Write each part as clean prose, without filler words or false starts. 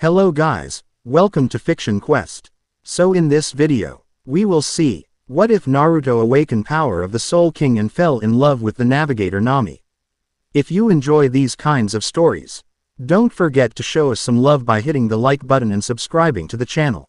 Hello guys, welcome to Fiction Quest. So in this video, we will see, what if Naruto awakened power of the Soul King and fell in love with the Navigator Nami? If you enjoy these kinds of stories, don't forget to show us some love by hitting the like button and subscribing to the channel.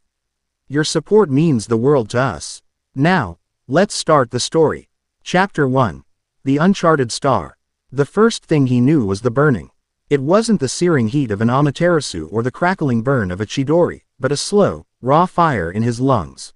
Your support means the world to us. Now, let's start the story. Chapter 1. The Uncharted Star. The first thing he knew was the burning. It wasn't the searing heat of an Amaterasu or the crackling burn of a Chidori, but a slow, raw fire in his lungs.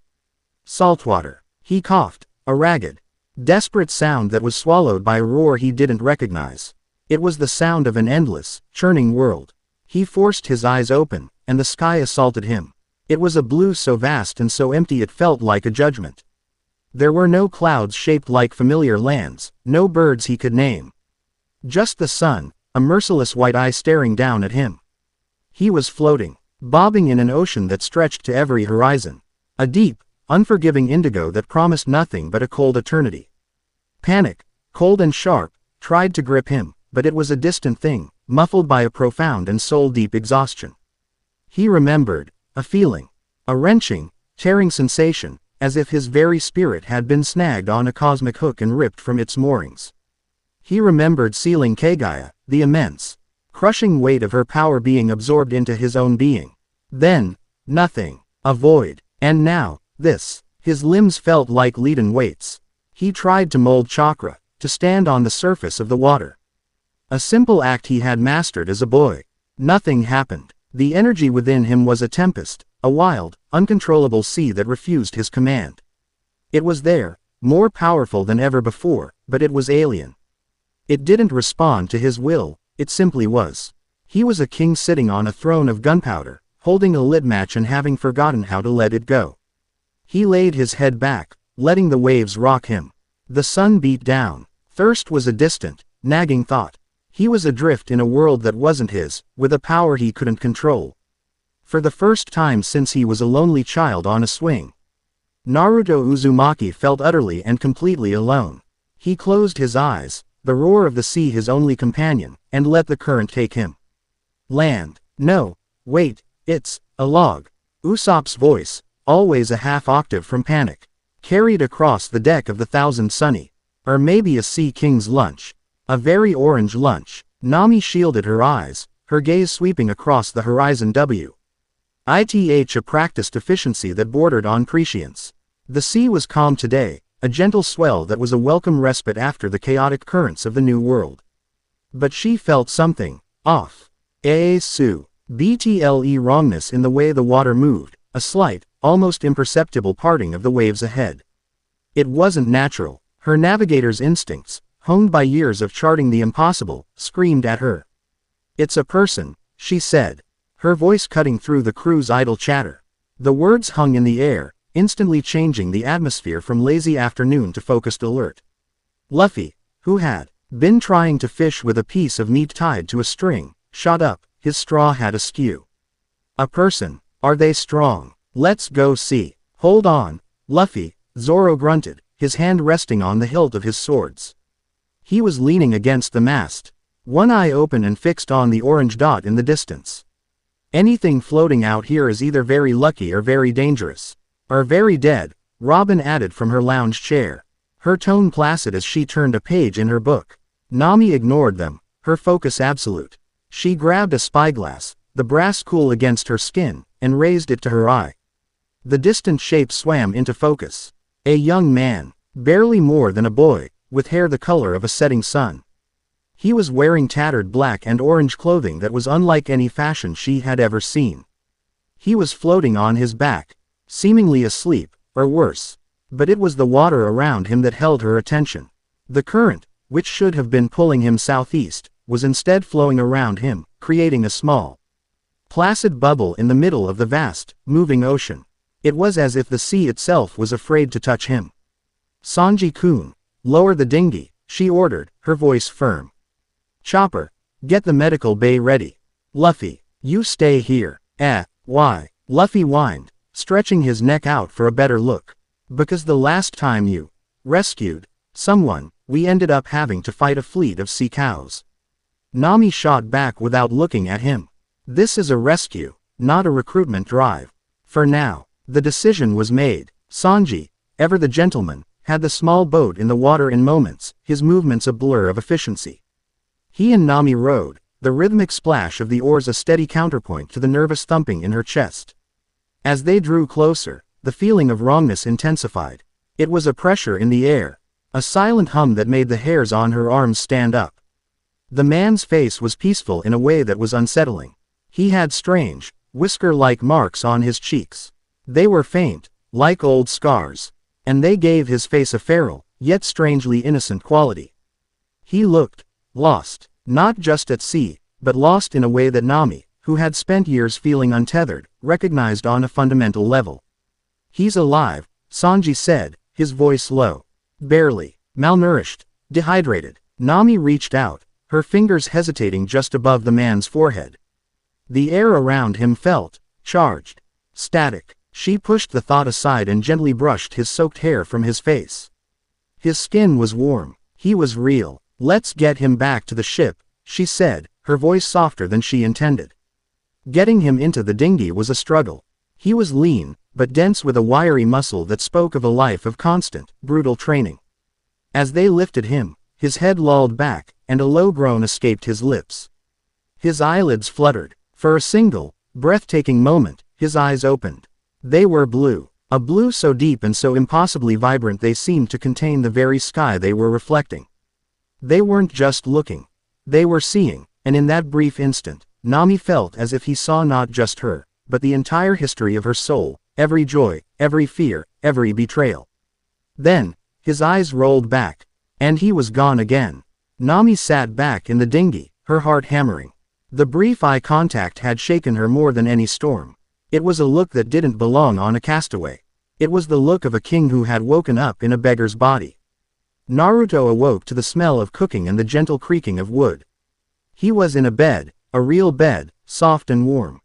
Saltwater. He coughed, a ragged, desperate sound that was swallowed by a roar he didn't recognize. It was the sound of an endless, churning world. He forced his eyes open, and the sky assaulted him. It was a blue so vast and so empty it felt like a judgment. There were no clouds shaped like familiar lands, no birds he could name. Just the sun, a merciless white eye staring down at him. He was floating, bobbing in an ocean that stretched to every horizon. A deep, unforgiving indigo that promised nothing but a cold eternity. Panic, cold and sharp, tried to grip him, but it was a distant thing, muffled by a profound and soul-deep exhaustion. He remembered, a feeling, a wrenching, tearing sensation, as if his very spirit had been snagged on a cosmic hook and ripped from its moorings. He remembered sealing Kagaya, the immense, crushing weight of her power being absorbed into his own being. Then, nothing, a void, and now, this. His limbs felt like leaden weights. He tried to mold chakra, to stand on the surface of the water. A simple act he had mastered as a boy. Nothing happened. The energy within him was a tempest, a wild, uncontrollable sea that refused his command. It was there, more powerful than ever before, but it was alien. It didn't respond to his will, it simply was. He was a king sitting on a throne of gunpowder, holding a lit match and having forgotten how to let it go. He laid his head back, letting the waves rock him. The sun beat down. Thirst was a distant, nagging thought. He was adrift in a world that wasn't his, with a power he couldn't control. For the first time since he was a lonely child on a swing, Naruto Uzumaki felt utterly and completely alone. He closed his eyes, the roar of the sea his only companion, and let the current take him. Land. No. Wait, it's a log. Usopp's voice, always a half-octave from panic, carried across the deck of the Thousand Sunny. Or maybe a sea king's lunch. A very orange lunch. Nami shielded her eyes, her gaze sweeping across the horizon. Ith a practiced efficiency that bordered on prescience. The sea was calm today, a gentle swell that was a welcome respite after the chaotic currents of the new world. But she felt something off. BTLE wrongness in the way the water moved, a slight, almost imperceptible parting of the waves ahead. It wasn't natural. Her navigator's instincts, honed by years of charting the impossible, screamed at her. "It's a person," she said, her voice cutting through the crew's idle chatter. The words hung in the air, instantly changing the atmosphere from lazy afternoon to focused alert. Luffy, who had been trying to fish with a piece of meat tied to a string, shot up, his straw hat askew. "A person? Are they strong? Let's go see." "Hold on, Luffy," Zoro grunted, his hand resting on the hilt of his swords. He was leaning against the mast, one eye open and fixed on the orange dot in the distance. "Anything floating out here is either very lucky or very dangerous. Or very dead," Robin added from her lounge chair, her tone placid as she turned a page in her book. Nami ignored them, her focus absolute. She grabbed a spyglass, the brass cool against her skin, and raised it to her eye. The distant shape swam into focus. A young man, barely more than a boy, with hair the color of a setting sun. He was wearing tattered black and orange clothing that was unlike any fashion she had ever seen. He was floating on his back, seemingly asleep, or worse. But it was the water around him that held her attention. The current, which should have been pulling him southeast, was instead flowing around him, creating a small, placid bubble in the middle of the vast, moving ocean. It was as if the sea itself was afraid to touch him. "Sanji-kun, lower the dinghy," she ordered, her voice firm. "Chopper, get the medical bay ready. Luffy, you stay here." Why?" Luffy whined, stretching his neck out for a better look. "Because the last time you rescued someone, we ended up having to fight a fleet of sea cows." Nami shot back without looking at him. "This is a rescue. not a recruitment drive. For now, the decision was made. Sanji, ever the gentleman, had the small boat in the water in moments, his movements a blur of efficiency. He and Nami rowed, the rhythmic splash of the oars a steady counterpoint to the nervous thumping in her chest. As they drew closer, the feeling of wrongness intensified. It was a pressure in the air, a silent hum that made the hairs on her arms stand up. The man's face was peaceful in a way that was unsettling. He had strange, whisker-like marks on his cheeks. They were faint, like old scars, and they gave his face a feral, yet strangely innocent quality. He looked lost, not just at sea, but lost in a way that Nami, who had spent years feeling untethered, recognized on a fundamental level. "He's alive," Sanji said, his voice low. "Barely. Malnourished. Dehydrated." Nami reached out, her fingers hesitating just above the man's forehead. The air around him felt charged, static. She pushed the thought aside and gently brushed his soaked hair from his face. His skin was warm. He was real. "Let's get him back to the ship," she said, her voice softer than she intended. Getting him into the dinghy was a struggle. He was lean, but dense with a wiry muscle that spoke of a life of constant, brutal training. As they lifted him, his head lolled back, and a low groan escaped his lips. His eyelids fluttered. For a single, breathtaking moment, his eyes opened. They were blue, a blue so deep and so impossibly vibrant they seemed to contain the very sky they were reflecting. They weren't just looking. They were seeing, and in that brief instant, Nami felt as if he saw not just her, but the entire history of her soul, every joy, every fear, every betrayal. Then, his eyes rolled back, and he was gone again. Nami sat back in the dinghy, her heart hammering. The brief eye contact had shaken her more than any storm. It was a look that didn't belong on a castaway. It was the look of a king who had woken up in a beggar's body. Naruto awoke to the smell of cooking and the gentle creaking of wood. He was in a bed, a real bed, soft and warm.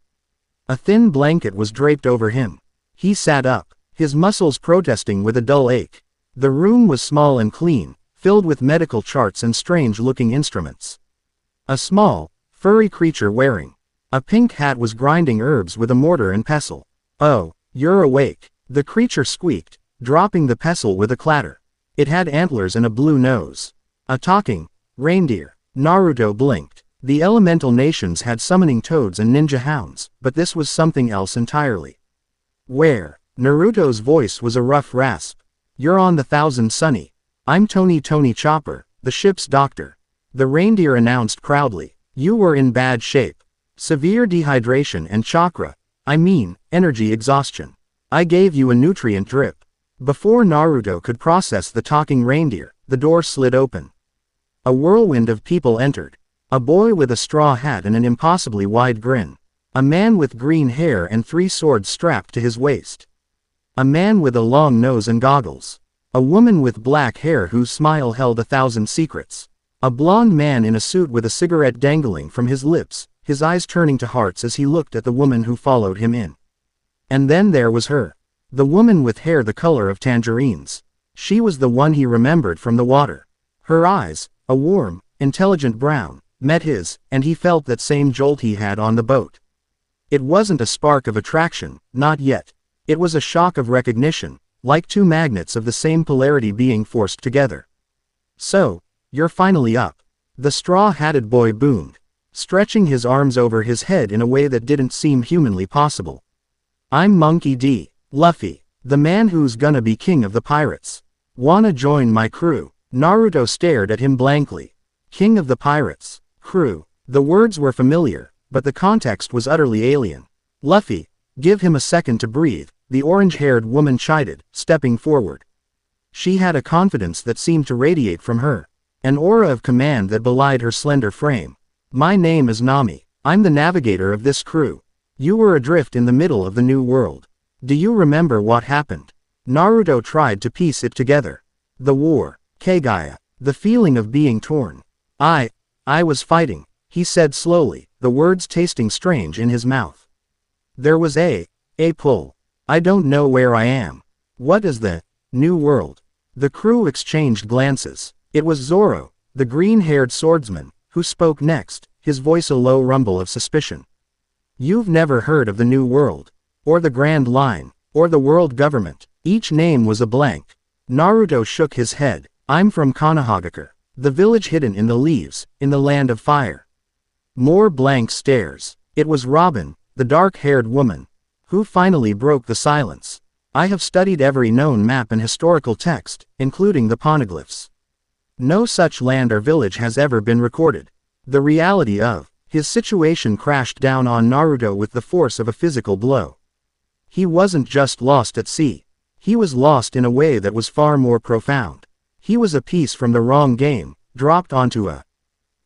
A thin blanket was draped over him. He sat up, his muscles protesting with a dull ache. The room was small and clean, filled with medical charts and strange-looking instruments. A small, furry creature wearing a pink hat was grinding herbs with a mortar and pestle. "Oh, you're awake," the creature squeaked, dropping the pestle with a clatter. It had antlers and a blue nose. A talking reindeer. Naruto blinked. The elemental nations had summoning toads and ninja hounds, but this was something else entirely. "Where?" Naruto's voice was a rough rasp. "You're on the Thousand Sunny. I'm Tony Chopper, the ship's doctor," the reindeer announced proudly. "You were in bad shape. Severe dehydration and energy exhaustion. I gave you a nutrient drip." Before Naruto could process the talking reindeer, the door slid open. A whirlwind of people entered. A boy with a straw hat and an impossibly wide grin. A man with green hair and 3 swords strapped to his waist. A man with a long nose and goggles. A woman with black hair whose smile held 1,000 secrets. A blond man in a suit with a cigarette dangling from his lips, his eyes turning to hearts as he looked at the woman who followed him in. And then there was her. The woman with hair the color of tangerines. She was the one he remembered from the water. Her eyes, a warm, intelligent brown, met his, and he felt that same jolt he had on the boat. It wasn't a spark of attraction, not yet. It was a shock of recognition, like 2 magnets of the same polarity being forced together. "So, you're finally up," the straw-hatted boy boomed, stretching his arms over his head in a way that didn't seem humanly possible. "I'm Monkey D. Luffy, the man who's gonna be king of the pirates. Wanna join my crew?" Naruto stared at him blankly. King of the pirates. Crew. The words were familiar, but the context was utterly alien. "Luffy, give him a second to breathe," the orange-haired woman chided, stepping forward. She had a confidence that seemed to radiate from her, an aura of command that belied her slender frame. "My name is Nami. I'm the navigator of this crew. You were adrift in the middle of the New World. Do you remember what happened?" Naruto tried to piece it together. The war, Kagaya, the feeling of being torn. I was fighting," he said slowly, the words tasting strange in his mouth. "There was a pull. I don't know where I am. What is the New World?" The crew exchanged glances. It was Zoro, the green-haired swordsman, who spoke next, his voice a low rumble of suspicion. You've never heard of the New World, or the Grand Line, or the World Government. Each name was a blank. Naruto shook his head. I'm from Konohagakure, the village hidden in the leaves, in the land of fire. More blank stares. It was Robin, the dark-haired woman, who finally broke the silence. I have studied every known map and historical text, including the poneglyphs. No such land or village has ever been recorded. The reality of his situation crashed down on Naruto with the force of a physical blow. He wasn't just lost at sea. He was lost in a way that was far more profound. He was a piece from the wrong game, dropped onto a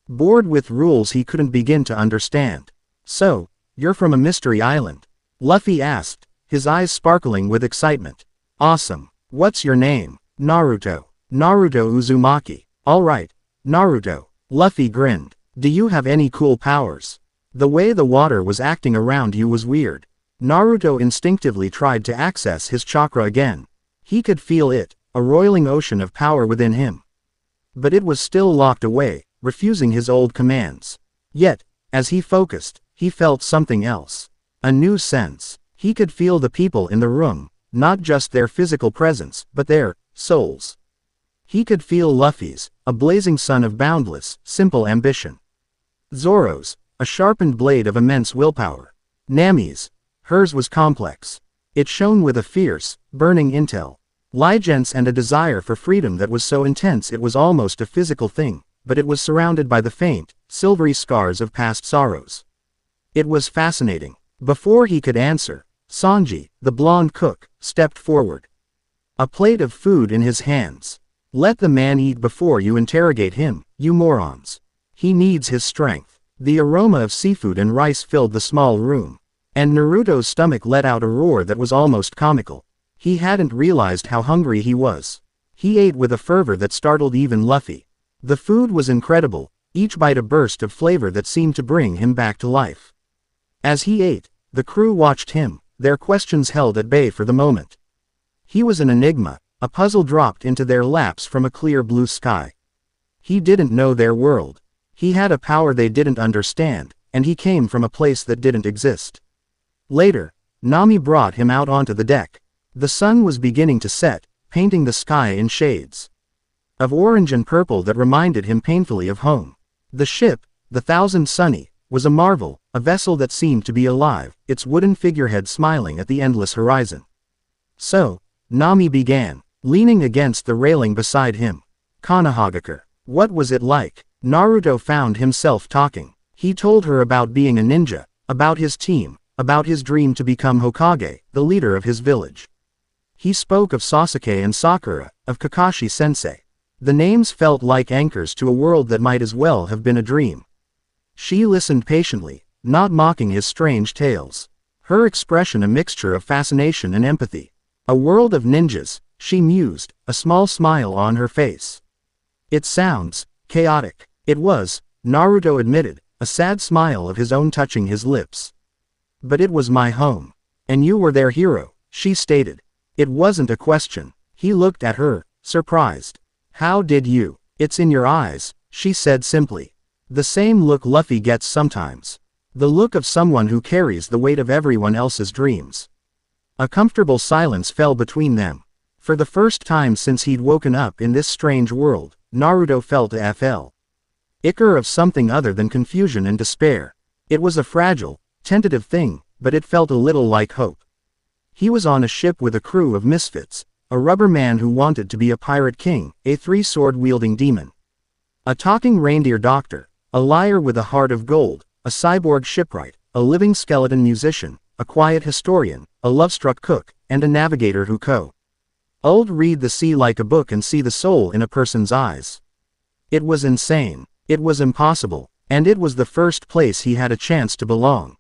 board with rules he couldn't begin to understand. So, you're from a mystery island? Luffy asked, his eyes sparkling with excitement. Awesome. What's your name? Naruto. Naruto Uzumaki. Alright, Naruto. Luffy grinned. Do you have any cool powers? The way the water was acting around you was weird. Naruto instinctively tried to access his chakra again. He could feel it, a roiling ocean of power within him. But it was still locked away, refusing his old commands. Yet, as he focused, he felt something else. A new sense. He could feel the people in the room, not just their physical presence, but their souls. He could feel Luffy's, a blazing sun of boundless, simple ambition. Zoro's, a sharpened blade of immense willpower. Nami's, hers was complex. It shone with a fierce, burning intel. Ligent's and a desire for freedom that was so intense it was almost a physical thing, but it was surrounded by the faint, silvery scars of past sorrows. It was fascinating. Before he could answer, Sanji, the blonde cook, stepped forward. A plate of food in his hands. Let the man eat before you interrogate him, you morons. He needs his strength. The aroma of seafood and rice filled the small room. And Naruto's stomach let out a roar that was almost comical. He hadn't realized how hungry he was. He ate with a fervor that startled even Luffy. The food was incredible, each bite a burst of flavor that seemed to bring him back to life. As he ate, the crew watched him, their questions held at bay for the moment. He was an enigma, a puzzle dropped into their laps from a clear blue sky. He didn't know their world. He had a power they didn't understand, and he came from a place that didn't exist. Later, Nami brought him out onto the deck. The sun was beginning to set, painting the sky in shades of orange and purple that reminded him painfully of home. The ship, the Thousand Sunny, was a marvel, a vessel that seemed to be alive, its wooden figurehead smiling at the endless horizon. So, Nami began, leaning against the railing beside him. Konohagakure. What was it like? Naruto found himself talking. He told her about being a ninja, about his team, about his dream to become Hokage, the leader of his village. He spoke of Sasuke and Sakura, of Kakashi-sensei. The names felt like anchors to a world that might as well have been a dream. She listened patiently, not mocking his strange tales. Her expression a mixture of fascination and empathy. A world of ninjas, she mused, a small smile on her face. It sounds chaotic. It was, Naruto admitted, a sad smile of his own touching his lips. But it was my home. And you were their hero, she stated. It wasn't a question. He looked at her, surprised. How did you? It's in your eyes, she said simply. The same look Luffy gets sometimes. The look of someone who carries the weight of everyone else's dreams. A comfortable silence fell between them. For the first time since he'd woken up in this strange world, Naruto felt a ichor of something other than confusion and despair. It was a fragile, tentative thing, but it felt a little like hope. He was on a ship with a crew of misfits, a rubber man who wanted to be a pirate king, a three-sword-wielding demon, a talking reindeer doctor, a liar with a heart of gold, a cyborg shipwright, a living skeleton musician, a quiet historian, a love-struck cook, and a navigator who could read the sea like a book and see the soul in a person's eyes. It was insane. It was impossible, and it was the first place he had a chance to belong.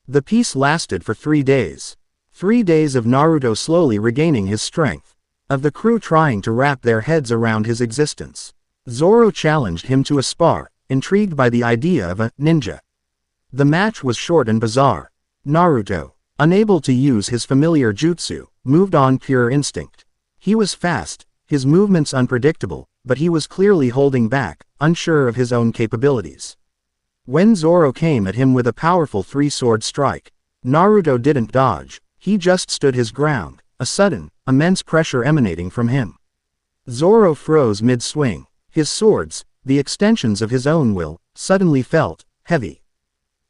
The peace lasted for 3 days. 3 days of Naruto slowly regaining his strength, of the crew trying to wrap their heads around his existence. Zoro challenged him to a spar, intrigued by the idea of a ninja. The match was short and bizarre. Naruto, unable to use his familiar jutsu, moved on pure instinct. He was fast, his movements unpredictable, but he was clearly holding back, unsure of his own capabilities. When Zoro came at him with a powerful three-sword strike, Naruto didn't dodge, he just stood his ground, a sudden, immense pressure emanating from him. Zoro froze mid-swing. His swords, the extensions of his own will, suddenly felt heavy.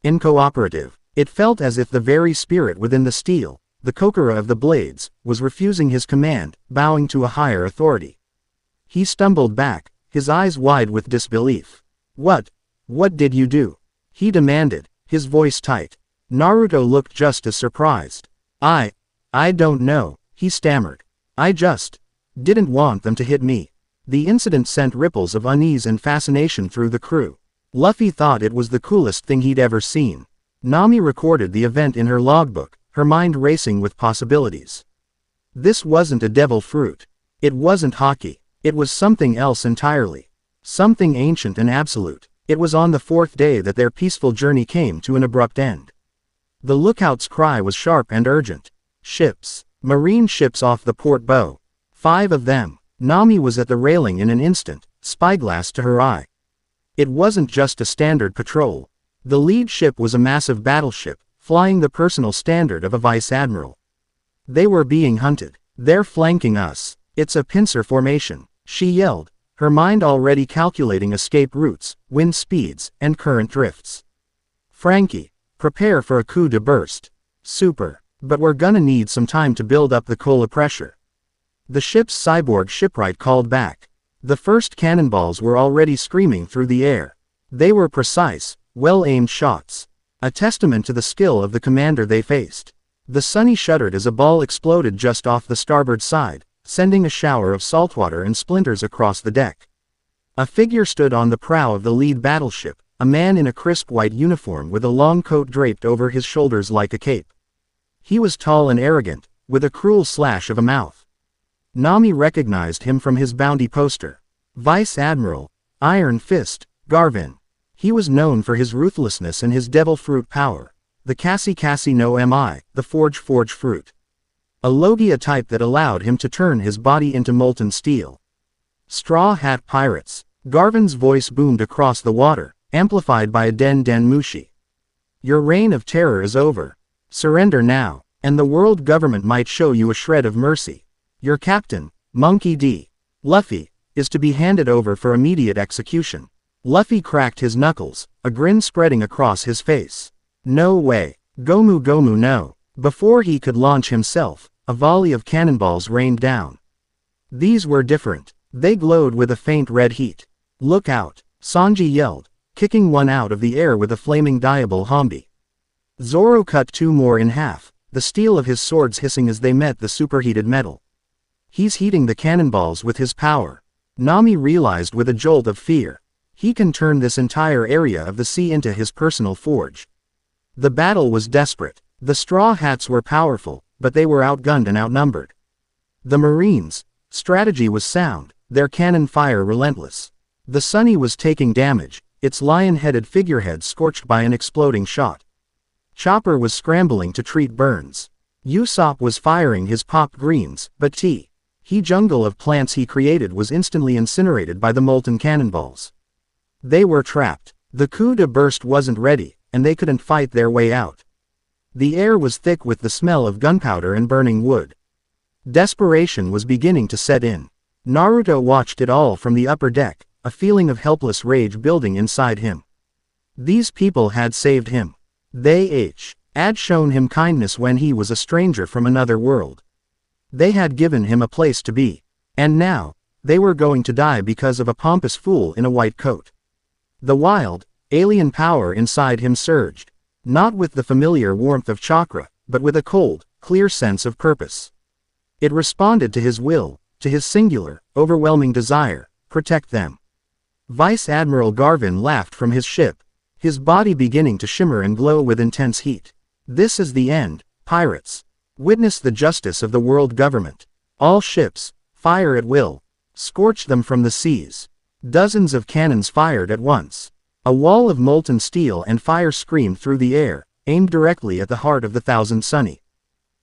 Incooperative. It felt as if the very spirit within the steel, the Kokoro of the blades, was refusing his command, bowing to a higher authority. He stumbled back, his eyes wide with disbelief. What did you do? He demanded, his voice tight. Naruto looked just as surprised. I don't know, he stammered. I just didn't want them to hit me. The incident sent ripples of unease and fascination through the crew. Luffy thought it was the coolest thing he'd ever seen. Nami recorded the event in her logbook, her mind racing with possibilities. This wasn't a devil fruit. It wasn't hockey. It was something else entirely. Something ancient and absolute. It was on the fourth day that their peaceful journey came to an abrupt end. The lookout's cry was sharp and urgent. Ships. Marine ships off the port bow. 5 of them. Nami was at the railing in an instant, spyglass to her eye. It wasn't just a standard patrol. The lead ship was a massive battleship, flying the personal standard of a vice admiral. They were being hunted. They're flanking us. It's a pincer formation, she yelled, her mind already calculating escape routes, wind speeds, and current drifts. Frankie, prepare for a coup de burst. Super. But we're gonna need some time to build up the cola pressure. The ship's cyborg shipwright called back. The first cannonballs were already screaming through the air. They were precise, well-aimed shots. A testament to the skill of the commander they faced. The Sunny shuddered as a ball exploded just off the starboard side, sending a shower of saltwater and splinters across the deck. A figure stood on the prow of the lead battleship, a man in a crisp white uniform with a long coat draped over his shoulders like a cape. He was tall and arrogant, with a cruel slash of a mouth. Nami recognized him from his bounty poster. Vice Admiral, Iron Fist, Garvin. He was known for his ruthlessness and his devil fruit power. The Cassie no Mi, the Forge fruit. A Logia type that allowed him to turn his body into molten steel. Straw Hat Pirates. Garvin's voice boomed across the water, amplified by a Den Mushi. Your reign of terror is over. Surrender now, and the world government might show you a shred of mercy. Your captain, Monkey D. Luffy, is to be handed over for immediate execution. Luffy cracked his knuckles, a grin spreading across his face. No way. Gomu no. Before he could launch himself, a volley of cannonballs rained down. These were different. They glowed with a faint red heat. Look out, Sanji yelled, kicking one out of the air with a flaming diable hombi. Zoro cut 2 more in half, the steel of his swords hissing as they met the superheated metal. He's heating the cannonballs with his power. Nami realized with a jolt of fear. He can turn this entire area of the sea into his personal forge. The battle was desperate. The Straw Hats were powerful, but they were outgunned and outnumbered. The Marines' strategy was sound, their cannon fire relentless. The Sunny was taking damage, its lion-headed figurehead scorched by an exploding shot. Chopper was scrambling to treat burns. Usopp was firing his pop greens, but he jungle of plants he created was instantly incinerated by the molten cannonballs. They were trapped. The coup de burst wasn't ready, and they couldn't fight their way out. The air was thick with the smell of gunpowder and burning wood. Desperation was beginning to set in. Naruto watched it all from the upper deck, a feeling of helpless rage building inside him. These people had saved him. They had shown him kindness when he was a stranger from another world. They had given him a place to be. And now, they were going to die because of a pompous fool in a white coat. The wild, alien power inside him surged, not with the familiar warmth of chakra, but with a cold, clear sense of purpose. It responded to his will, to his singular, overwhelming desire, protect them. Vice Admiral Garvin laughed from his ship, his body beginning to shimmer and glow with intense heat. This is the end, pirates. Witness the justice of the world government. All ships, fire at will. Scorch them from the seas. Dozens of cannons fired at once. A wall of molten steel and fire screamed through the air, aimed directly at the heart of the Thousand Sunny.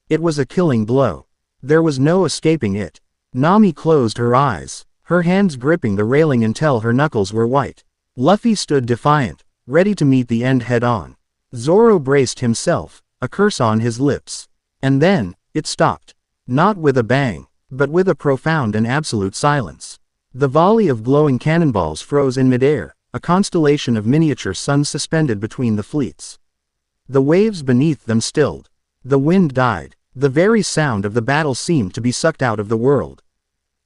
It was a killing blow. There was no escaping it. Nami closed her eyes, her hands gripping the railing until her knuckles were white. Luffy stood defiant, ready to meet the end head-on. Zoro braced himself, a curse on his lips. And then, it stopped. Not with a bang, but with a profound and absolute silence. The volley of glowing cannonballs froze in midair, a constellation of miniature suns suspended between the fleets. The waves beneath them stilled. The wind died. The very sound of the battle seemed to be sucked out of the world.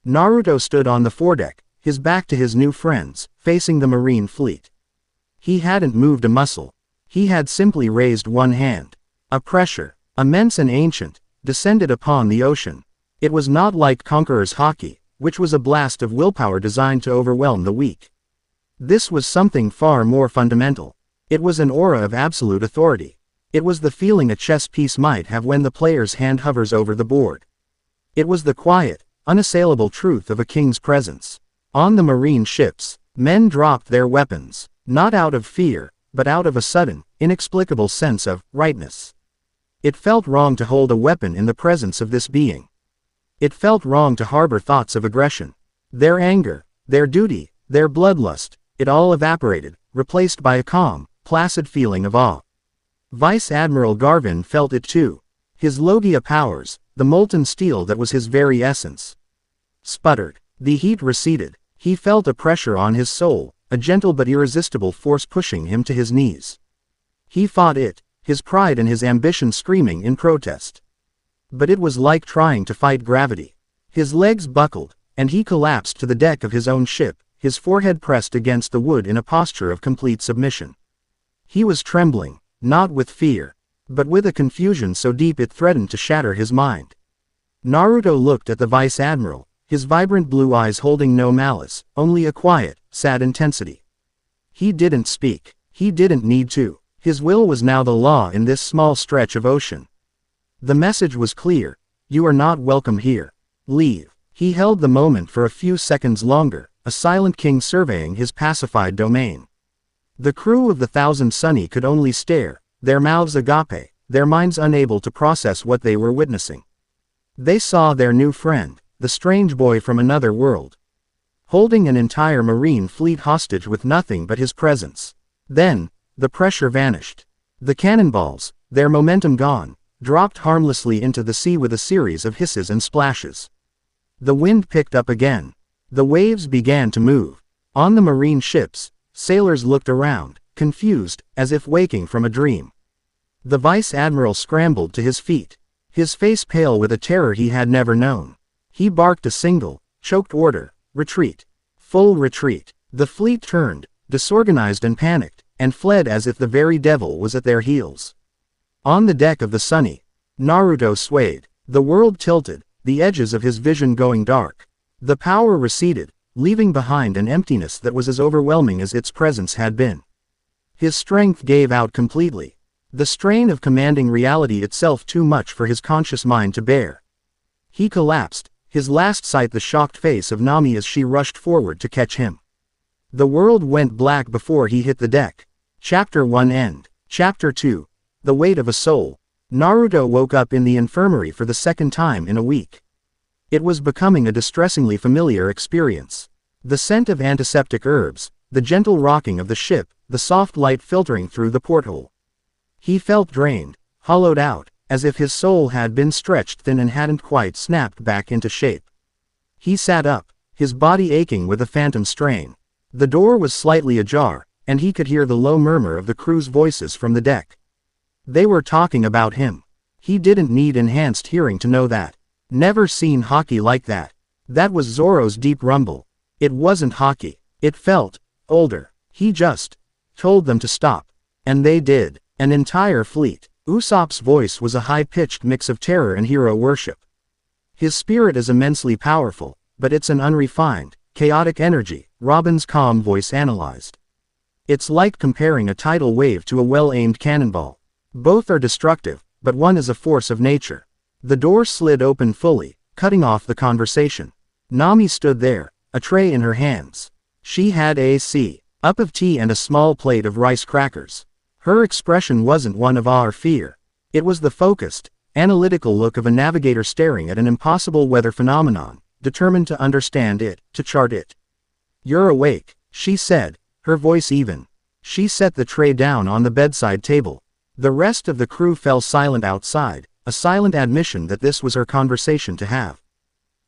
Naruto stood on the foredeck, his back to his new friends, facing the marine fleet. He hadn't moved a muscle. He had simply raised one hand. A pressure, immense and ancient, descended upon the ocean. It was not like Conqueror's Haki, which was a blast of willpower designed to overwhelm the weak. This was something far more fundamental. It was an aura of absolute authority. It was the feeling a chess piece might have when the player's hand hovers over the board. It was the quiet, unassailable truth of a king's presence. On the marine ships, men dropped their weapons, not out of fear, but out of a sudden, inexplicable sense of rightness. It felt wrong to hold a weapon in the presence of this being. It felt wrong to harbor thoughts of aggression. Their anger, their duty, their bloodlust, it all evaporated, replaced by a calm, placid feeling of awe. Vice Admiral Garvin felt it too. His Logia powers, the molten steel that was his very essence, sputtered. The heat receded. He felt a pressure on his soul, a gentle but irresistible force pushing him to his knees. He fought it, his pride and his ambition screaming in protest. But it was like trying to fight gravity. His legs buckled, and he collapsed to the deck of his own ship, his forehead pressed against the wood in a posture of complete submission. He was trembling, not with fear, but with a confusion so deep it threatened to shatter his mind. Naruto looked at the Vice Admiral, his vibrant blue eyes holding no malice, only a quiet, sad intensity. He didn't speak. He didn't need to. His will was now the law in this small stretch of ocean. The message was clear: you are not welcome here. Leave. He held the moment for a few seconds longer, a silent king surveying his pacified domain. The crew of the Thousand Sunny could only stare, their mouths agape, their minds unable to process what they were witnessing. They saw their new friend, the strange boy from another world, holding an entire marine fleet hostage with nothing but his presence. Then, the pressure vanished. The cannonballs, their momentum gone, dropped harmlessly into the sea with a series of hisses and splashes. The wind picked up again. The waves began to move. On the marine ships, sailors looked around, confused, as if waking from a dream. The Vice Admiral scrambled to his feet, his face pale with a terror he had never known. He barked a single, choked order: retreat. Full retreat. The fleet turned, disorganized and panicked, and fled as if the very devil was at their heels. On the deck of the Sunny, Naruto swayed. The world tilted, the edges of his vision going dark. The power receded, leaving behind an emptiness that was as overwhelming as its presence had been. His strength gave out completely. The strain of commanding reality itself too much for his conscious mind to bear. He collapsed, his last sight the shocked face of Nami as she rushed forward to catch him. The world went black before he hit the deck. Chapter 1 End. Chapter 2. The Weight of a Soul. Naruto woke up in the infirmary for the second time in a week. It was becoming a distressingly familiar experience. The scent of antiseptic herbs, the gentle rocking of the ship, the soft light filtering through the porthole. He felt drained, hollowed out, as if his soul had been stretched thin and hadn't quite snapped back into shape. He sat up, his body aching with a phantom strain. The door was slightly ajar, and he could hear the low murmur of the crew's voices from the deck. They were talking about him. He didn't need enhanced hearing to know that. Never seen Haki like that. That was Zoro's deep rumble. It wasn't Haki. It felt older. He just told them to stop. And they did. An entire fleet. Usopp's voice was a high-pitched mix of terror and hero worship. His spirit is immensely powerful, but it's an unrefined, chaotic energy, Robin's calm voice analyzed. It's like comparing a tidal wave to a well-aimed cannonball. Both are destructive, but one is a force of nature. The door slid open fully, cutting off the conversation. Nami stood there, a tray in her hands. She had a cup of tea and a small plate of rice crackers. Her expression wasn't one of awe or fear. It was the focused, analytical look of a navigator staring at an impossible weather phenomenon, determined to understand it, to chart it. "You're awake," she said, her voice even. She set the tray down on the bedside table. The rest of the crew fell silent outside, a silent admission that this was her conversation to have.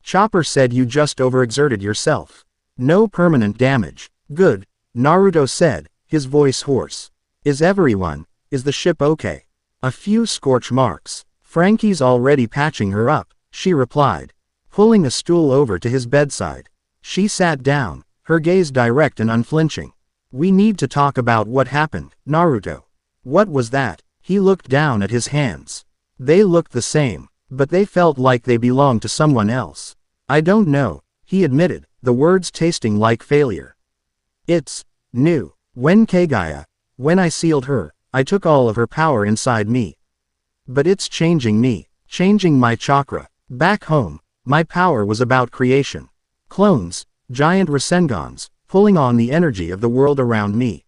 Chopper said you just overexerted yourself. No permanent damage. Good, Naruto said, his voice hoarse. Is the ship okay? A few scorch marks. Frankie's already patching her up, she replied, pulling a stool over to his bedside. She sat down, her gaze direct and unflinching. We need to talk about what happened, Naruto. What was that? He looked down at his hands. They looked the same, but they felt like they belonged to someone else. I don't know, he admitted, the words tasting like failure. It's new. When I sealed her, I took all of her power inside me. But it's changing me, changing my chakra. Back home, my power was about creation. Clones, giant Rasengans, pulling on the energy of the world around me.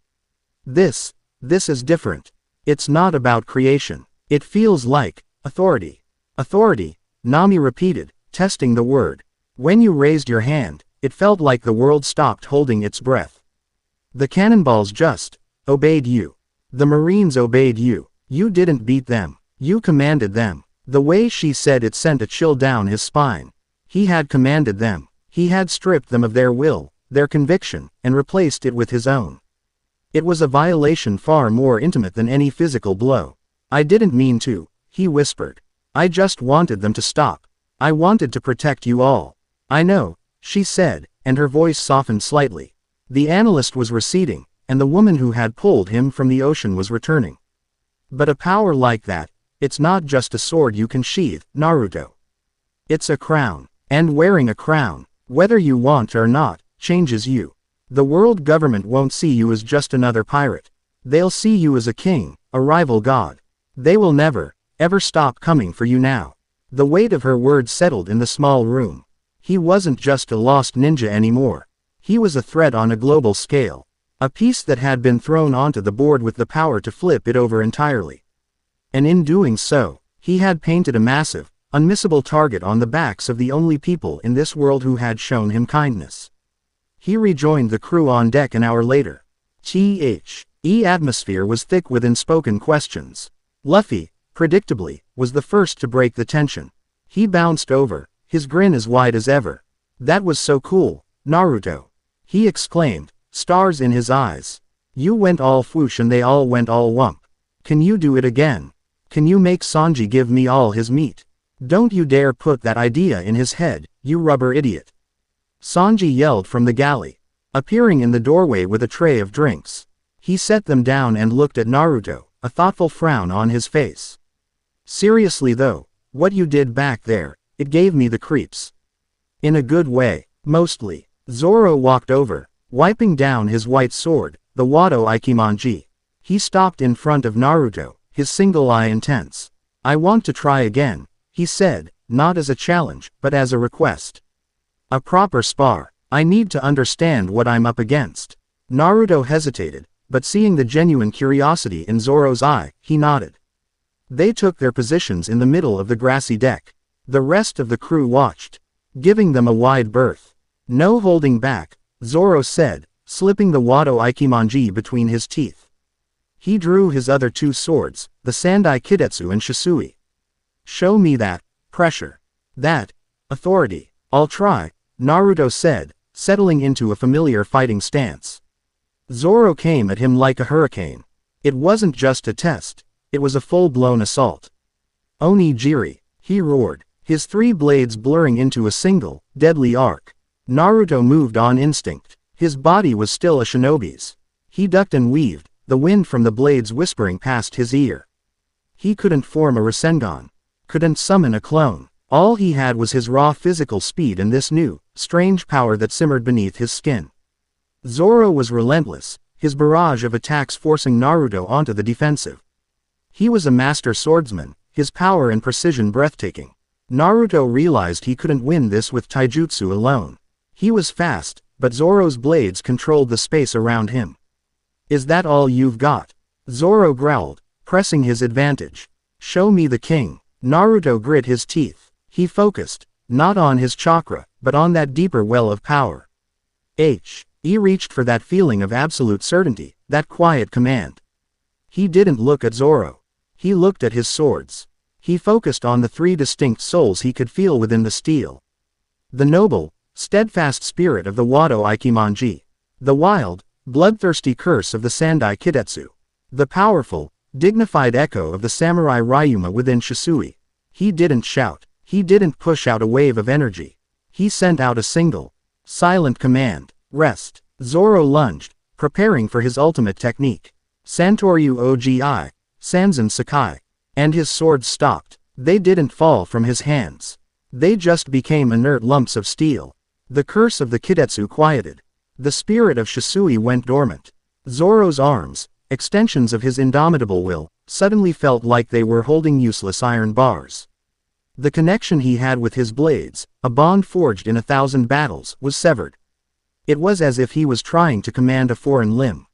This is different. It's not about creation. It feels like authority. Authority, Nami repeated, testing the word. When you raised your hand, it felt like the world stopped holding its breath. The cannonballs just obeyed you. The Marines obeyed you. You didn't beat them. You commanded them. The way she said it sent a chill down his spine. He had commanded them. He had stripped them of their will, their conviction, and replaced it with his own. It was a violation far more intimate than any physical blow. I didn't mean to, he whispered. I just wanted them to stop. I wanted to protect you all. I know, she said, and her voice softened slightly. The analyst was receding, and the woman who had pulled him from the ocean was returning. But a power like that, it's not just a sword you can sheath, Naruto. It's a crown, and wearing a crown, whether you want or not, changes you. The world government won't see you as just another pirate. They'll see you as a king, a rival god. They will never, ever stop coming for you now. The weight of her words settled in the small room. He wasn't just a lost ninja anymore. He was a threat on a global scale. A piece that had been thrown onto the board with the power to flip it over entirely. And in doing so, he had painted a massive, unmissable target on the backs of the only people in this world who had shown him kindness. He rejoined the crew on deck an hour later. The atmosphere was thick with unspoken questions. Luffy, predictably, was the first to break the tension. He bounced over, his grin as wide as ever. That was so cool, Naruto. He exclaimed, stars in his eyes. You went all whoosh and they all went all wump. Can you do it again? Can you make Sanji give me all his meat? Don't you dare put that idea in his head, you rubber idiot. Sanji yelled from the galley, appearing in the doorway with a tray of drinks. He set them down and looked at Naruto, a thoughtful frown on his face. Seriously though, what you did back there, it gave me the creeps. In a good way, mostly. Zoro walked over, wiping down his white sword, the Wado Ikimonji. He stopped in front of Naruto, his single eye intense. I want to try again, he said, not as a challenge, but as a request. A proper spar. I need to understand what I'm up against. Naruto hesitated, but seeing the genuine curiosity in Zoro's eye, he nodded. They took their positions in the middle of the grassy deck. The rest of the crew watched, giving them a wide berth. No holding back, Zoro said, slipping the Wado Ikimonji between his teeth. He drew his other two swords, the Sandai Kidetsu and Shisui. Show me that pressure. That authority. I'll try, Naruto said, settling into a familiar fighting stance. Zoro came at him like a hurricane. It wasn't just a test, it was a full-blown assault. Onigiri, he roared, his three blades blurring into a single, deadly arc. Naruto moved on instinct. His body was still a shinobi's. He ducked and weaved, the wind from the blades whispering past his ear. He couldn't form a Rasengan. Couldn't summon a clone. All he had was his raw physical speed and this new, strange power that simmered beneath his skin. Zoro was relentless, his barrage of attacks forcing Naruto onto the defensive. He was a master swordsman, his power and precision breathtaking. Naruto realized he couldn't win this with taijutsu alone. He was fast, but Zoro's blades controlled the space around him. Is that all you've got? Zoro growled, pressing his advantage. Show me the king. Naruto grit his teeth. He focused, not on his chakra, but on that deeper well of power. He reached for that feeling of absolute certainty, that quiet command. He didn't look at Zoro. He looked at his swords. He focused on the three distinct souls he could feel within the steel. The noble, steadfast spirit of the Wado Ikimonji. The wild, bloodthirsty curse of the Sandai Kidetsu. The powerful, dignified echo of the samurai Ryuma within Shisui. He didn't shout. He didn't push out a wave of energy. He sent out a single, silent command. Rest. Zoro lunged, preparing for his ultimate technique. Santoryu Ogi, Sanzen Sakai. And his swords stopped. They didn't fall from his hands. They just became inert lumps of steel. The curse of the Kidetsu quieted. The spirit of Shisui went dormant. Zoro's arms, extensions of his indomitable will, suddenly felt like they were holding useless iron bars. The connection he had with his blades, a bond forged in 1,000 battles, was severed. It was as if he was trying to command a foreign limb.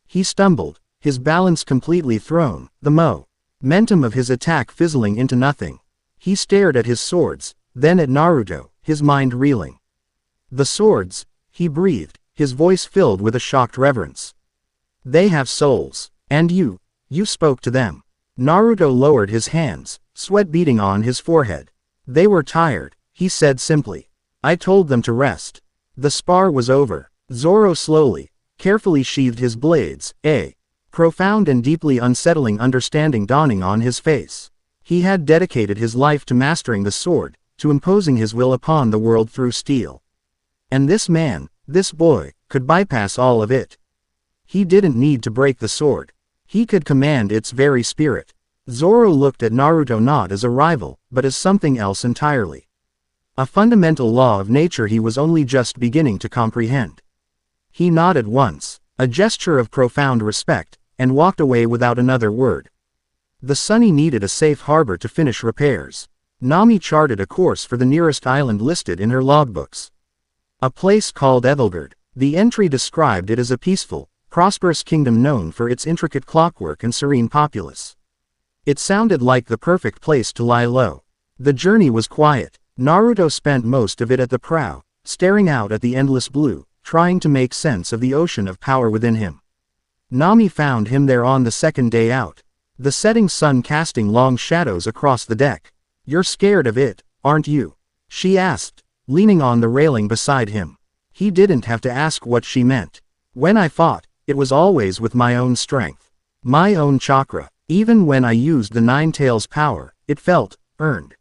He stumbled, his balance completely thrown, the momentum of his attack fizzling into nothing. He stared at his swords, then at Naruto, his mind reeling. The swords, he breathed, his voice filled with a shocked reverence. They have souls, and you spoke to them. Naruto lowered his hands, sweat beading on his forehead. They were tired, he said simply. I told them to rest. The spar was over. Zoro slowly, carefully sheathed his blades, a profound and deeply unsettling understanding dawning on his face. He had dedicated his life to mastering the sword, to imposing his will upon the world through steel. And this man, this boy, could bypass all of it. He didn't need to break the sword. He could command its very spirit. Zoro looked at Naruto not as a rival, but as something else entirely. A fundamental law of nature he was only just beginning to comprehend. He nodded once, a gesture of profound respect, and walked away without another word. The Sunny needed a safe harbor to finish repairs. Nami charted a course for the nearest island listed in her logbooks. A place called Ethelgard. The entry described it as a peaceful, prosperous kingdom known for its intricate clockwork and serene populace. It sounded like the perfect place to lie low. The journey was quiet. Naruto spent most of it at the prow, staring out at the endless blue, trying to make sense of the ocean of power within him. Nami found him there on the second day out. The setting sun casting long shadows across the deck. You're scared of it, aren't you? She asked, leaning on the railing beside him. He didn't have to ask what she meant. When I fought, it was always with my own strength. My own chakra. Even when I used the Nine Tails power, it felt earned.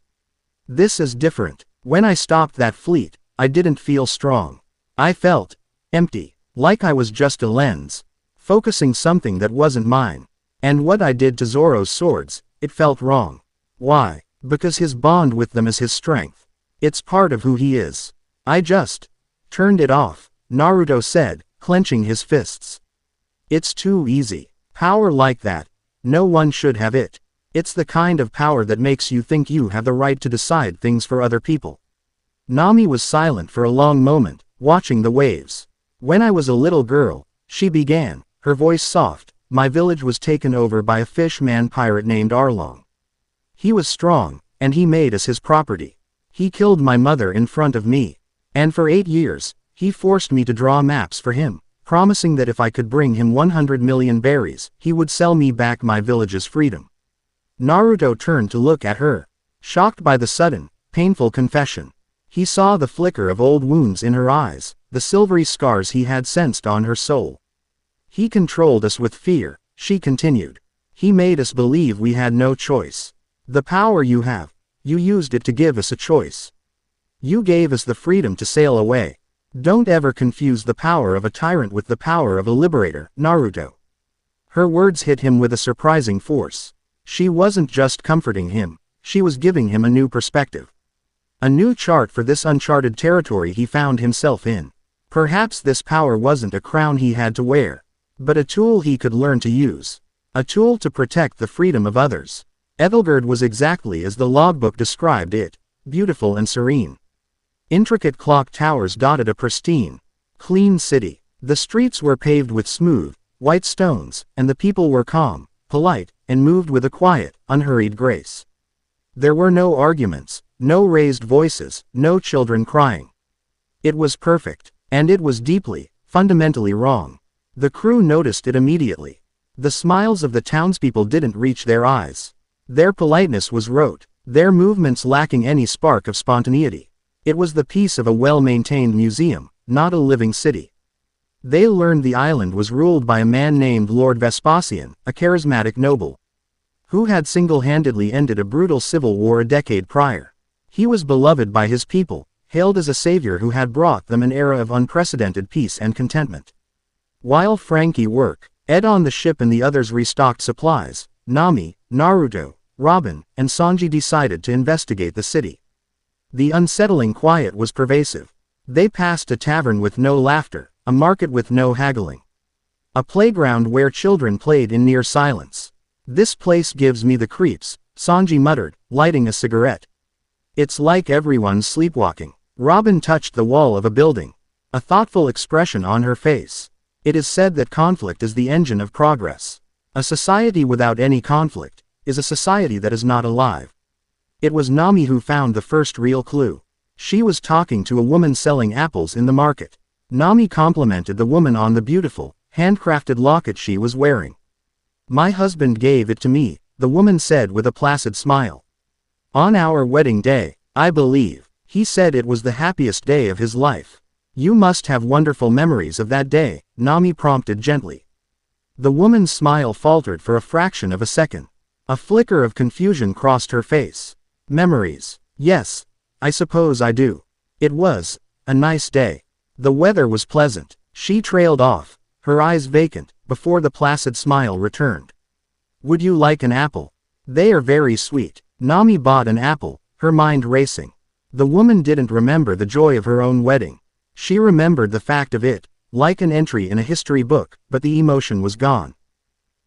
This is different. When I stopped that fleet, I didn't feel strong. I felt empty, like I was just a lens, focusing something that wasn't mine. And what I did to Zoro's swords, it felt wrong. Why? Because his bond with them is his strength. It's part of who he is. I just turned it off, Naruto said, clenching his fists. It's too easy. Power like that, no one should have it. It's the kind of power that makes you think you have the right to decide things for other people. Nami was silent for a long moment, watching the waves. When I was a little girl, she began, her voice soft, my village was taken over by a fish-man pirate named Arlong. He was strong, and he made us his property. He killed my mother in front of me. And for 8 years, he forced me to draw maps for him, promising that if I could bring him 100 million berries, he would sell me back my village's freedom. Naruto turned to look at her, shocked by the sudden, painful confession. He saw the flicker of old wounds in her eyes, the silvery scars he had sensed on her soul. He controlled us with fear, she continued. He made us believe we had no choice. The power you have, you used it to give us a choice. You gave us the freedom to sail away. Don't ever confuse the power of a tyrant with the power of a liberator, Naruto. Her words hit him with a surprising force. She wasn't just comforting him, she was giving him a new perspective. A new chart for this uncharted territory he found himself in. Perhaps this power wasn't a crown he had to wear, but a tool he could learn to use. A tool to protect the freedom of others. Ethelgard was exactly as the logbook described it, beautiful and serene. Intricate clock towers dotted a pristine, clean city. The streets were paved with smooth, white stones, and the people were calm, polite, and moved with a quiet, unhurried grace. There were no arguments, no raised voices, no children crying. It was perfect, and it was deeply, fundamentally wrong. The crew noticed it immediately. The smiles of the townspeople didn't reach their eyes. Their politeness was rote, their movements lacking any spark of spontaneity. It was the piece of a well-maintained museum, not a living city. They learned the island was ruled by a man named Lord Vespasian, a charismatic noble, who had single-handedly ended a brutal civil war a decade prior. He was beloved by his people, hailed as a savior who had brought them an era of unprecedented peace and contentment. While Frankie worked, Ed on the ship and the others restocked supplies, Nami, Naruto, Robin, and Sanji decided to investigate the city. The unsettling quiet was pervasive. They passed a tavern with no laughter, a market with no haggling, a playground where children played in near silence. "This place gives me the creeps," Sanji muttered, lighting a cigarette. "It's like everyone's sleepwalking." Robin touched the wall of a building, a thoughtful expression on her face. "It is said that conflict is the engine of progress. A society without any conflict is a society that is not alive." It was Nami who found the first real clue. She was talking to a woman selling apples in the market. Nami complimented the woman on the beautiful, handcrafted locket she was wearing. "My husband gave it to me," the woman said with a placid smile. "On our wedding day, I believe. He said it was the happiest day of his life." "You must have wonderful memories of that day," Nami prompted gently. The woman's smile faltered for a fraction of a second. A flicker of confusion crossed her face. "Memories. Yes, I suppose I do. It was a nice day. The weather was pleasant." She trailed off, her eyes vacant, before the placid smile returned. "Would you like an apple? They are very sweet." Nami bought an apple, her mind racing. The woman didn't remember the joy of her own wedding. She remembered the fact of it, like an entry in a history book, but the emotion was gone.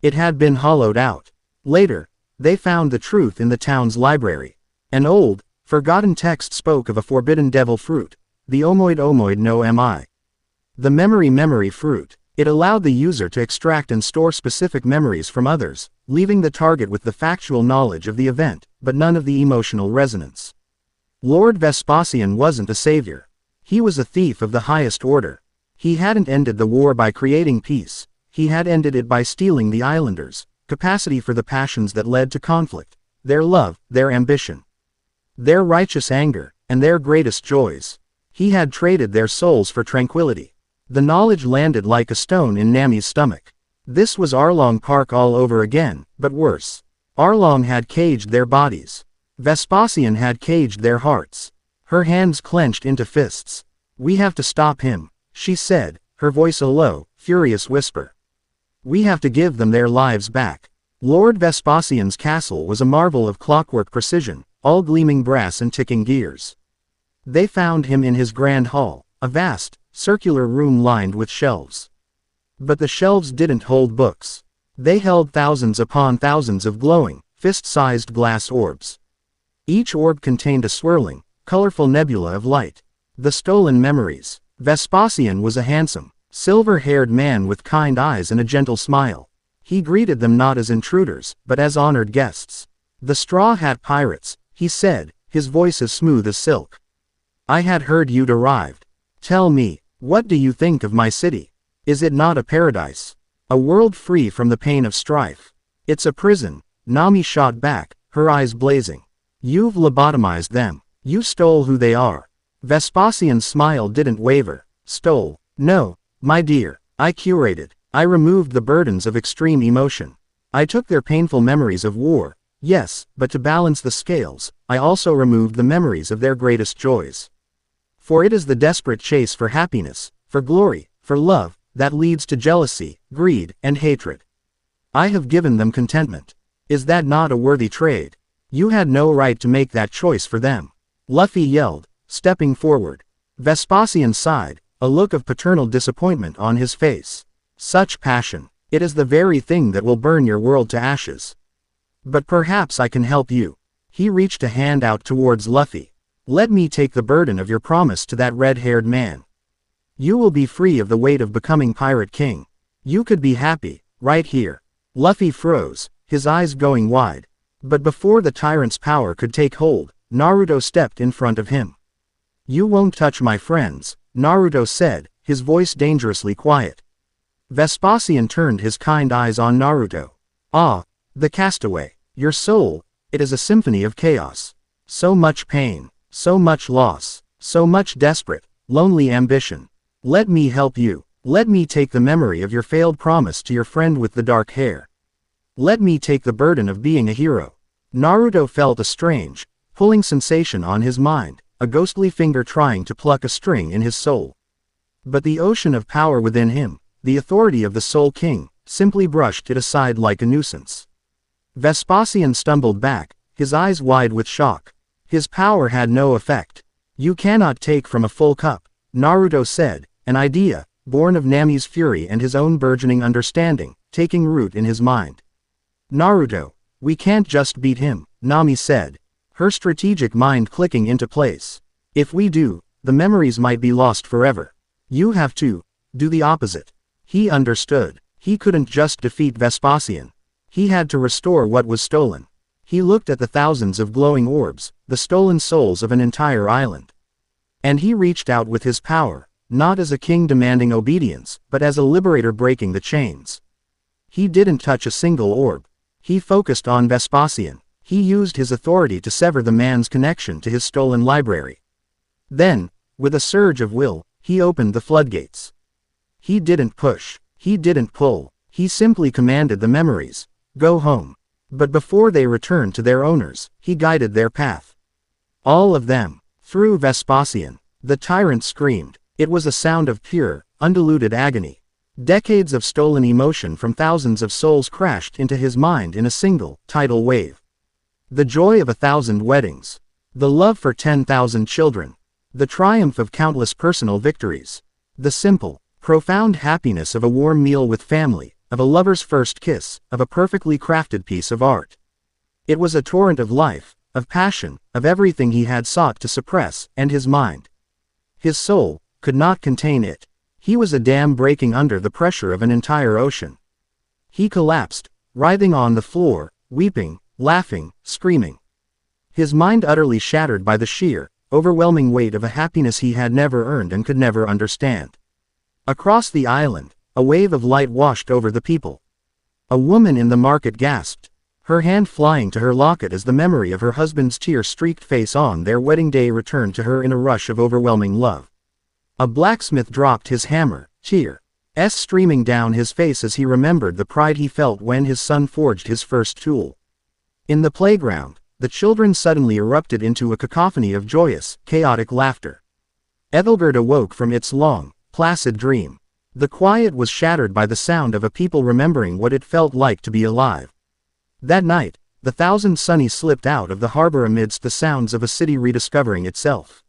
It had been hollowed out. Later, they found the truth in the town's library. An old, forgotten text spoke of a forbidden devil fruit, the omoid no mi. The memory fruit. It allowed the user to extract and store specific memories from others, leaving the target with the factual knowledge of the event, but none of the emotional resonance. Lord Vespasian wasn't a savior. He was a thief of the highest order. He hadn't ended the war by creating peace, he had ended it by stealing the islanders' capacity for the passions that led to conflict, their love, their ambition, their righteous anger, and their greatest joys. He had traded their souls for tranquility. The knowledge landed like a stone in Nami's stomach. This was Arlong Park all over again, but worse. Arlong had caged their bodies. Vespasian had caged their hearts. Her hands clenched into fists. "We have to stop him," she said, her voice a low, furious whisper. "We have to give them their lives back." Lord Vespasian's castle was a marvel of clockwork precision, all gleaming brass and ticking gears. They found him in his grand hall, a vast, circular room lined with shelves. But the shelves didn't hold books. They held thousands upon thousands of glowing, fist-sized glass orbs. Each orb contained a swirling, colorful nebula of light. The stolen memories. Vespasian was a handsome, silver-haired man with kind eyes and a gentle smile. He greeted them not as intruders, but as honored guests. "The Straw Hat Pirates," he said, his voice as smooth as silk. "I had heard you'd arrived. Tell me, what do you think of my city? Is it not a paradise? A world free from the pain of strife?" "It's a prison," Nami shot back, her eyes blazing. "You've lobotomized them. You stole who they are." Vespasian's smile didn't waver. "Stole? No, my dear. I curated. I removed the burdens of extreme emotion. I took their painful memories of war, yes, but to balance the scales, I also removed the memories of their greatest joys. For it is the desperate chase for happiness, for glory, for love, that leads to jealousy, greed, and hatred. I have given them contentment. Is that not a worthy trade? You had no right to make that choice for them." Luffy yelled, stepping forward. Vespasian sighed, a look of paternal disappointment on his face. "Such passion. It is the very thing that will burn your world to ashes. But perhaps I can help you." He reached a hand out towards Luffy. "Let me take the burden of your promise to that red-haired man. You will be free of the weight of becoming Pirate King. You could be happy, right here." Luffy froze, his eyes going wide. But before the tyrant's power could take hold, Naruto stepped in front of him. "You won't touch my friends," Naruto said, his voice dangerously quiet. Vespasian turned his kind eyes on Naruto. Ah, the castaway. Your soul, it is a symphony of chaos. So much pain, so much loss, so much desperate, lonely ambition. Let me help you. Let me take the memory of your failed promise to your friend with the dark hair. Let me take the burden of being a hero. Naruto felt a strange, pulling sensation on his mind, a ghostly finger trying to pluck a string in his soul. But the ocean of power within him, the authority of the Soul King, simply brushed it aside like a nuisance. Vespasian stumbled back, his eyes wide with shock. His power had no effect. You cannot take from a full cup, Naruto said, an idea, born of Nami's fury and his own burgeoning understanding, taking root in his mind. Naruto, we can't just beat him, Nami said, her strategic mind clicking into place. If we do, the memories might be lost forever. You have to do the opposite. He understood. He couldn't just defeat Vespasian. He had to restore what was stolen. He looked at the thousands of glowing orbs, the stolen souls of an entire island. And he reached out with his power, not as a king demanding obedience, but as a liberator breaking the chains. He didn't touch a single orb. He focused on Vespasian. He used his authority to sever the man's connection to his stolen library. Then, with a surge of will, he opened the floodgates. He didn't push. He didn't pull. He simply commanded the memories, go home. But before they returned to their owners, he guided their path. All of them. Through Vespasian. The tyrant screamed. It was a sound of pure, undiluted agony. Decades of stolen emotion from thousands of souls crashed into his mind in a single, tidal wave. The joy of 1,000 weddings. The love for 10,000 children. The triumph of countless personal victories. The simple, profound happiness of a warm meal with family, of a lover's first kiss, of a perfectly crafted piece of art. It was a torrent of life, of passion, of everything he had sought to suppress, and his mind. His soul could not contain it. He was a dam breaking under the pressure of an entire ocean. He collapsed, writhing on the floor, weeping, laughing, screaming. His mind utterly shattered by the sheer, overwhelming weight of a happiness he had never earned and could never understand. Across the island, a wave of light washed over the people. A woman in the market gasped, her hand flying to her locket as the memory of her husband's tear-streaked face on their wedding day returned to her in a rush of overwhelming love. A blacksmith dropped his hammer, tears streaming down his face as he remembered the pride he felt when his son forged his first tool. In the playground, the children suddenly erupted into a cacophony of joyous, chaotic laughter. Ethelgerd awoke from its long, placid dream. The quiet was shattered by the sound of a people remembering what it felt like to be alive. That night, the 1,000 sunnies slipped out of the harbor amidst the sounds of a city rediscovering itself.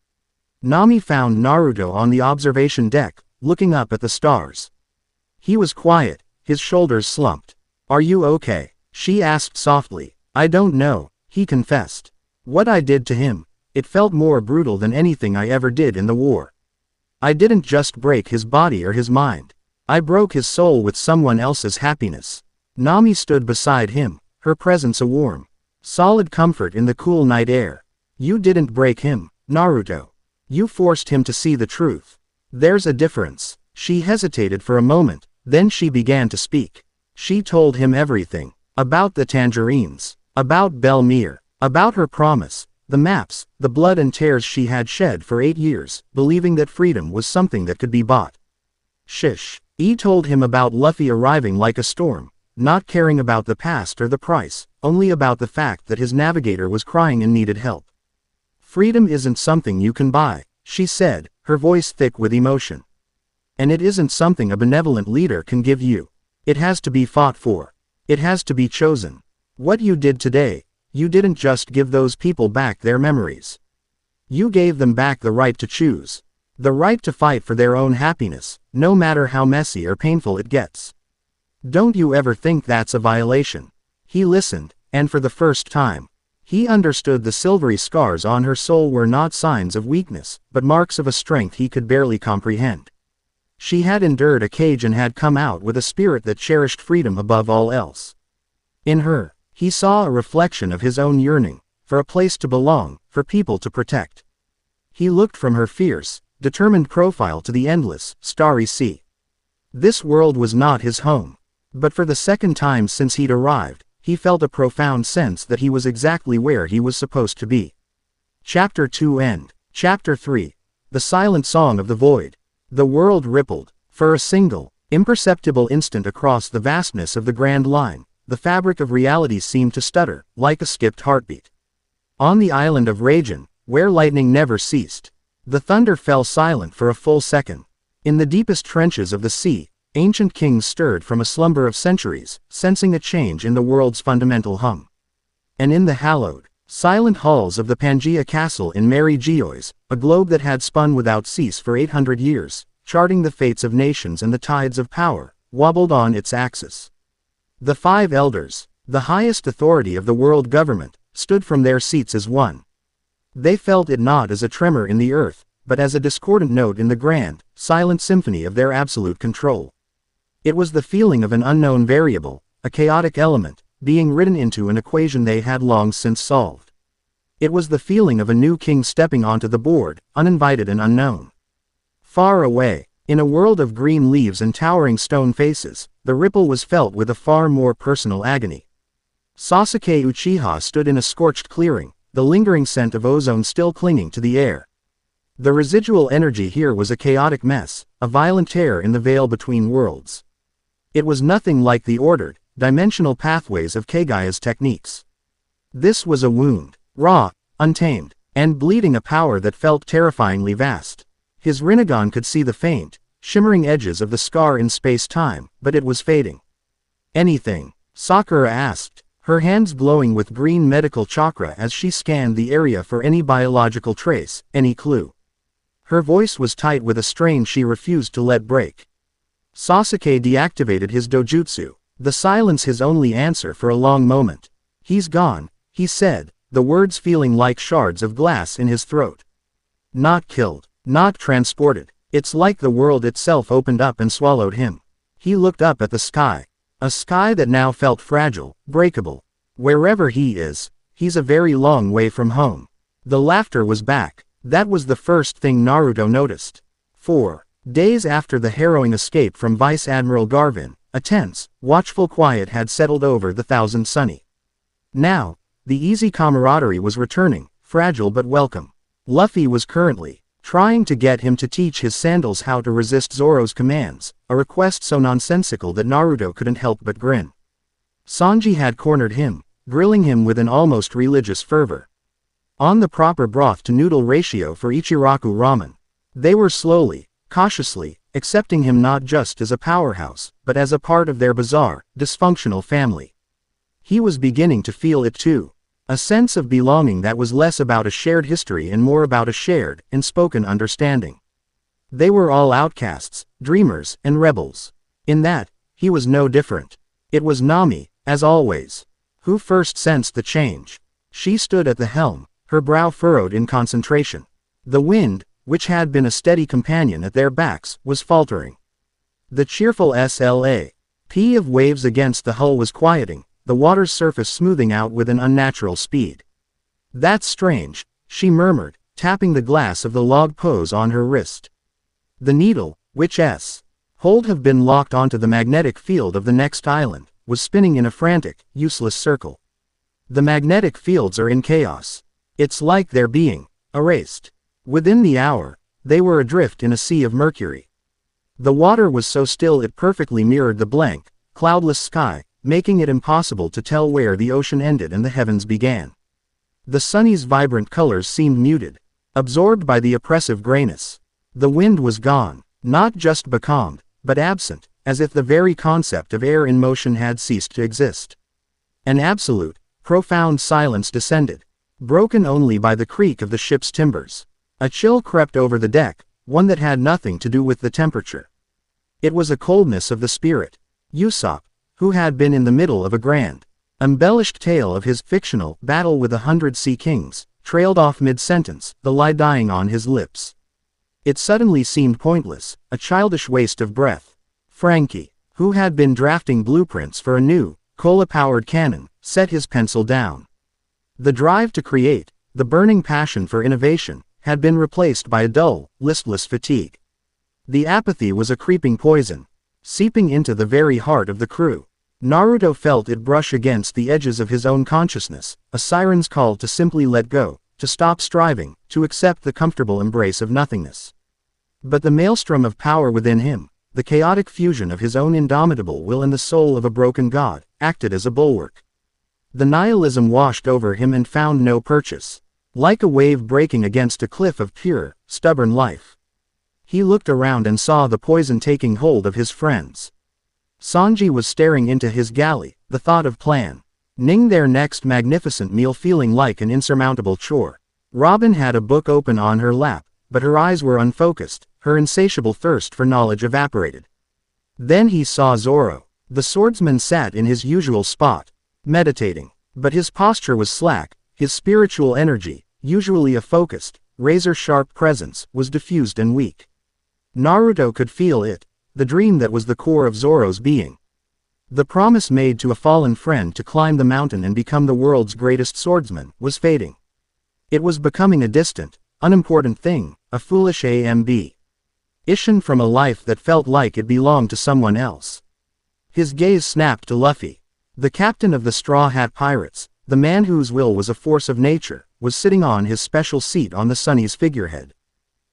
Nami found Naruto on the observation deck, looking up at the stars. He was quiet, his shoulders slumped. "Are you okay?" she asked softly. "I don't know," he confessed. "What I did to him, it felt more brutal than anything I ever did in the war. I didn't just break his body or his mind. I broke his soul with someone else's happiness." Nami stood beside him, her presence a warm, solid comfort in the cool night air. "You didn't break him, Naruto. You forced him to see the truth. There's a difference." She hesitated for a moment, then she began to speak. She told him everything. About the tangerines. About Belmere. About her promise. The maps, the blood and tears she had shed for 8 years, believing that freedom was something that could be bought. Shish. He told him about Luffy arriving like a storm, not caring about the past or the price, only about the fact that his navigator was crying and needed help. "Freedom isn't something you can buy," she said, her voice thick with emotion. "And it isn't something a benevolent leader can give you. It has to be fought for. It has to be chosen. What you did today, you didn't just give those people back their memories. You gave them back the right to choose. The right to fight for their own happiness, no matter how messy or painful it gets. Don't you ever think that's a violation?" He listened, and for the first time, he understood the silvery scars on her soul were not signs of weakness, but marks of a strength he could barely comprehend. She had endured a cage and had come out with a spirit that cherished freedom above all else. In her, he saw a reflection of his own yearning, for a place to belong, for people to protect. He looked from her fierce, determined profile to the endless, starry sea. This world was not his home. But for the second time since he'd arrived, he felt a profound sense that he was exactly where he was supposed to be. Chapter 2 End. Chapter 3. The Silent Song of the Void. The world rippled. For a single, imperceptible instant across the vastness of the Grand Line, the fabric of reality seemed to stutter, like a skipped heartbeat. On the island of Rajan, where lightning never ceased, the thunder fell silent for a full second. In the deepest trenches of the sea, ancient kings stirred from a slumber of centuries, sensing a change in the world's fundamental hum. And in the hallowed, silent halls of the Pangaea Castle in Mary Geois, a globe that had spun without cease for 800 years, charting the fates of nations and the tides of power, wobbled on its axis. The five elders, the highest authority of the world government, stood from their seats as one. They felt it not as a tremor in the earth, but as a discordant note in the grand, silent symphony of their absolute control. It was the feeling of an unknown variable, a chaotic element, being written into an equation they had long since solved. It was the feeling of a new king stepping onto the board, uninvited and unknown. Far away, in a world of green leaves and towering stone faces, the ripple was felt with a far more personal agony. Sasuke Uchiha stood in a scorched clearing, the lingering scent of ozone still clinging to the air. The residual energy here was a chaotic mess, a violent tear in the veil between worlds. It was nothing like the ordered, dimensional pathways of Kagai's techniques. This was a wound, raw, untamed, and bleeding a power that felt terrifyingly vast. His Rinnegan could see the faint, shimmering edges of the scar in space-time, but it was fading. Anything? Sakura asked, her hands glowing with green medical chakra as she scanned the area for any biological trace, any clue. Her voice was tight with a strain she refused to let break. Sasuke deactivated his dojutsu, the silence his only answer for a long moment. He's gone, he said, the words feeling like shards of glass in his throat. Not killed, not transported. It's like the world itself opened up and swallowed him. He looked up at the sky. A sky that now felt fragile, breakable. Wherever he is, he's a very long way from home. The laughter was back. That was the first thing Naruto noticed. 4 days after the harrowing escape from Vice Admiral Garvin, a tense, watchful quiet had settled over the Thousand Sunny. Now, the easy camaraderie was returning, fragile but welcome. Luffy was currently trying to get him to teach his sandals how to resist Zoro's commands, a request so nonsensical that Naruto couldn't help but grin. Sanji had cornered him, grilling him with an almost religious fervor. On the proper broth to noodle ratio for Ichiraku ramen. They were slowly, cautiously, accepting him not just as a powerhouse, but as a part of their bizarre, dysfunctional family. He was beginning to feel it too. A sense of belonging that was less about a shared history and more about a shared, unspoken understanding. They were all outcasts, dreamers, and rebels. In that, he was no different. It was Nami, as always, who first sensed the change. She stood at the helm, her brow furrowed in concentration. The wind, which had been a steady companion at their backs, was faltering. The cheerful SLA-P of waves against the hull was quieting, the water's surface smoothing out with an unnatural speed. That's strange, she murmured, tapping the glass of the log pose on her wrist. The needle, which hold have been locked onto the magnetic field of the next island, was spinning in a frantic, useless circle. The magnetic fields are in chaos. It's like they're being erased. Within the hour, they were adrift in a sea of mercury. The water was so still it perfectly mirrored the blank, cloudless sky, making it impossible to tell where the ocean ended and the heavens began. The sunny's vibrant colors seemed muted, absorbed by the oppressive grayness. The wind was gone, not just becalmed, but absent, as if the very concept of air in motion had ceased to exist. An absolute, profound silence descended, broken only by the creak of the ship's timbers. A chill crept over the deck, one that had nothing to do with the temperature. It was a coldness of the spirit. Usopp, who had been in the middle of a grand, embellished tale of his fictional battle with 100 sea kings, trailed off mid-sentence, the lie dying on his lips. It suddenly seemed pointless, a childish waste of breath. Frankie, who had been drafting blueprints for a new, cola-powered cannon, set his pencil down. The drive to create, the burning passion for innovation, had been replaced by a dull, listless fatigue. The apathy was a creeping poison, seeping into the very heart of the crew. Naruto felt it brush against the edges of his own consciousness, a siren's call to simply let go, to stop striving, to accept the comfortable embrace of nothingness. But the maelstrom of power within him, the chaotic fusion of his own indomitable will and the soul of a broken god, acted as a bulwark. The nihilism washed over him and found no purchase, like a wave breaking against a cliff of pure, stubborn life. He looked around and saw the poison taking hold of his friends. Sanji was staring into his galley, the thought of planning their next magnificent meal feeling like an insurmountable chore. Robin had a book open on her lap, but her eyes were unfocused, her insatiable thirst for knowledge evaporated. Then he saw Zoro. The swordsman sat in his usual spot, meditating, but his posture was slack, his spiritual energy, usually a focused, razor-sharp presence, was diffused and weak. Naruto could feel it, the dream that was the core of Zoro's being. The promise made to a fallen friend to climb the mountain and become the world's greatest swordsman was fading. It was becoming a distant, unimportant thing, a foolish ambition from a life that felt like it belonged to someone else. His gaze snapped to Luffy. The captain of the Straw Hat Pirates, the man whose will was a force of nature, was sitting on his special seat on the Sunny's figurehead,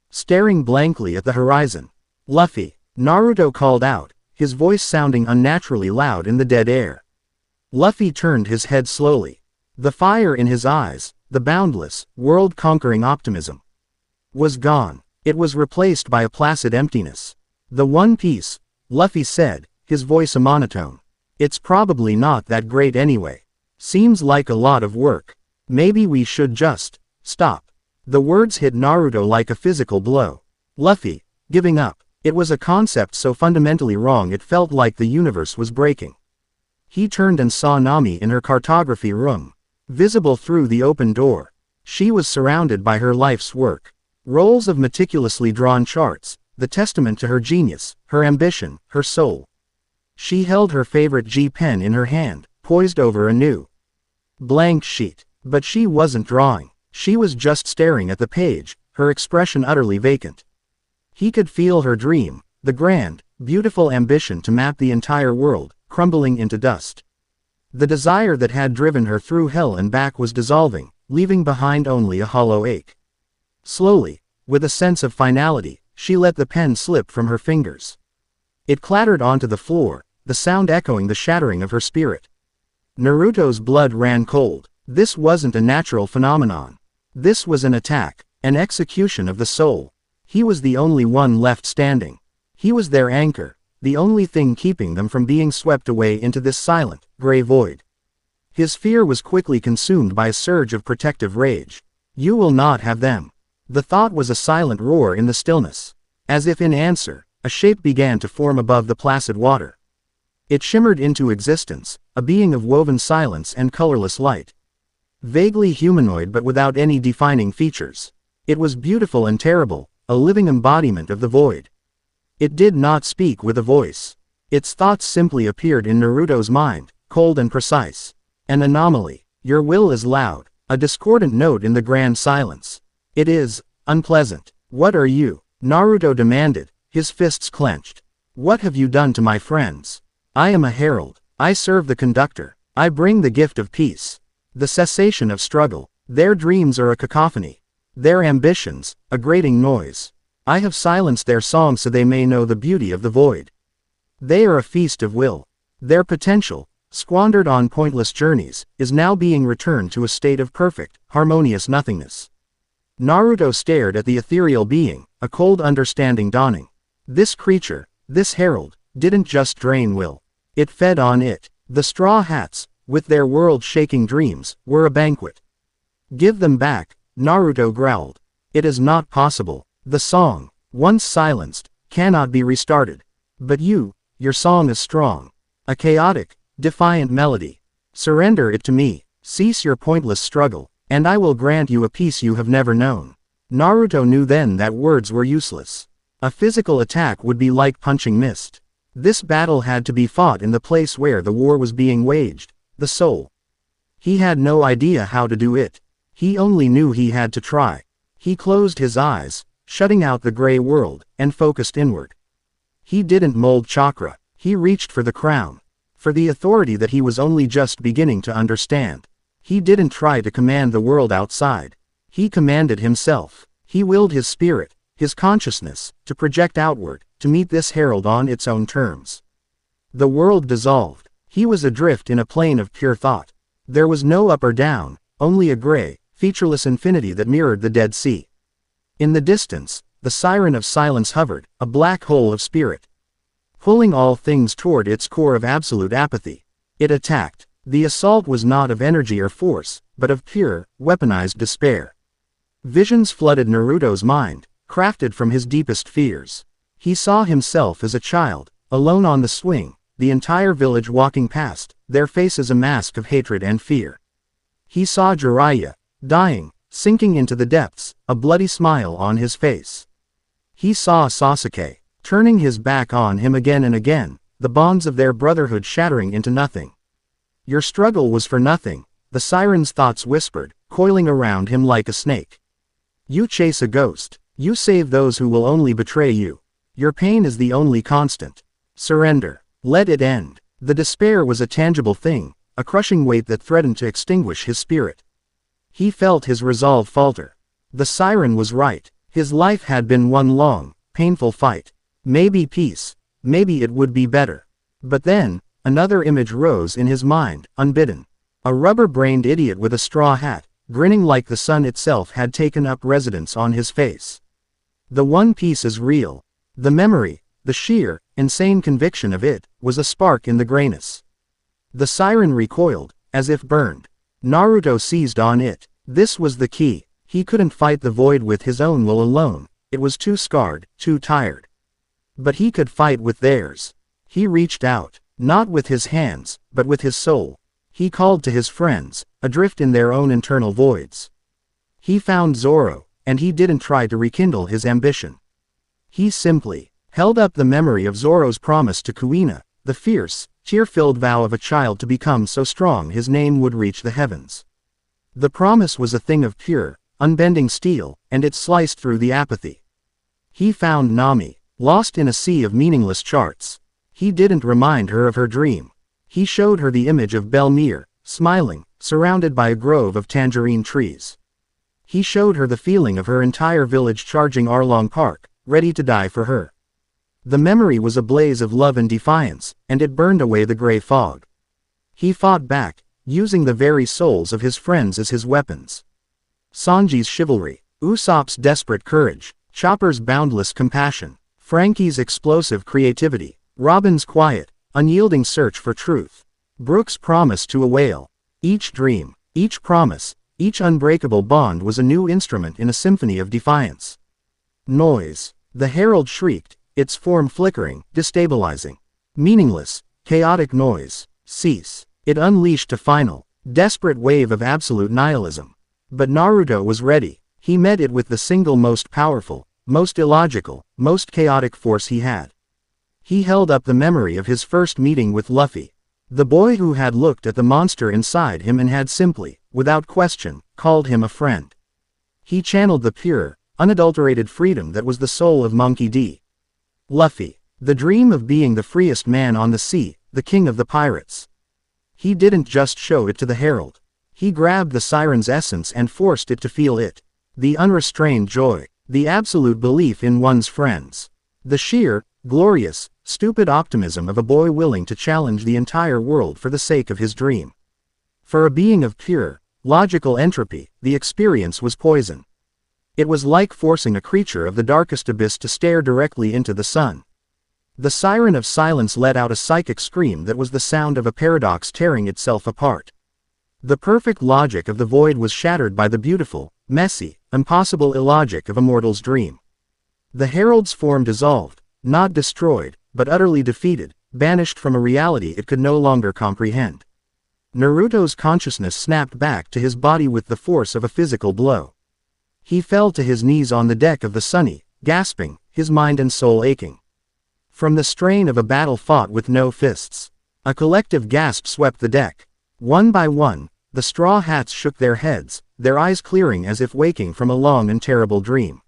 staring blankly at the horizon. "Luffy," Naruto called out, his voice sounding unnaturally loud in the dead air. Luffy turned his head slowly. The fire in his eyes, the boundless, world-conquering optimism, was gone. It was replaced by a placid emptiness. "The One Piece," Luffy said, his voice a monotone. "It's probably not that great anyway. Seems like a lot of work. Maybe we should just stop." The words hit Naruto like a physical blow. Luffy, giving up. It was a concept so fundamentally wrong it felt like the universe was breaking. He turned and saw Nami in her cartography room, visible through the open door. She was surrounded by her life's work. Rolls of meticulously drawn charts, the testament to her genius, her ambition, her soul. She held her favorite G-pen in her hand, poised over a new blank sheet. But she wasn't drawing. She was just staring at the page, her expression utterly vacant. He could feel her dream, the grand, beautiful ambition to map the entire world, crumbling into dust. The desire that had driven her through hell and back was dissolving, leaving behind only a hollow ache. Slowly, with a sense of finality, she let the pen slip from her fingers. It clattered onto the floor, the sound echoing the shattering of her spirit. Naruto's blood ran cold. This wasn't a natural phenomenon. This was an attack, an execution of the soul. He was the only one left standing. He was their anchor, the only thing keeping them from being swept away into this silent, gray void. His fear was quickly consumed by a surge of protective rage. "You will not have them." The thought was a silent roar in the stillness. As if in answer, a shape began to form above the placid water. It shimmered into existence, a being of woven silence and colorless light. Vaguely humanoid but without any defining features. It was beautiful and terrible, a living embodiment of the void. It did not speak with a voice. Its thoughts simply appeared in Naruto's mind, cold and precise. An anomaly. Your will is loud, a discordant note in the grand silence. It is unpleasant. What are you? Naruto demanded, his fists clenched. What have you done to my friends? I am a herald. I serve the conductor. I bring the gift of peace. The cessation of struggle. Their dreams are a cacophony. Their ambitions, a grating noise. I have silenced their songs so they may know the beauty of the void. They are a feast of will. Their potential, squandered on pointless journeys, is now being returned to a state of perfect, harmonious nothingness. Naruto stared at the ethereal being, a cold understanding dawning. This creature, this herald, didn't just drain will. It fed on it. The Straw Hats, with their world-shaking dreams, were a banquet. Give them back, Naruto growled. It is not possible. The song, once silenced, cannot be restarted. But your song is strong. A chaotic, defiant melody. Surrender it to me. Cease your pointless struggle, and I will grant you a peace you have never known. Naruto knew then that words were useless. A physical attack would be like punching mist. This battle had to be fought in the place where the war was being waged, the soul. He had no idea how to do it. He only knew he had to try. He closed his eyes, shutting out the gray world, and focused inward. He didn't mold chakra, he reached for the crown. For the authority that he was only just beginning to understand. He didn't try to command the world outside. He commanded himself. He willed his spirit, his consciousness, to project outward, to meet this herald on its own terms. The world dissolved. He was adrift in a plane of pure thought. There was no up or down, only a gray, featureless infinity that mirrored the Dead Sea. In the distance, the siren of silence hovered, a black hole of spirit, pulling all things toward its core of absolute apathy. It attacked. The assault was not of energy or force, but of pure, weaponized despair. Visions flooded Naruto's mind, crafted from his deepest fears. He saw himself as a child, alone on the swing, the entire village walking past, their faces a mask of hatred and fear. He saw Jiraiya, dying, sinking into the depths, a bloody smile on his face. He saw Sasuke, turning his back on him again and again, the bonds of their brotherhood shattering into nothing. Your struggle was for nothing, the siren's thoughts whispered, coiling around him like a snake. You chase a ghost. You save those who will only betray you. Your pain is the only constant. Surrender. Let it end. The despair was a tangible thing, a crushing weight that threatened to extinguish his spirit. He felt his resolve falter. The siren was right. His life had been one long, painful fight. Maybe peace. Maybe it would be better. But then, another image rose in his mind, unbidden. A rubber-brained idiot with a straw hat, grinning like the sun itself had taken up residence on his face. The one piece is real. The memory, the sheer, insane conviction of it, was a spark in the grayness. The siren recoiled, as if burned. Naruto seized on it. This was the key. He couldn't fight the void with his own will alone. It was too scarred, too tired. But he could fight with theirs. He reached out, not with his hands, but with his soul. He called to his friends, adrift in their own internal voids. He found Zoro, and he didn't try to rekindle his ambition. He simply held up the memory of Zoro's promise to Kuina, the fierce, tear-filled vow of a child to become so strong his name would reach the heavens. The promise was a thing of pure, unbending steel, and it sliced through the apathy. He found Nami, lost in a sea of meaningless charts. He didn't remind her of her dream. He showed her the image of Belmere, smiling, surrounded by a grove of tangerine trees. He showed her the feeling of her entire village charging Arlong Park, ready to die for her. The memory was a blaze of love and defiance, and it burned away the gray fog. He fought back, using the very souls of his friends as his weapons. Sanji's chivalry, Usopp's desperate courage, Chopper's boundless compassion, Frankie's explosive creativity, Robin's quiet, unyielding search for truth, Brooke's promise to a whale. Each dream, each promise, each unbreakable bond was a new instrument in a symphony of defiance. Noise. The herald shrieked, its form flickering, destabilizing. Meaningless, chaotic noise. Cease. It unleashed a final, desperate wave of absolute nihilism. But Naruto was ready. He met it with the single most powerful, most illogical, most chaotic force he had. He held up the memory of his first meeting with Luffy, the boy who had looked at the monster inside him and had simply, without question, called him a friend. He channeled the pure, unadulterated freedom that was the soul of Monkey D. Luffy, the dream of being the freest man on the sea, the king of the pirates. He didn't just show it to the herald. He grabbed the siren's essence and forced it to feel it. The unrestrained joy, the absolute belief in one's friends. The sheer, glorious, stupid optimism of a boy willing to challenge the entire world for the sake of his dream. For a being of pure, logical entropy, the experience was poison. It was like forcing a creature of the darkest abyss to stare directly into the sun. The siren of silence let out a psychic scream that was the sound of a paradox tearing itself apart. The perfect logic of the void was shattered by the beautiful, messy, impossible illogic of a mortal's dream. The herald's form dissolved, not destroyed, but utterly defeated, banished from a reality it could no longer comprehend. Naruto's consciousness snapped back to his body with the force of a physical blow. He fell to his knees on the deck of the Sunny, gasping, his mind and soul aching. From the strain of a battle fought with no fists, a collective gasp swept the deck. One by one, The straw hats shook their heads, their eyes clearing as if waking from a long and terrible dream.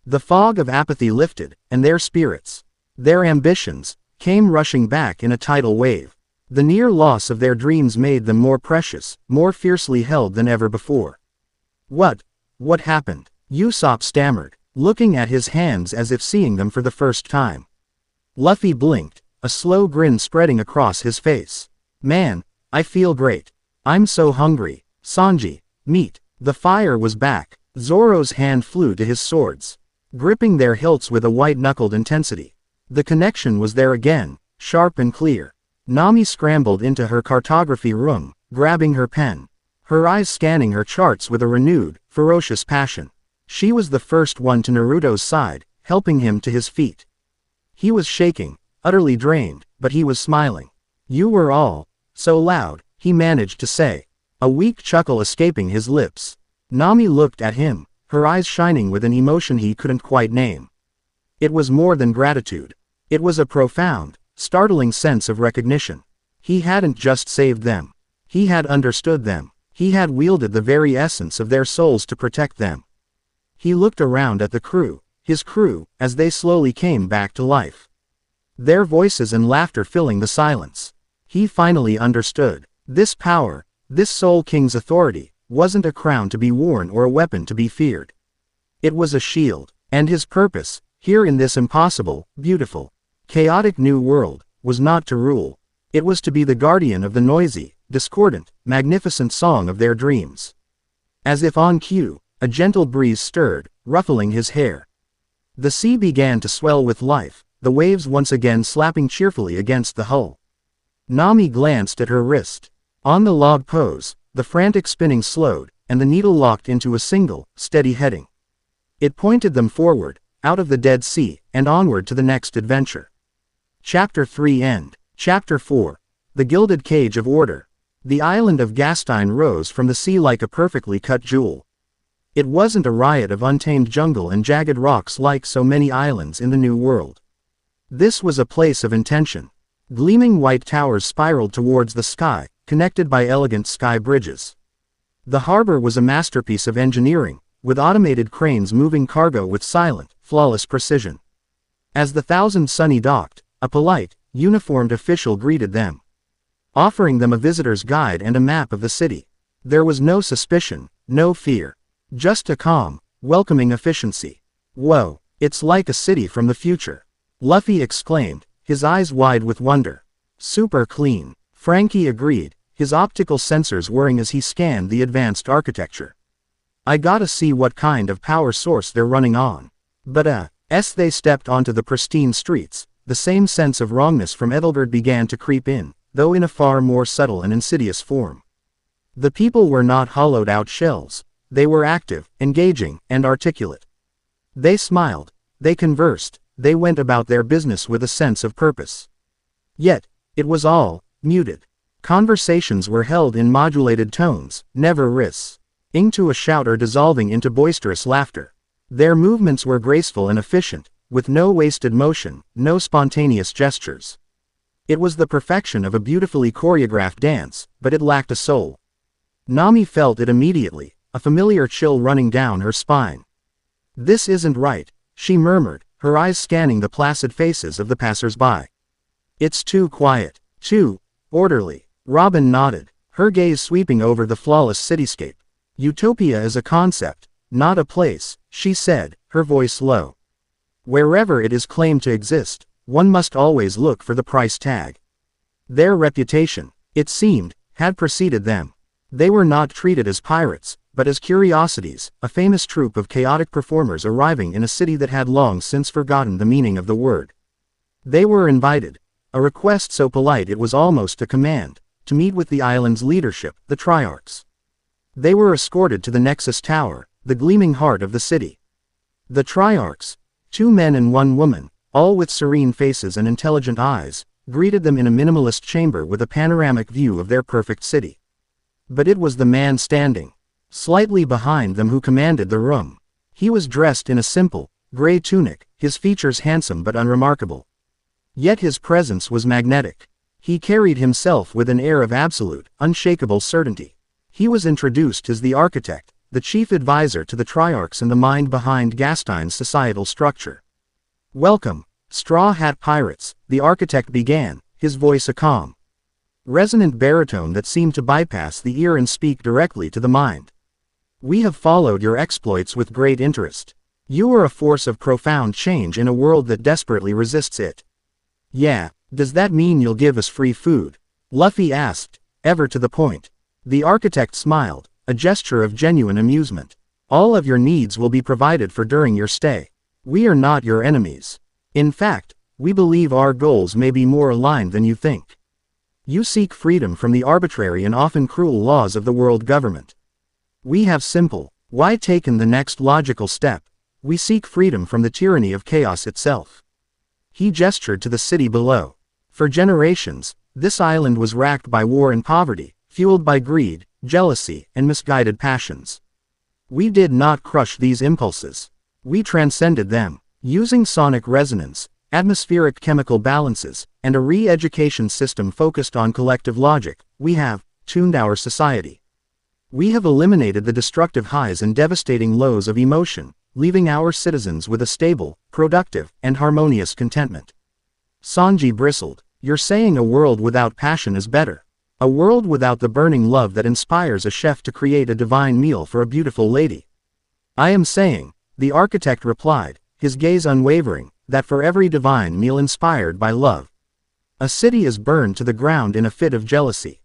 The fog of apathy lifted, and their spirits, their ambitions, came rushing back in a tidal wave. The near loss of their dreams made them more precious, more fiercely held than ever before. What happened? Usopp stammered, looking at his hands as if seeing them for the first time. Luffy blinked, a slow grin spreading across his face. Man, I feel great. I'm so hungry. Sanji, meat. The fire was back. Zoro's hand flew to his swords, gripping their hilts with a white-knuckled intensity. The connection was there again, sharp and clear. Nami scrambled into her cartography room, grabbing her pen, her eyes scanning her charts with a renewed, ferocious passion. She was the first one to Naruto's side, helping him to his feet. He was shaking, utterly drained, but he was smiling. You were all so loud, he managed to say, a weak chuckle escaping his lips. Nami looked at him, her eyes shining with an emotion he couldn't quite name. It was more than gratitude. It was a profound, startling sense of recognition. He hadn't just saved them. He had understood them. He had wielded the very essence of their souls to protect them. He looked around at the crew, his crew, as they slowly came back to life. Their voices and laughter filling the silence. He finally understood. This power, this Soul King's authority, wasn't a crown to be worn or a weapon to be feared. It was a shield, and his purpose, here in this impossible, beautiful, chaotic new world, was not to rule. It was to be the guardian of the noisy, discordant, magnificent song of their dreams. As if on cue, a gentle breeze stirred, ruffling his hair. The sea began to swell with life, the waves once again slapping cheerfully against the hull. Nami glanced at her wrist. On the log pose, the frantic spinning slowed, and the needle locked into a single, steady heading. It pointed them forward, out of the Dead Sea, and onward to the next adventure. Chapter 3 End. Chapter 4. The Gilded Cage of Order. The island of Gastine rose from the sea like a perfectly cut jewel. It wasn't a riot of untamed jungle and jagged rocks like so many islands in the New World. This was a place of intention. Gleaming white towers spiraled towards the sky, connected by elegant sky bridges. The harbor was a masterpiece of engineering, with automated cranes moving cargo with silent, flawless precision. As the Thousand Sunny docked, a polite, uniformed official greeted them, offering them a visitor's guide and a map of the city. There was no suspicion, no fear. Just a calm, welcoming efficiency. Whoa, it's like a city from the future. Luffy exclaimed, his eyes wide with wonder. Super clean. Frankie agreed, his optical sensors whirring as he scanned the advanced architecture. I gotta see what kind of power source they're running on. But as they stepped onto the pristine streets, the same sense of wrongness from Ethelgard began to creep in, though in a far more subtle and insidious form. The people were not hollowed-out shells. They were active, engaging, and articulate. They smiled, they conversed, they went about their business with a sense of purpose. Yet, it was all muted. Conversations were held in modulated tones, never rising to a shout or dissolving into boisterous laughter. Their movements were graceful and efficient, with no wasted motion, no spontaneous gestures. It was the perfection of a beautifully choreographed dance, but it lacked a soul. Nami felt it immediately, a familiar chill running down her spine. This isn't right, she murmured, her eyes scanning the placid faces of the passers-by. It's too quiet, too orderly. Robin nodded, her gaze sweeping over the flawless cityscape. Utopia is a concept, not a place, she said, her voice low. Wherever it is claimed to exist, one must always look for the price tag. Their reputation, it seemed, had preceded them. They were not treated as pirates, but as curiosities, a famous troupe of chaotic performers arriving in a city that had long since forgotten the meaning of the word. They were invited, a request so polite it was almost a command, to meet with the island's leadership, the Triarchs. They were escorted to the Nexus Tower, the gleaming heart of the city. The Triarchs, 2 men and 1 woman, all with serene faces and intelligent eyes, greeted them in a minimalist chamber with a panoramic view of their perfect city. But it was the man standing slightly behind them who commanded the room. He was dressed in a simple, gray tunic, his features handsome but unremarkable. Yet his presence was magnetic. He carried himself with an air of absolute, unshakable certainty. He was introduced as the architect, the chief advisor to the Triarchs and the mind behind Gastine's societal structure. "Welcome, Straw Hat Pirates," the architect began, his voice a calm, resonant baritone that seemed to bypass the ear and speak directly to the mind. "We have followed your exploits with great interest. You are a force of profound change in a world that desperately resists it." "Yeah, does that mean you'll give us free food?" Luffy asked, ever to the point. The architect smiled, a gesture of genuine amusement. "All of your needs will be provided for during your stay. We are not your enemies. In fact, we believe our goals may be more aligned than you think. You seek freedom from the arbitrary and often cruel laws of the world government. We have simple, why taken the next logical step. We seek freedom from the tyranny of chaos itself." He gestured to the city below. For generations, this island was racked by war and poverty, fueled by greed, jealousy, and misguided passions. We did not crush these impulses. We transcended them. Using sonic resonance, atmospheric chemical balances, and a re-education system focused on collective logic, we have tuned our society. We have eliminated the destructive highs and devastating lows of emotion, leaving our citizens with a stable, productive, and harmonious contentment. Sanji bristled. "You're saying a world without passion is better? A world without the burning love that inspires a chef to create a divine meal for a beautiful lady?" "I am saying," the architect replied, his gaze unwavering, "that for every divine meal inspired by love, a city is burned to the ground in a fit of jealousy.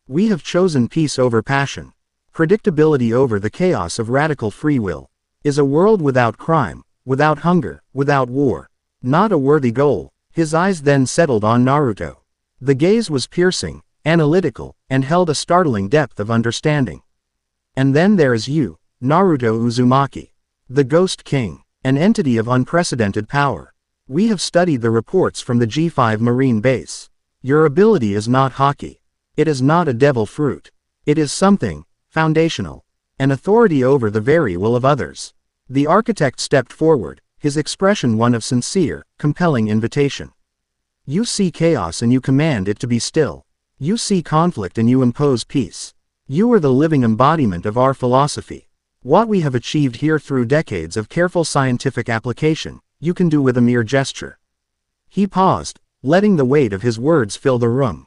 We have chosen peace over passion, predictability over the chaos of radical free will. Is a world without crime, without hunger, without war, not a worthy goal?" His eyes then settled on Naruto. The gaze was piercing, analytical, and held a startling depth of understanding. "And then there is you, Naruto Uzumaki, the Ghost King, an entity of unprecedented power. We have studied the reports from the G5 Marine Base. Your ability is not hockey. It is not a devil fruit. It is something foundational, an authority over the very will of others." The architect stepped forward, his expression one of sincere, compelling invitation. "You see chaos and you command it to be still. You see conflict and you impose peace. You are the living embodiment of our philosophy. What we have achieved here through decades of careful scientific application, you can do with a mere gesture." He paused, letting the weight of his words fill the room.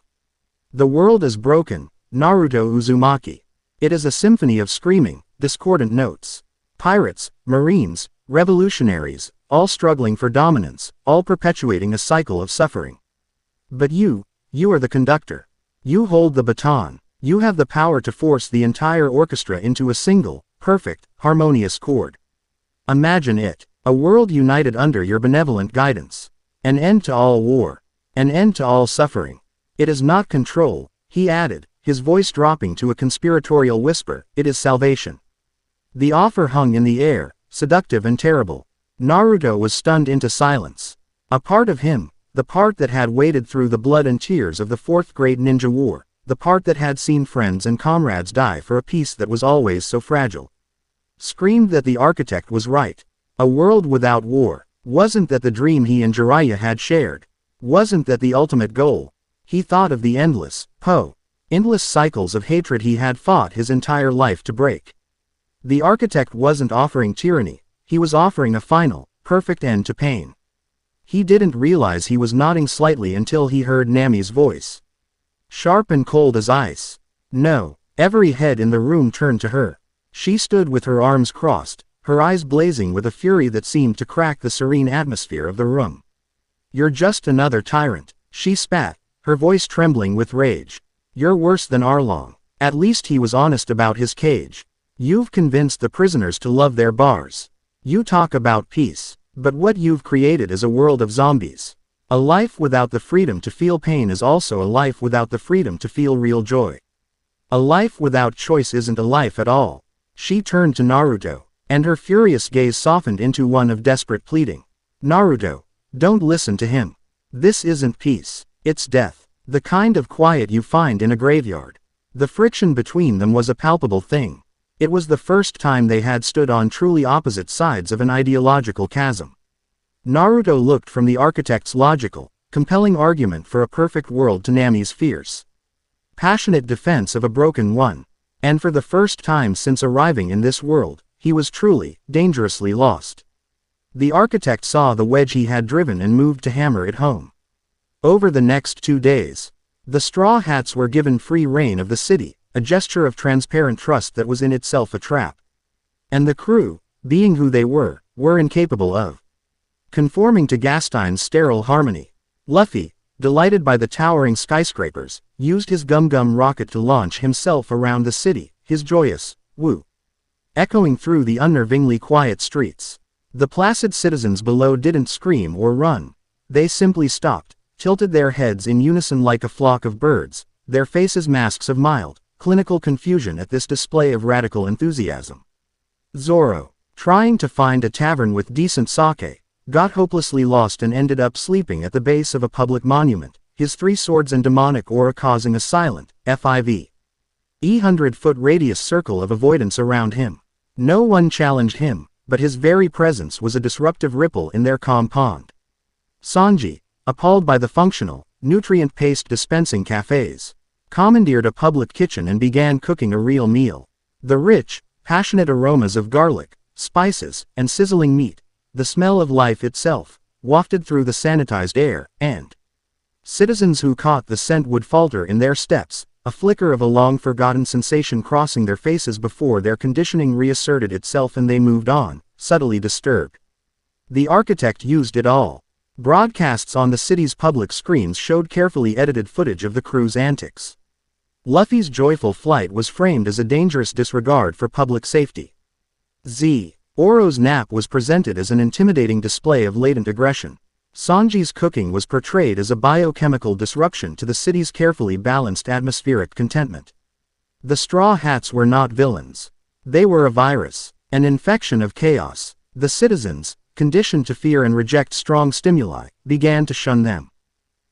"The world is broken, Naruto Uzumaki. It is a symphony of screaming, discordant notes. Pirates, marines, revolutionaries, all struggling for dominance, all perpetuating a cycle of suffering. But you are the conductor. You hold the baton. You have the power to force the entire orchestra into a single, perfect, harmonious chord. Imagine it, a world united under your benevolent guidance. An end to all war. An end to all suffering. It is not control," he added, his voice dropping to a conspiratorial whisper, "it is salvation." The offer hung in the air, seductive and terrible. Naruto was stunned into silence. A part of him, the part that had waded through the blood and tears of the Fourth Great Ninja War, the part that had seen friends and comrades die for a peace that was always so fragile, screamed that the architect was right. A world without war. Wasn't that the dream he and Jiraiya had shared? Wasn't that the ultimate goal? He thought of the endless cycles of hatred he had fought his entire life to break. The architect wasn't offering tyranny, he was offering a final, perfect end to pain. He didn't realize he was nodding slightly until he heard Nami's voice. Sharp and cold as ice. "No." Every head in the room turned to her. She stood with her arms crossed, her eyes blazing with a fury that seemed to crack the serene atmosphere of the room. "You're just another tyrant," she spat, her voice trembling with rage. "You're worse than Arlong. At least he was honest about his cage. You've convinced the prisoners to love their bars. You talk about peace, but what you've created is a world of zombies. A life without the freedom to feel pain is also a life without the freedom to feel real joy. A life without choice isn't a life at all." She turned to Naruto, and her furious gaze softened into one of desperate pleading. "Naruto, don't listen to him. This isn't peace, it's death. The kind of quiet you find in a graveyard." The friction between them was a palpable thing. It was the first time they had stood on truly opposite sides of an ideological chasm. Naruto looked from the architect's logical, compelling argument for a perfect world to Nami's fierce, passionate defense of a broken one. And for the first time since arriving in this world, he was truly, dangerously lost. The architect saw the wedge he had driven and moved to hammer it home. Over the next 2 days, the Straw Hats were given free rein of the city, a gesture of transparent trust that was in itself a trap. And the crew, being who they were incapable of conforming to Gastine's sterile harmony. Luffy, delighted by the towering skyscrapers, used his gum-gum rocket to launch himself around the city, his joyous woo echoing through the unnervingly quiet streets. The placid citizens below didn't scream or run. They simply stopped, tilted their heads in unison like a flock of birds, their faces masks of mild, clinical confusion at this display of radical enthusiasm. Zoro, trying to find a tavern with decent sake, got hopelessly lost and ended up sleeping at the base of a public monument, his 3 swords and demonic aura causing a silent, 100-foot radius circle of avoidance around him. No one challenged him, but his very presence was a disruptive ripple in their calm pond. Sanji, appalled by the functional, nutrient-paced dispensing cafes, commandeered a public kitchen and began cooking a real meal. The rich, passionate aromas of garlic, spices, and sizzling meat, the smell of life itself, wafted through the sanitized air, and citizens who caught the scent would falter in their steps, a flicker of a long-forgotten sensation crossing their faces before their conditioning reasserted itself and they moved on, subtly disturbed. The architect used it all. Broadcasts on the city's public screens showed carefully edited footage of the crew's antics. Luffy's joyful flight was framed as a dangerous disregard for public safety. Oro's nap was presented as an intimidating display of latent aggression. Sanji's cooking was portrayed as a biochemical disruption to the city's carefully balanced atmospheric contentment. The Straw Hats were not villains. They were a virus, an infection of chaos. The citizens, conditioned to fear and reject strong stimuli, began to shun them.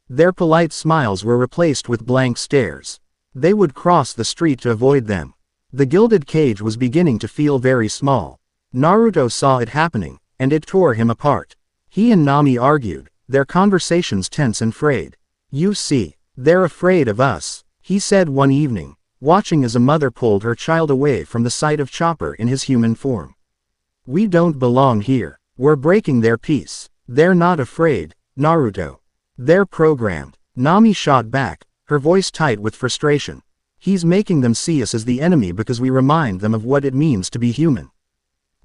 Their polite smiles were replaced with blank stares. They would cross the street to avoid them. The gilded cage was beginning to feel very small. Naruto saw it happening, and it tore him apart. He and Nami argued, their conversations tense and frayed. "You see, they're afraid of us," he said one evening, watching as a mother pulled her child away from the sight of Chopper in his human form. "We don't belong here. We're breaking their peace." "They're not afraid, Naruto. They're programmed," Nami shot back, her voice tight with frustration. "He's making them see us as the enemy because we remind them of what it means to be human.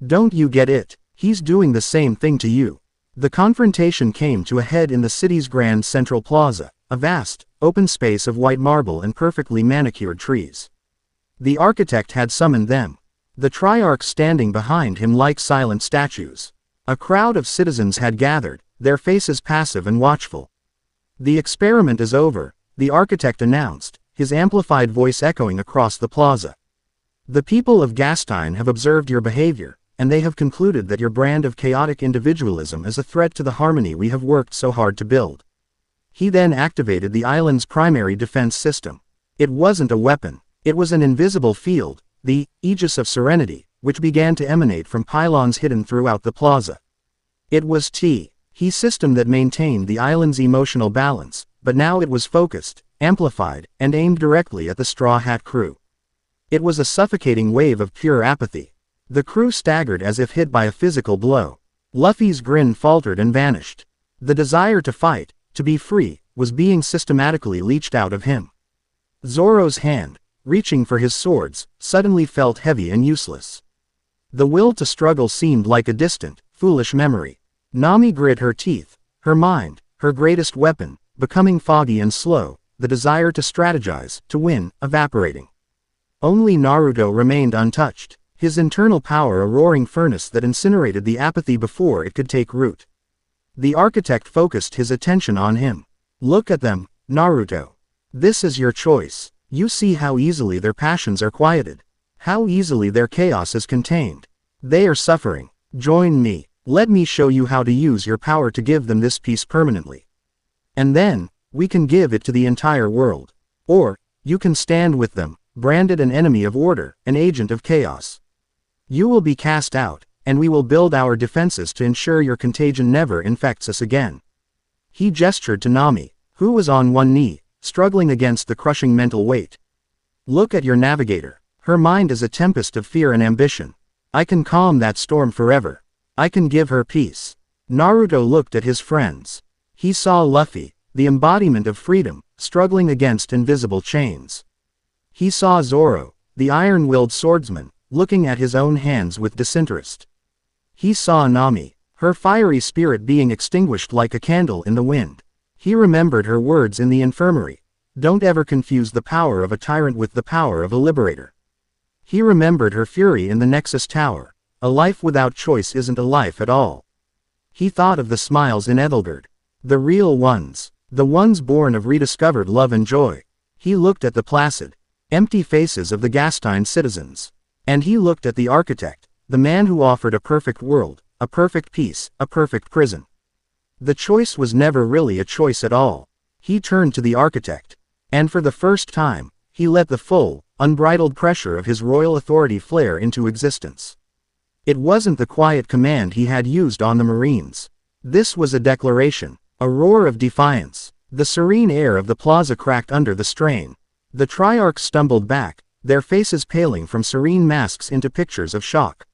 Don't you get it? He's doing the same thing to you." The confrontation came to a head in the city's grand central plaza, a vast, open space of white marble and perfectly manicured trees. The architect had summoned them. The Triarchs standing behind him like silent statues. A crowd of citizens had gathered, their faces passive and watchful. "The experiment is over," the architect announced, his amplified voice echoing across the plaza. "The people of Gastine have observed your behavior, and they have concluded that your brand of chaotic individualism is a threat to the harmony we have worked so hard to build." He then activated the island's primary defense system. It wasn't a weapon, it was an invisible field, the Aegis of Serenity, which began to emanate from pylons hidden throughout the plaza. It was T-He system that maintained the island's emotional balance, but now it was focused, amplified, and aimed directly at the Straw Hat crew. It was a suffocating wave of pure apathy. The crew staggered as if hit by a physical blow. Luffy's grin faltered and vanished. The desire to fight, to be free, was being systematically leached out of him. Zoro's hand, reaching for his swords, suddenly felt heavy and useless. The will to struggle seemed like a distant, foolish memory. Nami grit her teeth, her mind, her greatest weapon, becoming foggy and slow, the desire to strategize, to win, evaporating. Only Naruto remained untouched, his internal power a roaring furnace that incinerated the apathy before it could take root. The architect focused his attention on him. "Look at them, Naruto. This is your choice. You see how easily their passions are quieted. How easily their chaos is contained. They are suffering. Join me. Let me show you how to use your power to give them this peace permanently. And then, we can give it to the entire world. Or, you can stand with them, branded an enemy of order, an agent of chaos. You will be cast out, and we will build our defenses to ensure your contagion never infects us again." He gestured to Nami, who was on one knee, struggling against the crushing mental weight. "Look at your navigator. Her mind is a tempest of fear and ambition. I can calm that storm forever. I can give her peace. Naruto looked at his friends. He saw Luffy, the embodiment of freedom, struggling against invisible chains. He saw Zoro, the iron-willed swordsman, looking at his own hands with disinterest. He saw Nami, her fiery spirit being extinguished like a candle in the wind. He remembered her words in the infirmary. Don't ever confuse the power of a tyrant with the power of a liberator. He remembered her fury in the Nexus Tower. A life without choice isn't a life at all. He thought of the smiles in Ethelgard. The real ones. The ones born of rediscovered love and joy. He looked at the placid, empty faces of the Gastine citizens. And he looked at the architect, the man who offered a perfect world, a perfect peace, a perfect prison. The choice was never really a choice at all. He turned to the architect. And for the first time, he let the full, unbridled pressure of his royal authority flare into existence. It wasn't the quiet command he had used on the Marines. This was a declaration, a roar of defiance. The serene air of the plaza cracked under the strain. The Triarchs stumbled back, their faces paling from serene masks into pictures of shock.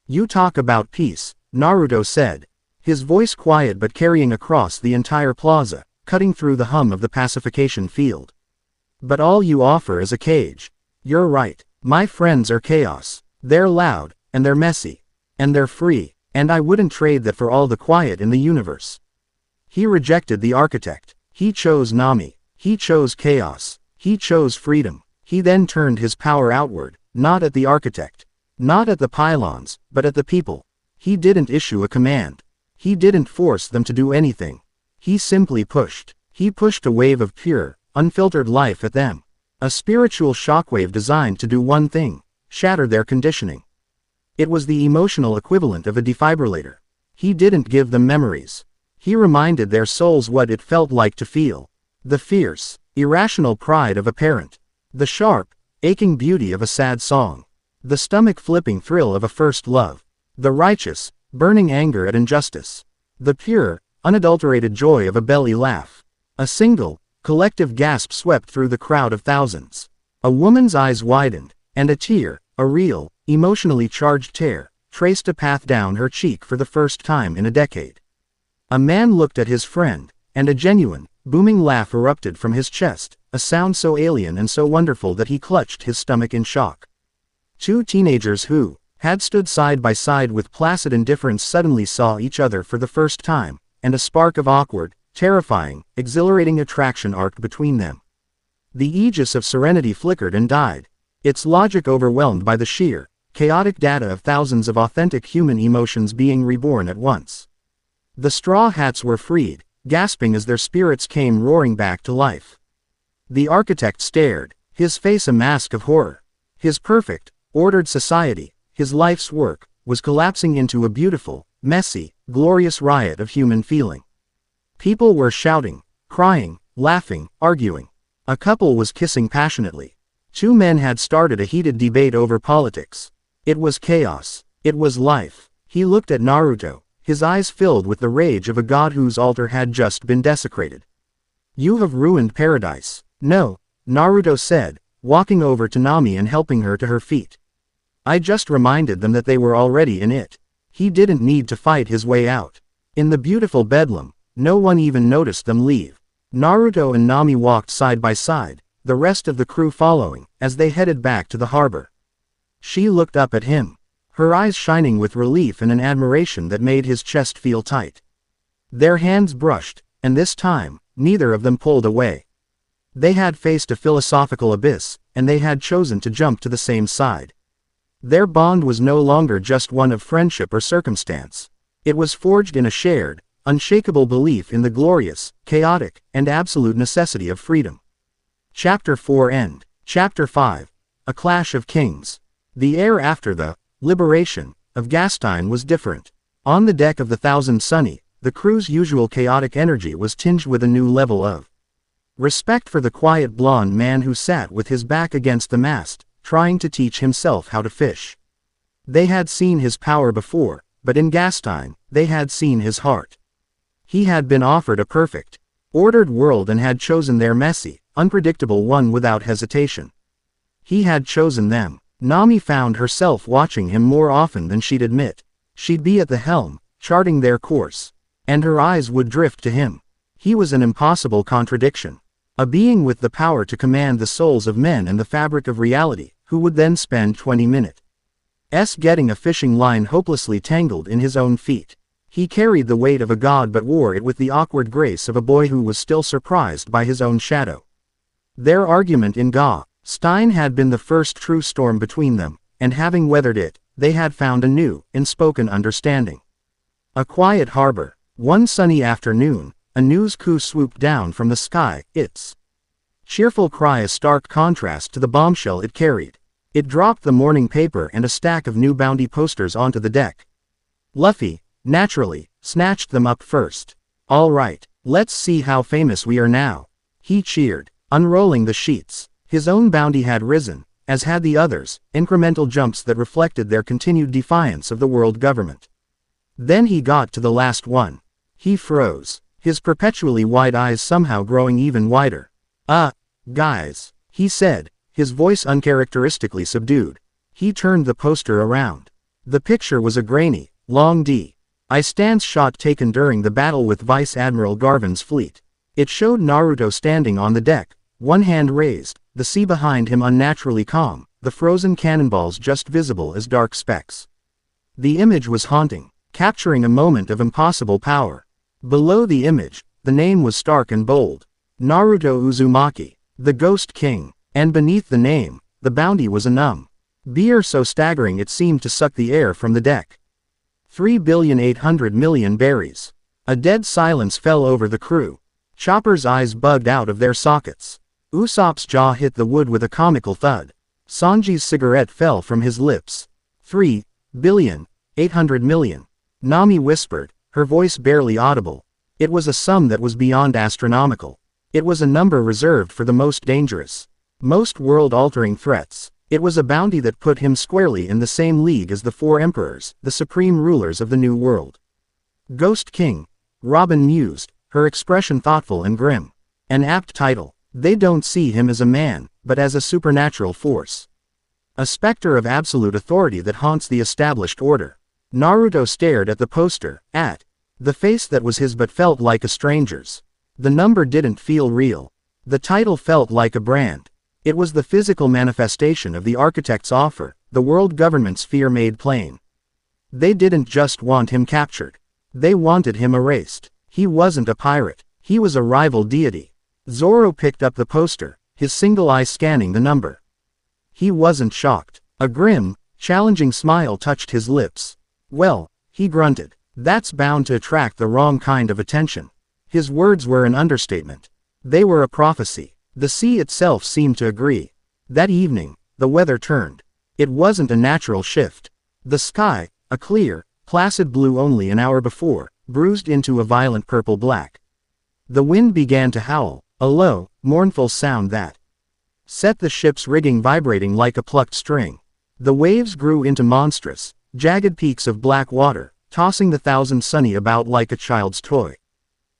You talk about peace, Naruto said, his voice quiet but carrying across the entire plaza, cutting through the hum of the pacification field. But all you offer is a cage. You're right, my friends are chaos. They're loud, and they're messy, and they're free, and I wouldn't trade that for all the quiet in the universe. He rejected the architect. He chose Nami. He chose chaos. He chose freedom. He then turned his power outward, not at the architect, not at the pylons, but at the people. He didn't issue a command. He didn't force them to do anything. He simply pushed. He pushed a wave of pure, unfiltered life at them. A spiritual shockwave designed to do one thing: shatter their conditioning. It was the emotional equivalent of a defibrillator. He didn't give them memories. He reminded their souls what it felt like to feel. The fierce, irrational pride of a parent. The sharp, aching beauty of a sad song. The stomach-flipping thrill of a first love. The righteous, burning anger at injustice. The pure, unadulterated joy of a belly laugh. A single, collective gasp swept through the crowd of thousands. A woman's eyes widened, and a tear, a real, emotionally charged tear, traced a path down her cheek for the first time in a decade. A man looked at his friend, and a genuine, booming laugh erupted from his chest, a sound so alien and so wonderful that he clutched his stomach in shock. Two teenagers who had stood side by side with placid indifference suddenly saw each other for the first time, and a spark of awkward, terrifying, exhilarating attraction arced between them. The aegis of serenity flickered and died, its logic overwhelmed by the sheer, chaotic data of thousands of authentic human emotions being reborn at once. The straw hats were freed, gasping as their spirits came roaring back to life. The architect stared, his face a mask of horror. His perfect, ordered society, his life's work, was collapsing into a beautiful, messy, glorious riot of human feeling. People were shouting, crying, laughing, arguing. A couple was kissing passionately. Two men had started a heated debate over politics. It was chaos. It was life. He looked at Naruto, his eyes filled with the rage of a god whose altar had just been desecrated. You have ruined paradise. No, Naruto said, walking over to Nami and helping her to her feet. I just reminded them that they were already in it. He didn't need to fight his way out. In the beautiful bedlam, no one even noticed them leave. Naruto and Nami walked side by side, the rest of the crew following, as they headed back to the harbor. She looked up at him, her eyes shining with relief and an admiration that made his chest feel tight. Their hands brushed, and this time, neither of them pulled away. They had faced a philosophical abyss, and they had chosen to jump to the same side. Their bond was no longer just one of friendship or circumstance. It was forged in a shared, unshakable belief in the glorious, chaotic, and absolute necessity of freedom. Chapter 4 End. Chapter 5. A Clash of Kings. The air after the liberation of Gastine was different. On the deck of the Thousand Sunny, the crew's usual chaotic energy was tinged with a new level of respect for the quiet blonde man who sat with his back against the mast, trying to teach himself how to fish. They had seen his power before, but in Gastine, they had seen his heart. He had been offered a perfect, ordered world and had chosen their messy, unpredictable one without hesitation. He had chosen them. Nami found herself watching him more often than she'd admit. She'd be at the helm, charting their course. And her eyes would drift to him. He was an impossible contradiction. A being with the power to command the souls of men and the fabric of reality, who would then spend 20 minutes getting a fishing line hopelessly tangled in his own feet. He carried the weight of a god but wore it with the awkward grace of a boy who was still surprised by his own shadow. Their argument in Stein had been the first true storm between them, and having weathered it, they had found a new, unspoken understanding. A quiet harbor. One sunny afternoon, a news coup swooped down from the sky, its cheerful cry a stark contrast to the bombshell it carried. It dropped the morning paper and a stack of new bounty posters onto the deck. Luffy, naturally, snatched them up first. "All right, let's see how famous we are now," he cheered, unrolling the sheets. His own bounty had risen, as had the others, incremental jumps that reflected their continued defiance of the world government. Then he got to the last one. He froze, his perpetually wide eyes somehow growing even wider. Guys," he said, his voice uncharacteristically subdued. He turned the poster around. The picture was a grainy, long I stance shot taken during the battle with Vice Admiral Garvin's fleet. It showed Naruto standing on the deck, one hand raised, the sea behind him unnaturally calm, the frozen cannonballs just visible as dark specks. The image was haunting, capturing a moment of impossible power. Below the image, the name was stark and bold. Naruto Uzumaki, the Ghost King, and beneath the name, the bounty was a beer so staggering it seemed to suck the air from the deck. 3,800,000,000 berries. A dead silence fell over the crew. Chopper's eyes bugged out of their sockets. Usopp's jaw hit the wood with a comical thud. Sanji's cigarette fell from his lips. 3,800,000,000. Nami whispered, her voice barely audible. It was a sum that was beyond astronomical. It was a number reserved for the most dangerous, most world-altering threats. It was a bounty that put him squarely in the same league as the four emperors, the supreme rulers of the New World. Ghost King, Robin mused, her expression thoughtful and grim. An apt title. They don't see him as a man, but as a supernatural force. A specter of absolute authority that haunts the established order. Naruto stared at the poster, at the face that was his but felt like a stranger's. The number didn't feel real. The title felt like a brand. It was the physical manifestation of the architect's offer, the world government's fear made plain. They didn't just want him captured. They wanted him erased. He wasn't a pirate. He was a rival deity. Zoro picked up the poster, his single eye scanning the number. He wasn't shocked. A grim, challenging smile touched his lips. "Well," he grunted, "that's bound to attract the wrong kind of attention." His words were an understatement. They were a prophecy. The sea itself seemed to agree. That evening, the weather turned. It wasn't a natural shift. The sky, a clear, placid blue only an hour before, bruised into a violent purple-black. The wind began to howl, a low, mournful sound that set the ship's rigging vibrating like a plucked string. The waves grew into monstrous, jagged peaks of black water, tossing the thousand sunny about like a child's toy.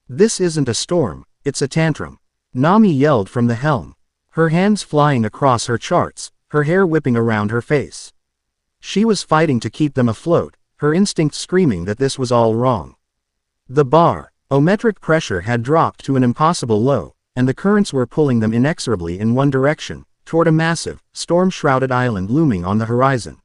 "This isn't a storm, it's a tantrum," Nami yelled from the helm. Her hands flying across her charts, her hair whipping around her face. She was fighting to keep them afloat, her instincts screaming that this was all wrong. The barometric pressure had dropped to an impossible low, and the currents were pulling them inexorably in one direction, toward a massive, storm-shrouded island looming on the horizon.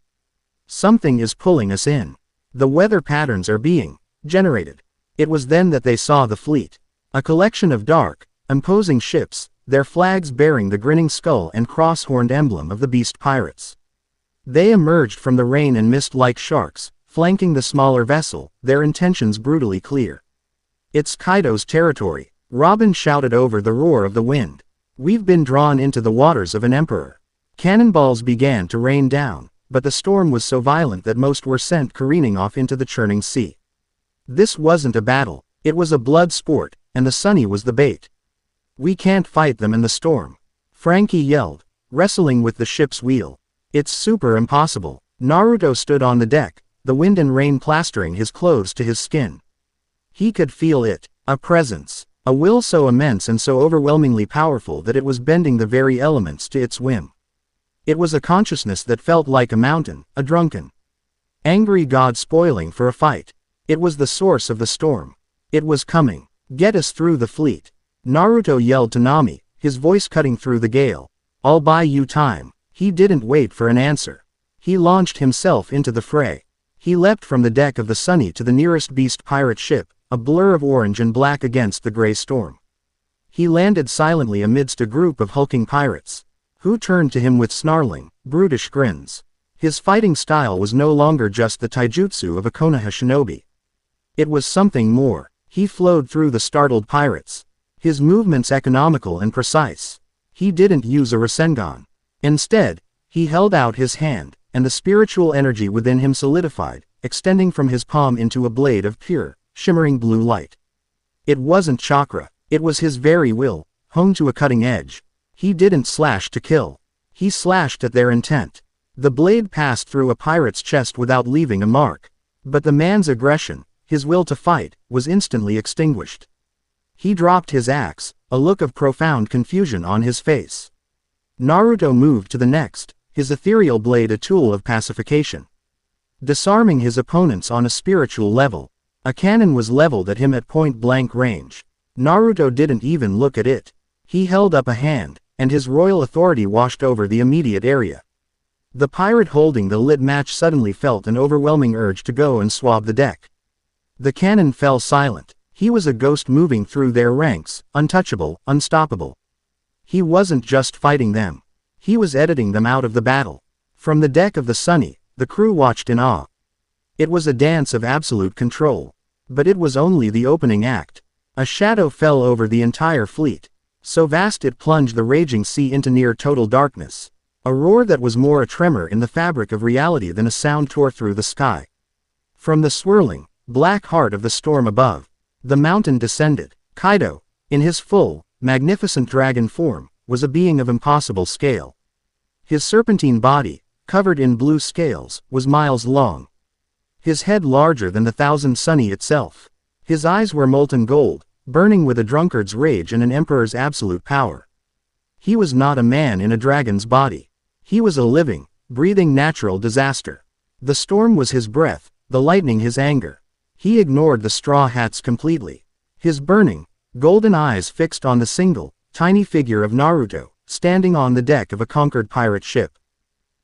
"Something is pulling us in. The weather patterns are being generated." It was then that they saw the fleet. A collection of dark, imposing ships, their flags bearing the grinning skull and cross-horned emblem of the beast pirates. They emerged from the rain and mist like sharks, flanking the smaller vessel, their intentions brutally clear. "It's Kaido's territory," Robin shouted over the roar of the wind. "We've been drawn into the waters of an emperor." Cannonballs began to rain down, but the storm was so violent that most were sent careening off into the churning sea. This wasn't a battle, it was a blood sport, and the sunny was the bait. "We can't fight them in the storm," Frankie yelled, wrestling with the ship's wheel. "It's super impossible." Naruto stood on the deck, the wind and rain plastering his clothes to his skin. He could feel it, a presence, a will so immense and so overwhelmingly powerful that it was bending the very elements to its whim. It was a consciousness that felt like a mountain, a drunken, angry god spoiling for a fight. It was the source of the storm. It was coming. Get us through the fleet. Naruto yelled to Nami, his voice cutting through the gale. I'll buy you time. He didn't wait for an answer. He launched himself into the fray. He leapt from the deck of the Sunny to the nearest beast pirate ship, a blur of orange and black against the gray storm. He landed silently amidst a group of hulking pirates, who turned to him with snarling, brutish grins. His fighting style was no longer just the taijutsu of a Konoha shinobi. It was something more. He flowed through the startled pirates, his movements economical and precise. He didn't use a Rasengan. Instead, he held out his hand, and the spiritual energy within him solidified, extending from his palm into a blade of pure, shimmering blue light. It wasn't chakra, it was his very will, honed to a cutting edge. He didn't slash to kill. He slashed at their intent. The blade passed through a pirate's chest without leaving a mark. But the man's aggression, his will to fight, was instantly extinguished. He dropped his axe, a look of profound confusion on his face. Naruto moved to the next, his ethereal blade a tool of pacification. Disarming his opponents on a spiritual level, a cannon was leveled at him at point-blank range. Naruto didn't even look at it. He held up a hand, and his royal authority washed over the immediate area. The pirate holding the lit match suddenly felt an overwhelming urge to go and swab the deck. The cannon fell silent. He was a ghost moving through their ranks, untouchable, unstoppable. He wasn't just fighting them. He was editing them out of the battle. From the deck of the Sunny, the crew watched in awe. It was a dance of absolute control. But it was only the opening act. A shadow fell over the entire fleet, so vast it plunged the raging sea into near total darkness. A roar that was more a tremor in the fabric of reality than a sound tore through the sky. From the swirling, black heart of the storm above, the mountain descended. Kaido, in his full, magnificent dragon form, was a being of impossible scale. His serpentine body, covered in blue scales, was miles long. His head larger than the thousand Sunny itself. His eyes were molten gold, burning with a drunkard's rage and an emperor's absolute power. He was not a man in a dragon's body. He was a living, breathing natural disaster. The storm was his breath, the lightning his anger. He ignored the straw hats completely. His burning, golden eyes fixed on the single, tiny figure of Naruto, standing on the deck of a conquered pirate ship.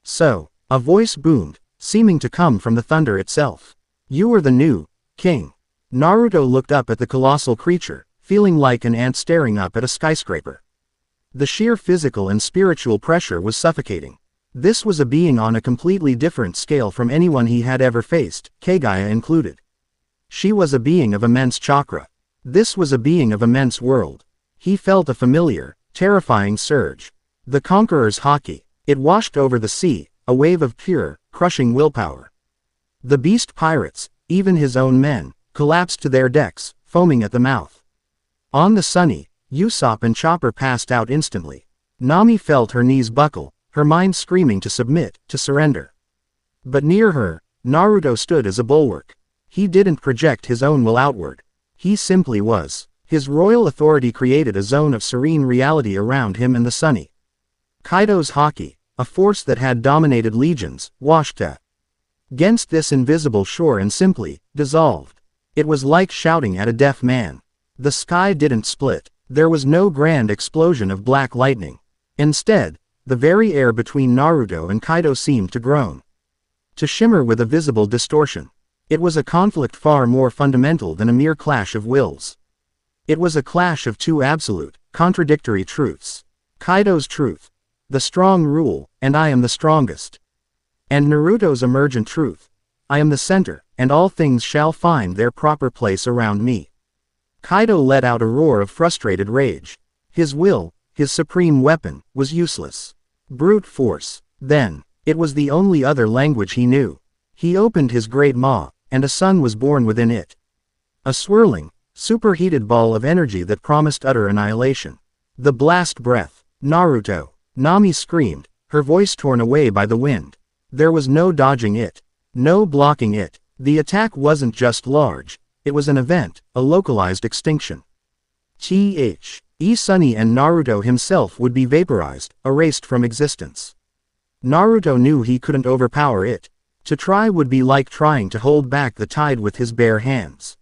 So, a voice boomed, seeming to come from the thunder itself. You are the new king. Naruto looked up at the colossal creature, feeling like an ant staring up at a skyscraper. The sheer physical and spiritual pressure was suffocating. This was a being on a completely different scale from anyone he had ever faced, Kagaya included. She was a being of immense chakra. This was a being of immense world. He felt a familiar, terrifying surge. The conqueror's haki. It washed over the sea, a wave of pure, crushing willpower. The beast pirates, even his own men, collapsed to their decks, foaming at the mouth. On the Sunny, Usopp and Chopper passed out instantly. Nami felt her knees buckle, her mind screaming to submit, to surrender. But near her, Naruto stood as a bulwark. He didn't project his own will outward. He simply was. His royal authority created a zone of serene reality around him and the Sunny. Kaido's haki, a force that had dominated legions, washed against this invisible shore and simply dissolved. It was like shouting at a deaf man. The sky didn't split. There was no grand explosion of black lightning. Instead, the very air between Naruto and Kaido seemed to groan, to shimmer with a visible distortion. It was a conflict far more fundamental than a mere clash of wills. It was a clash of two absolute, contradictory truths. Kaido's truth, the strong rule, and I am the strongest. And Naruto's emergent truth, I am the center, and all things shall find their proper place around me. Kaido let out a roar of frustrated rage. His will, his supreme weapon, was useless. Brute force. Then, it was the only other language he knew. He opened his great maw, and a sun was born within it. A swirling, superheated ball of energy that promised utter annihilation. The blast breath. Naruto. Nami screamed, her voice torn away by the wind. There was no dodging it. No blocking it. The attack wasn't just large. It was an event, a localized extinction. Sunny and Naruto himself would be vaporized, erased from existence. Naruto knew he couldn't overpower it. To try would be like trying to hold back the tide with his bare hands.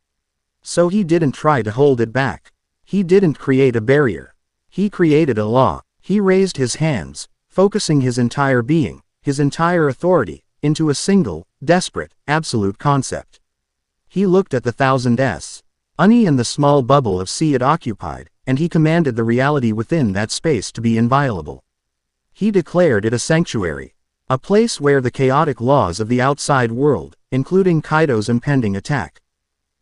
So he didn't try to hold it back. He didn't create a barrier. He created a law. He raised his hands, focusing his entire being, his entire authority, into a single, desperate, absolute concept. He looked at the thousand Uni and the small bubble of sea it occupied, and he commanded the reality within that space to be inviolable. He declared it a sanctuary, a place where the chaotic laws of the outside world, including Kaido's impending attack,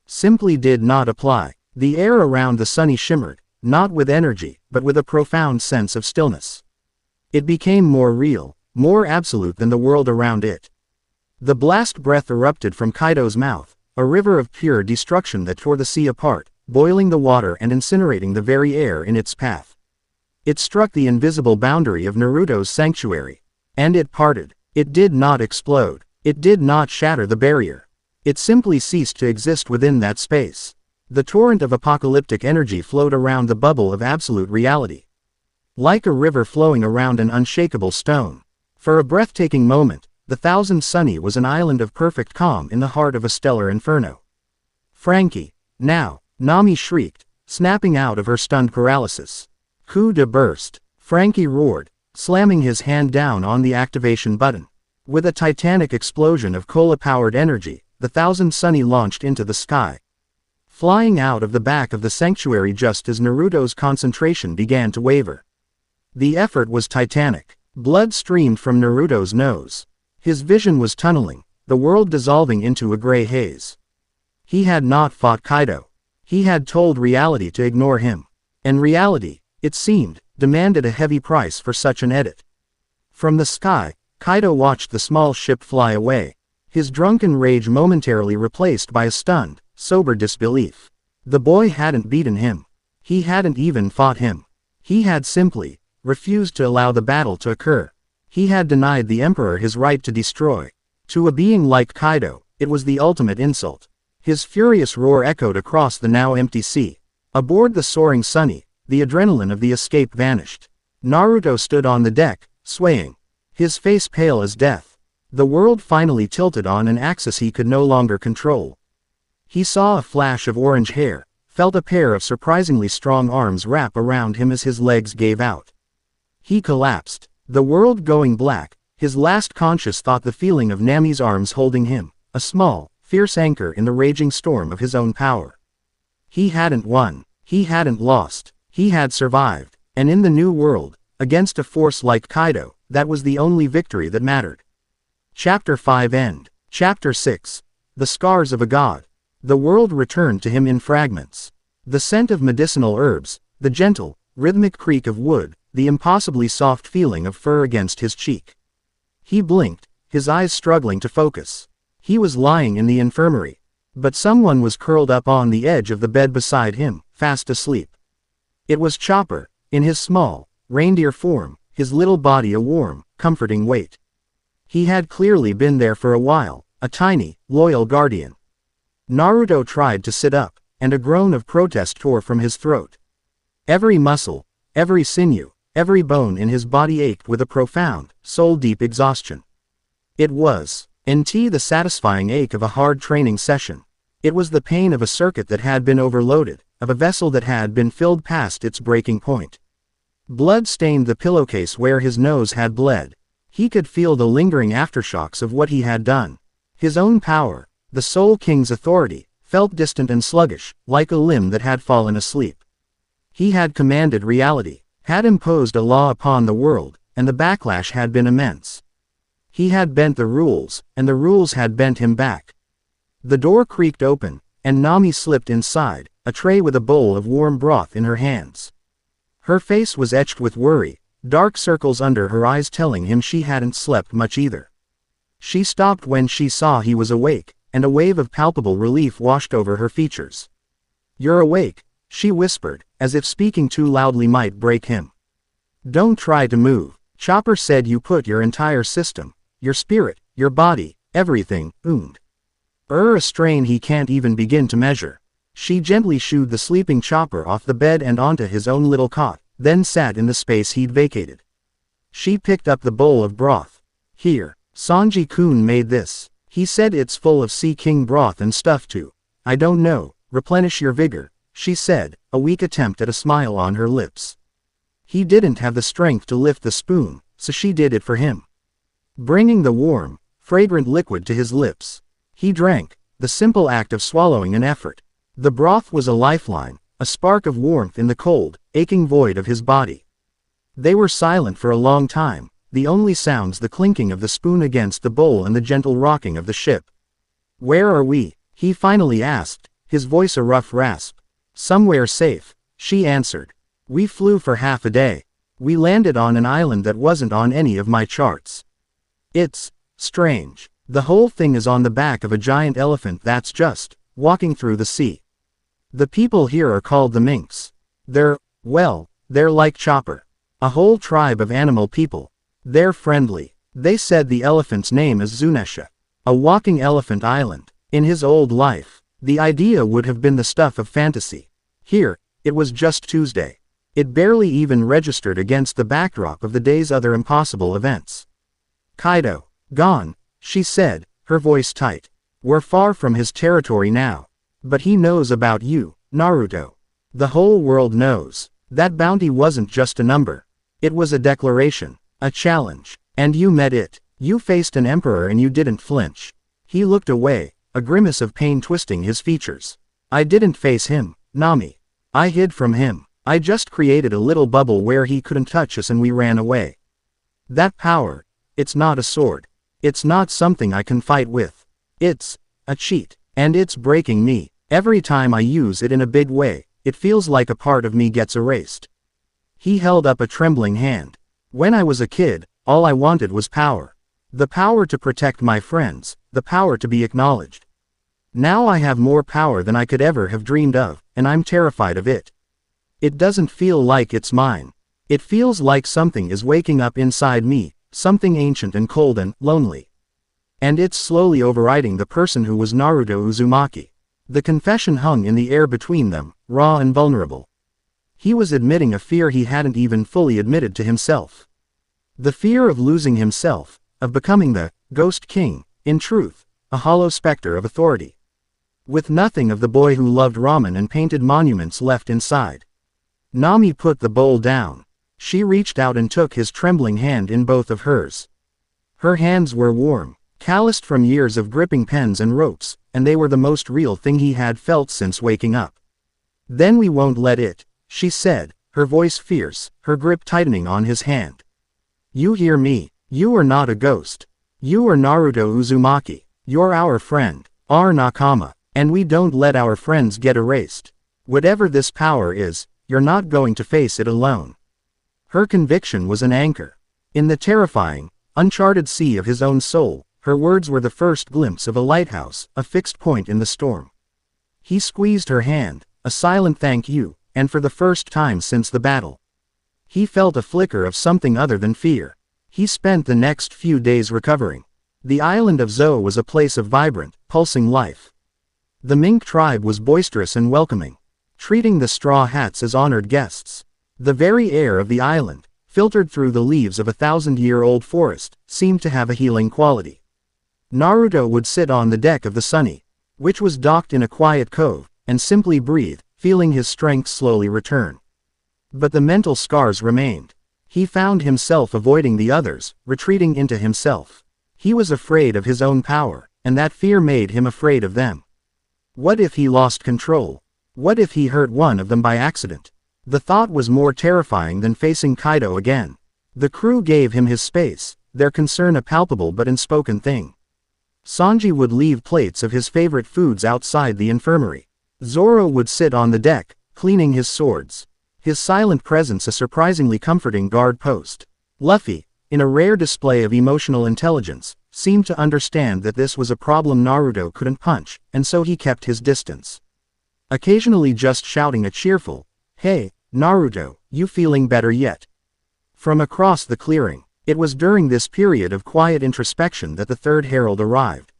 simply did not apply. The air around the sunny shimmered, not with energy, but with a profound sense of stillness. It became more real, more absolute than the world around it. The blast breath erupted from Kaido's mouth, a river of pure destruction that tore the sea apart, boiling the water and incinerating the very air in its path. It struck the invisible boundary of Naruto's sanctuary. And it parted. It did not explode. It did not shatter the barrier. It simply ceased to exist within that space. The torrent of apocalyptic energy flowed around the bubble of absolute reality, like a river flowing around an unshakable stone. For a breathtaking moment, the Thousand Sunny was an island of perfect calm in the heart of a stellar inferno. Frankie! Now! Nami shrieked, snapping out of her stunned paralysis. Coup de burst! Frankie roared, slamming his hand down on the activation button. With a titanic explosion of cola-powered energy, the Thousand Sunny launched into the sky, flying out of the back of the sanctuary just as Naruto's concentration began to waver. The effort was titanic. Blood streamed from Naruto's nose. His vision was tunneling, the world dissolving into a gray haze. He had not fought Kaido. He had told reality to ignore him. And reality, it seemed, demanded a heavy price for such an edit. From the sky, Kaido watched the small ship fly away, his drunken rage momentarily replaced by a stunned, sober disbelief. The boy hadn't beaten him. He hadn't even fought him. He had simply refused to allow the battle to occur. He had denied the Emperor his right to destroy. To a being like Kaido, it was the ultimate insult. His furious roar echoed across the now empty sea. Aboard the soaring Sunny, the adrenaline of the escape vanished. Naruto stood on the deck, swaying, his face pale as death. The world finally tilted on an axis he could no longer control. He saw a flash of orange hair, felt a pair of surprisingly strong arms wrap around him as his legs gave out. He collapsed, the world going black, his last conscious thought the feeling of Nami's arms holding him, a small, fierce anchor in the raging storm of his own power. He hadn't won. He hadn't lost. He had survived, and in the new world, against a force like Kaido, that was the only victory that mattered. Chapter 5 End. Chapter 6. The Scars of a God. The world returned to him in fragments. The scent of medicinal herbs, the gentle, rhythmic creak of wood, the impossibly soft feeling of fur against his cheek. He blinked, his eyes struggling to focus. He was lying in the infirmary, but someone was curled up on the edge of the bed beside him, fast asleep. It was Chopper, in his small, reindeer form, his little body a warm, comforting weight. He had clearly been there for a while, a tiny, loyal guardian. Naruto tried to sit up, and a groan of protest tore from his throat. Every muscle, every sinew, every bone in his body ached with a profound, soul-deep exhaustion. It was the satisfying ache of a hard training session. It was the pain of a circuit that had been overloaded, of a vessel that had been filled past its breaking point. Blood stained the pillowcase where his nose had bled. He could feel the lingering aftershocks of what he had done. His own power, the Soul King's authority, felt distant and sluggish, like a limb that had fallen asleep. He had commanded reality, had imposed a law upon the world, and the backlash had been immense. He had bent the rules, and the rules had bent him back. The door creaked open, and Nami slipped inside, a tray with a bowl of warm broth in her hands. Her face was etched with worry, dark circles under her eyes telling him she hadn't slept much either. She stopped when she saw he was awake, and a wave of palpable relief washed over her features. "You're awake," she whispered, as if speaking too loudly might break him. "Don't try to move. Chopper said you put your entire system, your spirit, your body, everything, a strain he can't even begin to measure." She gently shooed the sleeping Chopper off the bed and onto his own little cot, then sat in the space he'd vacated. She picked up the bowl of broth. Here, Sanji-kun made this. He said it's full of sea king broth and stuff too. I don't know, replenish your vigor, she said, a weak attempt at a smile on her lips. He didn't have the strength to lift the spoon, so she did it for him. Bringing the warm, fragrant liquid to his lips. He drank, the simple act of swallowing an effort. The broth was a lifeline, a spark of warmth in the cold, aching void of his body. They were silent for a long time, the only sounds the clinking of the spoon against the bowl and the gentle rocking of the ship. Where are we? He finally asked, his voice a rough rasp. Somewhere safe, she answered. We flew for half a day. We landed on an island that wasn't on any of my charts. It's strange. The whole thing is on the back of a giant elephant that's just walking through the sea. The people here are called the minks. They're like Chopper. A whole tribe of animal people. They're friendly. They said the elephant's name is Zunesha. A walking elephant island. In his old life, the idea would have been the stuff of fantasy. Here, it was just Tuesday. It barely even registered against the backdrop of the day's other impossible events. Kaido, gone, she said, her voice tight. We're far from his territory now. But he knows about you, Naruto. The whole world knows. That bounty wasn't just a number. It was a declaration, a challenge. And you met it. You faced an emperor and you didn't flinch. He looked away, a grimace of pain twisting his features. I didn't face him, Nami. I hid from him. I just created a little bubble where he couldn't touch us and we ran away. That power, it's not a sword. It's not something I can fight with. It's a cheat, and it's breaking me. Every time I use it in a big way, it feels like a part of me gets erased. He held up a trembling hand. When I was a kid, all I wanted was power. The power to protect my friends, the power to be acknowledged. Now I have more power than I could ever have dreamed of, and I'm terrified of it. It doesn't feel like it's mine. It feels like something is waking up inside me, something ancient and cold and lonely. And it's slowly overriding the person who was Naruto Uzumaki. The confession hung in the air between them, raw and vulnerable. He was admitting a fear he hadn't even fully admitted to himself. The fear of losing himself, of becoming the Ghost King, in truth, a hollow specter of authority. With nothing of the boy who loved ramen and painted monuments left inside. Nami put the bowl down. She reached out and took his trembling hand in both of hers. Her hands were warm, calloused from years of gripping pens and ropes, and they were the most real thing he had felt since waking up. Then we won't let it, she said, her voice fierce, her grip tightening on his hand. You hear me, you are not a ghost. You are Naruto Uzumaki. You're our friend, our nakama, and we don't let our friends get erased. Whatever this power is, you're not going to face it alone. Her conviction was an anchor. In the terrifying, uncharted sea of his own soul, her words were the first glimpse of a lighthouse, a fixed point in the storm. He squeezed her hand, a silent thank you, and for the first time since the battle. He felt a flicker of something other than fear. He spent the next few days recovering. The island of Zou was a place of vibrant, pulsing life. The mink tribe was boisterous and welcoming, treating the straw hats as honored guests. The very air of the island, filtered through the leaves of a 1,000-year-old forest, seemed to have a healing quality. Naruto would sit on the deck of the Sunny, which was docked in a quiet cove, and simply breathe, feeling his strength slowly return. But the mental scars remained. He found himself avoiding the others, retreating into himself. He was afraid of his own power, and that fear made him afraid of them. What if he lost control? What if he hurt one of them by accident? The thought was more terrifying than facing Kaido again. The crew gave him his space, their concern a palpable but unspoken thing. Sanji would leave plates of his favorite foods outside the infirmary. Zoro would sit on the deck, cleaning his swords. His silent presence a surprisingly comforting guard post. Luffy, in a rare display of emotional intelligence, seemed to understand that this was a problem Naruto couldn't punch, and so he kept his distance. Occasionally just shouting a cheerful, "Hey, Naruto, you feeling better yet?" From across the clearing. It was during this period of quiet introspection that the third herald arrived.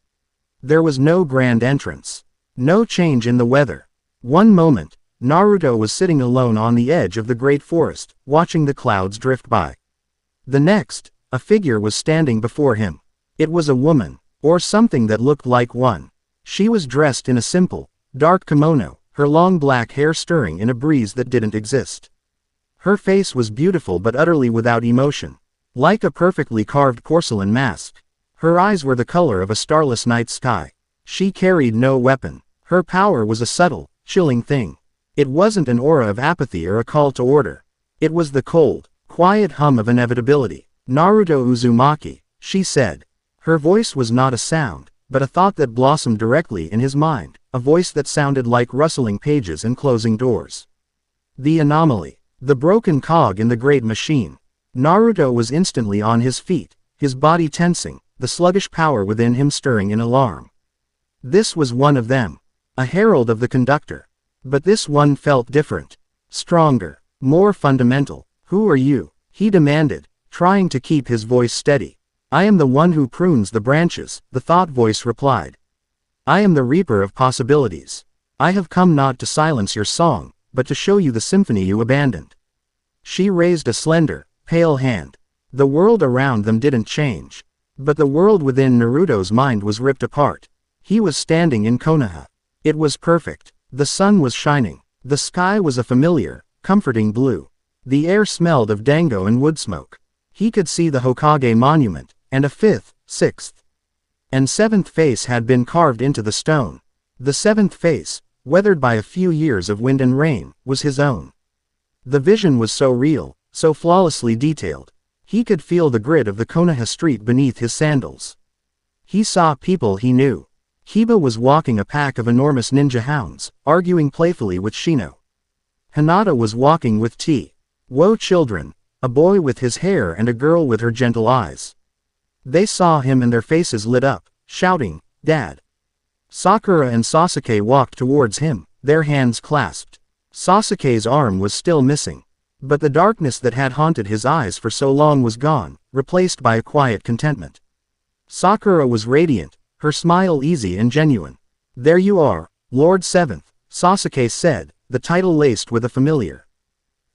There was no grand entrance. No change in the weather. One moment, Naruto was sitting alone on the edge of the great forest, watching the clouds drift by. The next, a figure was standing before him. It was a woman, or something that looked like one. She was dressed in a simple, dark kimono, her long black hair stirring in a breeze that didn't exist. Her face was beautiful but utterly without emotion, like a perfectly carved porcelain mask. Her eyes were the color of a starless night sky. She carried no weapon. Her power was a subtle, chilling thing. It wasn't an aura of apathy or a call to order. It was the cold, quiet hum of inevitability. "Naruto Uzumaki," she said. Her voice was not a sound, but a thought that blossomed directly in his mind, a voice that sounded like rustling pages and closing doors. The anomaly. The broken cog in the great machine. Naruto was instantly on his feet, his body tensing, the sluggish power within him stirring in alarm. This was one of them. A herald of the conductor. But this one felt different. Stronger. More fundamental. "Who are you?" he demanded, trying to keep his voice steady. "I am the one who prunes the branches," the thought voice replied. "I am the reaper of possibilities. I have come not to silence your song, but to show you the symphony you abandoned." She raised a slender, pale hand. The world around them didn't change. But the world within Naruto's mind was ripped apart. He was standing in Konoha. It was perfect. The sun was shining. The sky was a familiar, comforting blue. The air smelled of dango and wood smoke. He could see the Hokage monument, and a fifth, sixth, and seventh face had been carved into the stone. The seventh face, weathered by a few years of wind and rain, was his own. The vision was so real, so flawlessly detailed. He could feel the grit of the Konoha street beneath his sandals. He saw people he knew. Kiba was walking a pack of enormous ninja hounds, arguing playfully with Shino. Hinata was walking with Wo children, a boy with his hair and a girl with her gentle eyes. They saw him and their faces lit up, shouting, "Dad!" Sakura and Sasuke walked towards him, their hands clasped. Sasuke's arm was still missing. But the darkness that had haunted his eyes for so long was gone, replaced by a quiet contentment. Sakura was radiant, her smile easy and genuine. "There you are, Lord Seventh," Sasuke said, the title laced with a familiar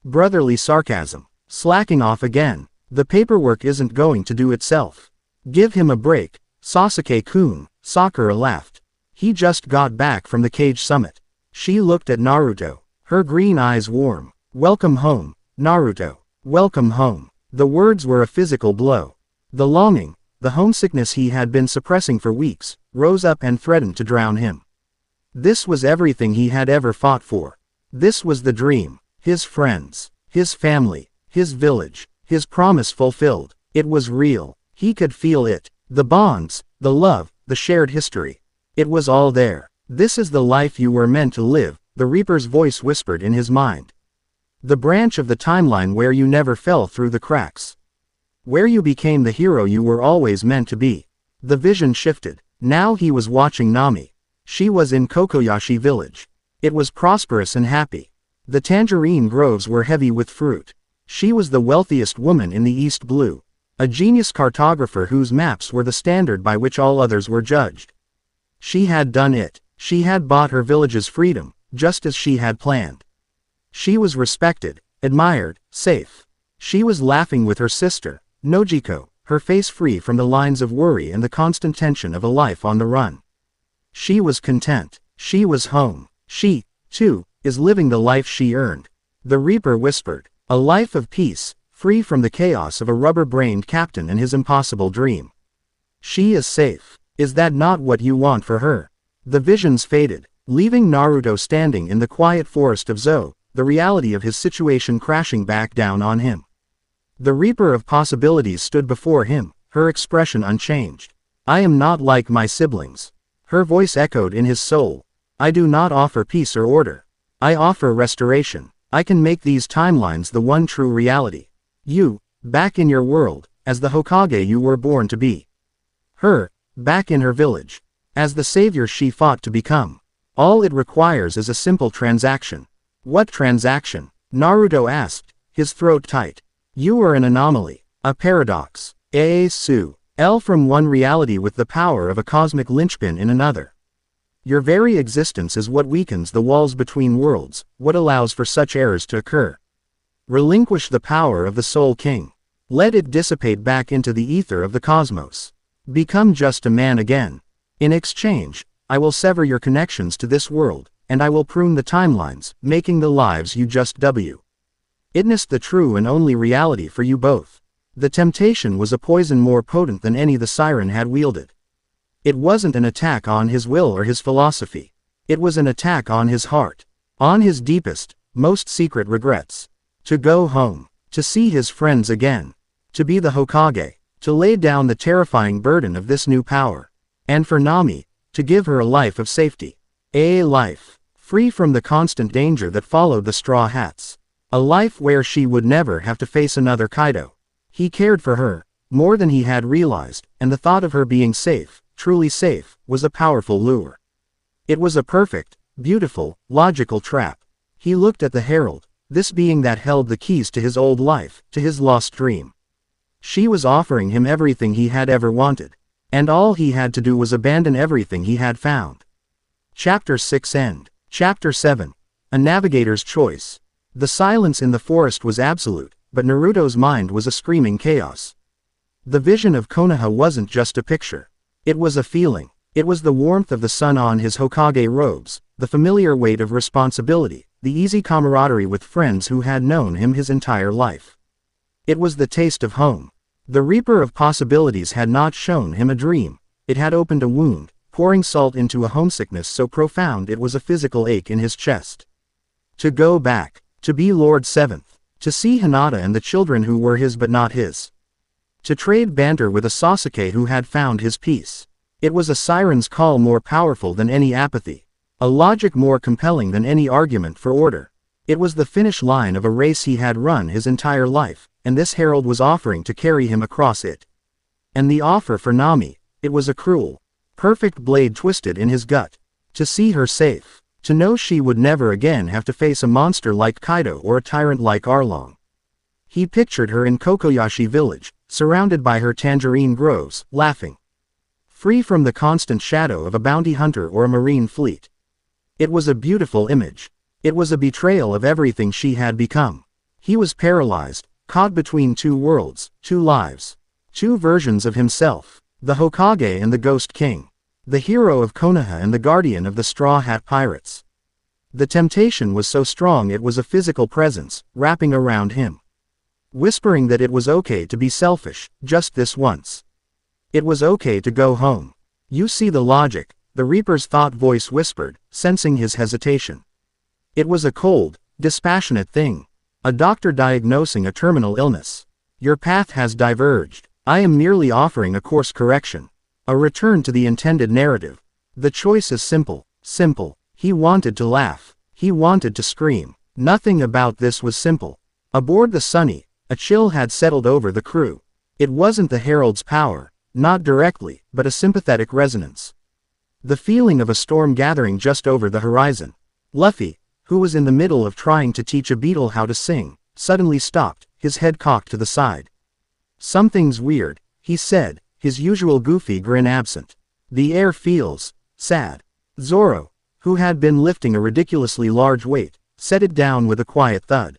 brotherly sarcasm. "Slacking off again. The paperwork isn't going to do itself. Give him a break, Sasuke-kun," Sakura laughed. "He just got back from the Cage Summit." She looked at Naruto, her green eyes warm. "Welcome home, Naruto. Welcome home." The words were a physical blow. The longing, the homesickness he had been suppressing for weeks, rose up and threatened to drown him. This was everything he had ever fought for. This was the dream. His friends, his family, his village, his promise fulfilled. It was real. He could feel it. The bonds, the love, the shared history. It was all there. "This is the life you were meant to live," the Reaper's voice whispered in his mind. "The branch of the timeline where you never fell through the cracks. Where you became the hero you were always meant to be." The vision shifted. Now he was watching Nami. She was in Kokoyashi village. It was prosperous and happy. The tangerine groves were heavy with fruit. She was the wealthiest woman in the East Blue. A genius cartographer whose maps were the standard by which all others were judged. She had done it. She had bought her village's freedom, just as she had planned. She was respected, admired, safe. She was laughing with her sister, Nojiko, her face free from the lines of worry and the constant tension of a life on the run. She was content. She was home. She, too, is living the life she earned. The Reaper whispered. A life of peace, free from the chaos of a rubber-brained captain and his impossible dream. She is safe. Is that not what you want for her? The visions faded, leaving Naruto standing in the quiet forest of Zou, the reality of his situation crashing back down on him. The Reaper of Possibilities stood before him, her expression unchanged. "I am not like my siblings." Her voice echoed in his soul. "I do not offer peace or order. I offer restoration. I can make these timelines the one true reality. You, back in your world, as the Hokage you were born to be. Her, back in her village, as the savior she fought to become. All it requires is a simple transaction." "What transaction?" Naruto asked, his throat tight. "You are an anomaly, a paradox, a L from one reality with the power of a cosmic linchpin in another. Your very existence is what weakens the walls between worlds, what allows for such errors to occur. Relinquish the power of the Soul King. Let it dissipate back into the ether of the cosmos. Become just a man again. In exchange, I will sever your connections to this world, and I will prune the timelines, making the lives you just witnessed the true and only reality for you both. The temptation was a poison more potent than any the siren had wielded. It wasn't an attack on his will or his philosophy. It was an attack on his heart. On his deepest, most secret regrets. To go home. To see his friends again. To be the Hokage. To lay down the terrifying burden of this new power. And for Nami, to give her a life of safety. A life free from the constant danger that followed the Straw Hats. A life where she would never have to face another Kaido. He cared for her, more than he had realized, and the thought of her being safe, truly safe, was a powerful lure. It was a perfect, beautiful, logical trap. He looked at the Herald, this being that held the keys to his old life, to his lost dream. She was offering him everything he had ever wanted. And all he had to do was abandon everything he had found. Chapter 6 End. Chapter 7. A Navigator's Choice. The silence in the forest was absolute, but Naruto's mind was a screaming chaos. The vision of Konoha wasn't just a picture. It was a feeling. It was the warmth of the sun on his Hokage robes, the familiar weight of responsibility, the easy camaraderie with friends who had known him his entire life. It was the taste of home. The Reaper of Possibilities had not shown him a dream. It had opened a wound, pouring salt into a homesickness so profound it was a physical ache in his chest. To go back. To be Lord Seventh. To see Hinata and the children who were his but not his. To trade banter with a Sasuke who had found his peace. It was a siren's call more powerful than any apathy. A logic more compelling than any argument for order. It was the finish line of a race he had run his entire life, and this herald was offering to carry him across it. And the offer for Nami, it was a cruel, perfect blade twisted in his gut. To see her safe. To know she would never again have to face a monster like Kaido or a tyrant like Arlong. He pictured her in Kokoyashi village, surrounded by her tangerine groves, laughing. Free from the constant shadow of a bounty hunter or a marine fleet. It was a beautiful image. It was a betrayal of everything she had become. He was paralyzed, caught between two worlds, two lives. Two versions of himself. The Hokage and the Ghost King. The hero of Konoha and the guardian of the Straw Hat Pirates. The temptation was so strong it was a physical presence, wrapping around him. Whispering that it was okay to be selfish, just this once. It was okay to go home. You see the logic, the Reaper's thought voice whispered, sensing his hesitation. It was a cold, dispassionate thing. A doctor diagnosing a terminal illness. Your path has diverged. I am merely offering a course correction. A return to the intended narrative. The choice is simple, simple. He wanted to laugh. He wanted to scream. Nothing about this was simple. Aboard the Sunny, a chill had settled over the crew. It wasn't the Herald's power, not directly, but a sympathetic resonance. The feeling of a storm gathering just over the horizon. Luffy, who was in the middle of trying to teach a beetle how to sing, suddenly stopped, his head cocked to the side. Something's weird, he said, his usual goofy grin absent. The air feels sad. Zoro, who had been lifting a ridiculously large weight, set it down with a quiet thud.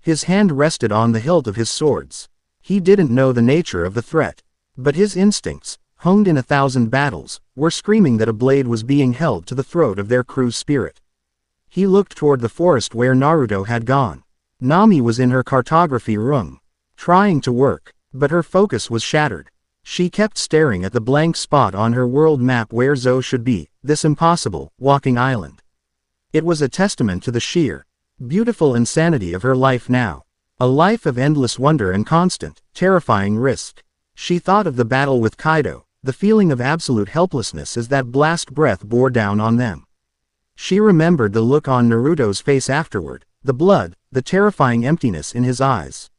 His hand rested on the hilt of his swords. He didn't know the nature of the threat. But his instincts, honed in 1,000 battles, were screaming that a blade was being held to the throat of their crew's spirit. He looked toward the forest where Naruto had gone. Nami was in her cartography room, trying to work, but her focus was shattered. She kept staring at the blank spot on her world map where Zo should be, this impossible, walking island. It was a testament to the sheer, beautiful insanity of her life now. A life of endless wonder and constant, terrifying risk. She thought of the battle with Kaido, the feeling of absolute helplessness as that blast breath bore down on them. She remembered the look on Naruto's face afterward, the blood, the terrifying emptiness in his eyes.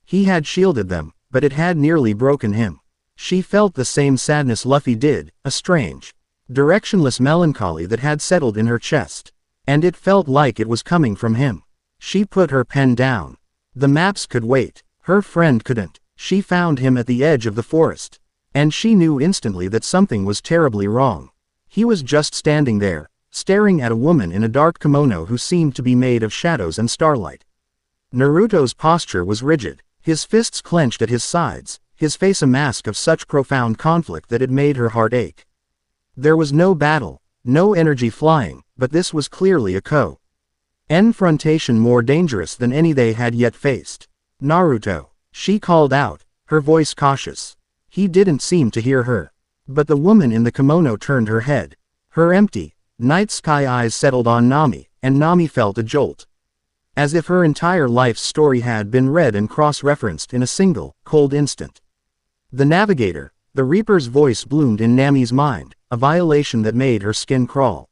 He had shielded them, but it had nearly broken him. She felt the same sadness Luffy did, a strange, directionless melancholy that had settled in her chest. And it felt like it was coming from him. She put her pen down. The maps could wait. Her friend couldn't. She found him at the edge of the forest. And she knew instantly that something was terribly wrong. He was just standing there, staring at a woman in a dark kimono who seemed to be made of shadows and starlight. Naruto's posture was rigid. His fists clenched at his sides, his face a mask of such profound conflict that it made her heart ache. There was no battle, no energy flying, but this was clearly a confrontation more dangerous than any they had yet faced. "Naruto," she called out, her voice cautious. He didn't seem to hear her. But the woman in the kimono turned her head. Her empty, night sky eyes settled on Nami, and Nami felt a jolt. As if her entire life's story had been read and cross-referenced in a single, cold instant. The Navigator, the Reaper's voice bloomed in Nami's mind, a violation that made her skin crawl.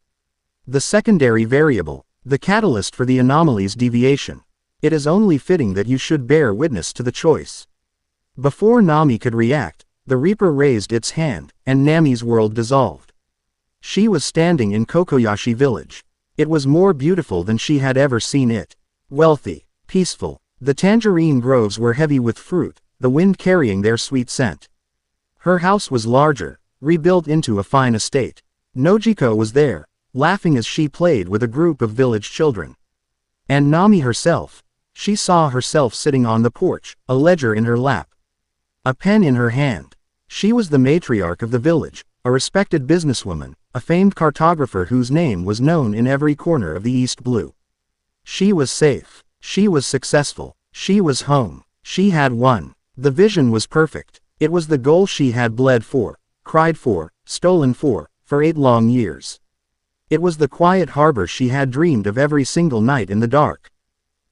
The secondary variable, the catalyst for the anomaly's deviation. It is only fitting that you should bear witness to the choice. Before Nami could react, the Reaper raised its hand, and Nami's world dissolved. She was standing in Kokoyashi village. It was more beautiful than she had ever seen it. Wealthy, peaceful, the tangerine groves were heavy with fruit, the wind carrying their sweet scent. Her house was larger, rebuilt into a fine estate. Nojiko was there, laughing as she played with a group of village children. And Nami herself, she saw herself sitting on the porch, a ledger in her lap. A pen in her hand. She was the matriarch of the village, a respected businesswoman, a famed cartographer whose name was known in every corner of the East Blue. She was safe. She was successful. She was home. She had won. The vision was perfect. It was the goal she had bled for, cried for, stolen for 8 long years. It was the quiet harbor she had dreamed of every single night in the dark,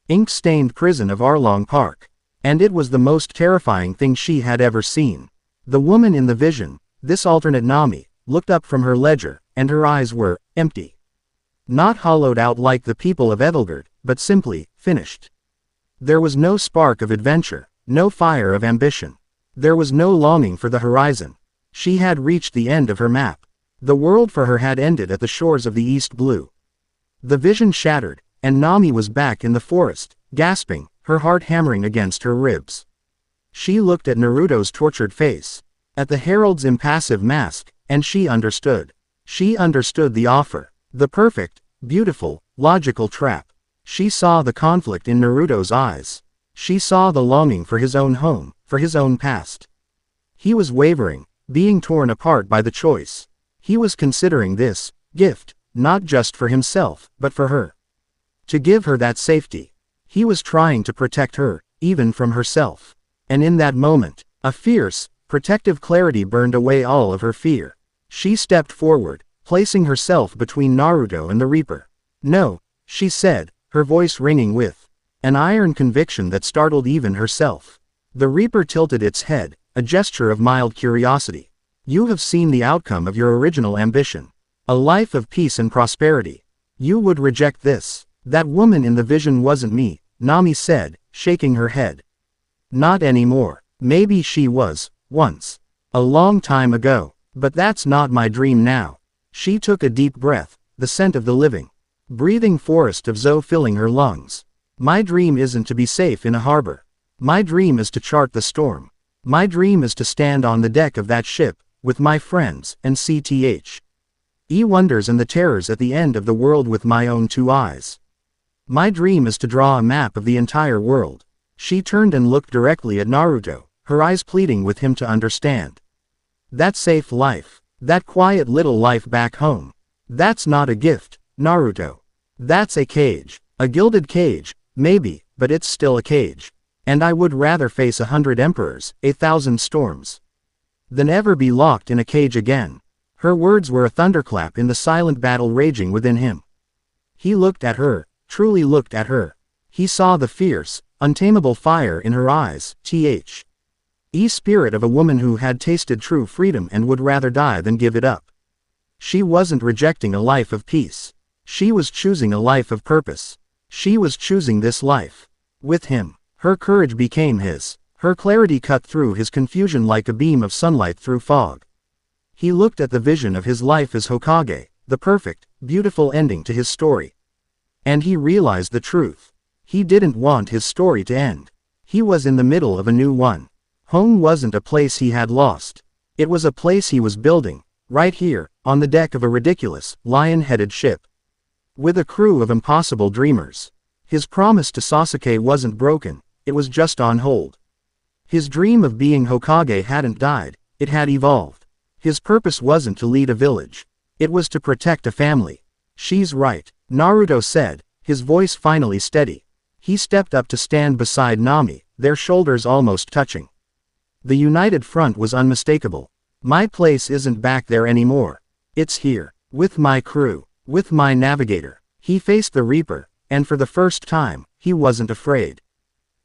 ink-stained prison of Arlong Park. And it was the most terrifying thing she had ever seen. The woman in the vision, this alternate Nami, looked up from her ledger, and her eyes were empty. Not hollowed out like the people of Edelgard, but simply finished. There was no spark of adventure, no fire of ambition. There was no longing for the horizon. She had reached the end of her map. The world for her had ended at the shores of the East Blue. The vision shattered, and Nami was back in the forest, gasping, her heart hammering against her ribs. She looked at Naruto's tortured face, at the herald's impassive mask, and she understood. She understood the offer, the perfect, beautiful, logical trap. She saw the conflict in Naruto's eyes. She saw the longing for his own home, for his own past. He was wavering, being torn apart by the choice. He was considering this gift, not just for himself, but for her. To give her that safety. He was trying to protect her, even from herself. And in that moment, a fierce, protective clarity burned away all of her fear. She stepped forward, placing herself between Naruto and the Reaper. "No," she said, her voice ringing with an iron conviction that startled even herself. The Reaper tilted its head, a gesture of mild curiosity. "You have seen the outcome of your original ambition. A life of peace and prosperity. You would reject this." "That woman in the vision wasn't me," Nami said, shaking her head. "Not anymore. Maybe she was, once. A long time ago. But that's not my dream now." She took a deep breath, the scent of the living, breathing forest of Zo filling her lungs. "My dream isn't to be safe in a harbor. My dream is to chart the storm. My dream is to stand on the deck of that ship, with my friends, and see the wonders and the terrors at the end of the world with my own 2 eyes. My dream is to draw a map of the entire world." She turned and looked directly at Naruto, her eyes pleading with him to understand. "That safe life, that quiet little life back home, that's not a gift, Naruto. That's a cage. A gilded cage, maybe, but it's still a cage. And I would rather face 100 emperors, 1,000 storms, than ever be locked in a cage again." Her words were a thunderclap in the silent battle raging within him. He looked at her, truly looked at her. He saw the fierce, untamable fire in her eyes, spirit of a woman who had tasted true freedom and would rather die than give it up. She wasn't rejecting a life of peace. She was choosing a life of purpose. She was choosing this life. With him. Her courage became his. Her clarity cut through his confusion like a beam of sunlight through fog. He looked at the vision of his life as Hokage, the perfect, beautiful ending to his story. And he realized the truth. He didn't want his story to end. He was in the middle of a new one. Home wasn't a place he had lost. It was a place he was building, right here, on the deck of a ridiculous, lion-headed ship. With a crew of impossible dreamers. His promise to Sasuke wasn't broken, it was just on hold. His dream of being Hokage hadn't died, it had evolved. His purpose wasn't to lead a village. It was to protect a family. She's right, Naruto said, his voice finally steady. He stepped up to stand beside Nami, their shoulders almost touching. The united front was unmistakable. My place isn't back there anymore. It's here, with my crew, with my navigator. He faced the Reaper, and for the first time, he wasn't afraid.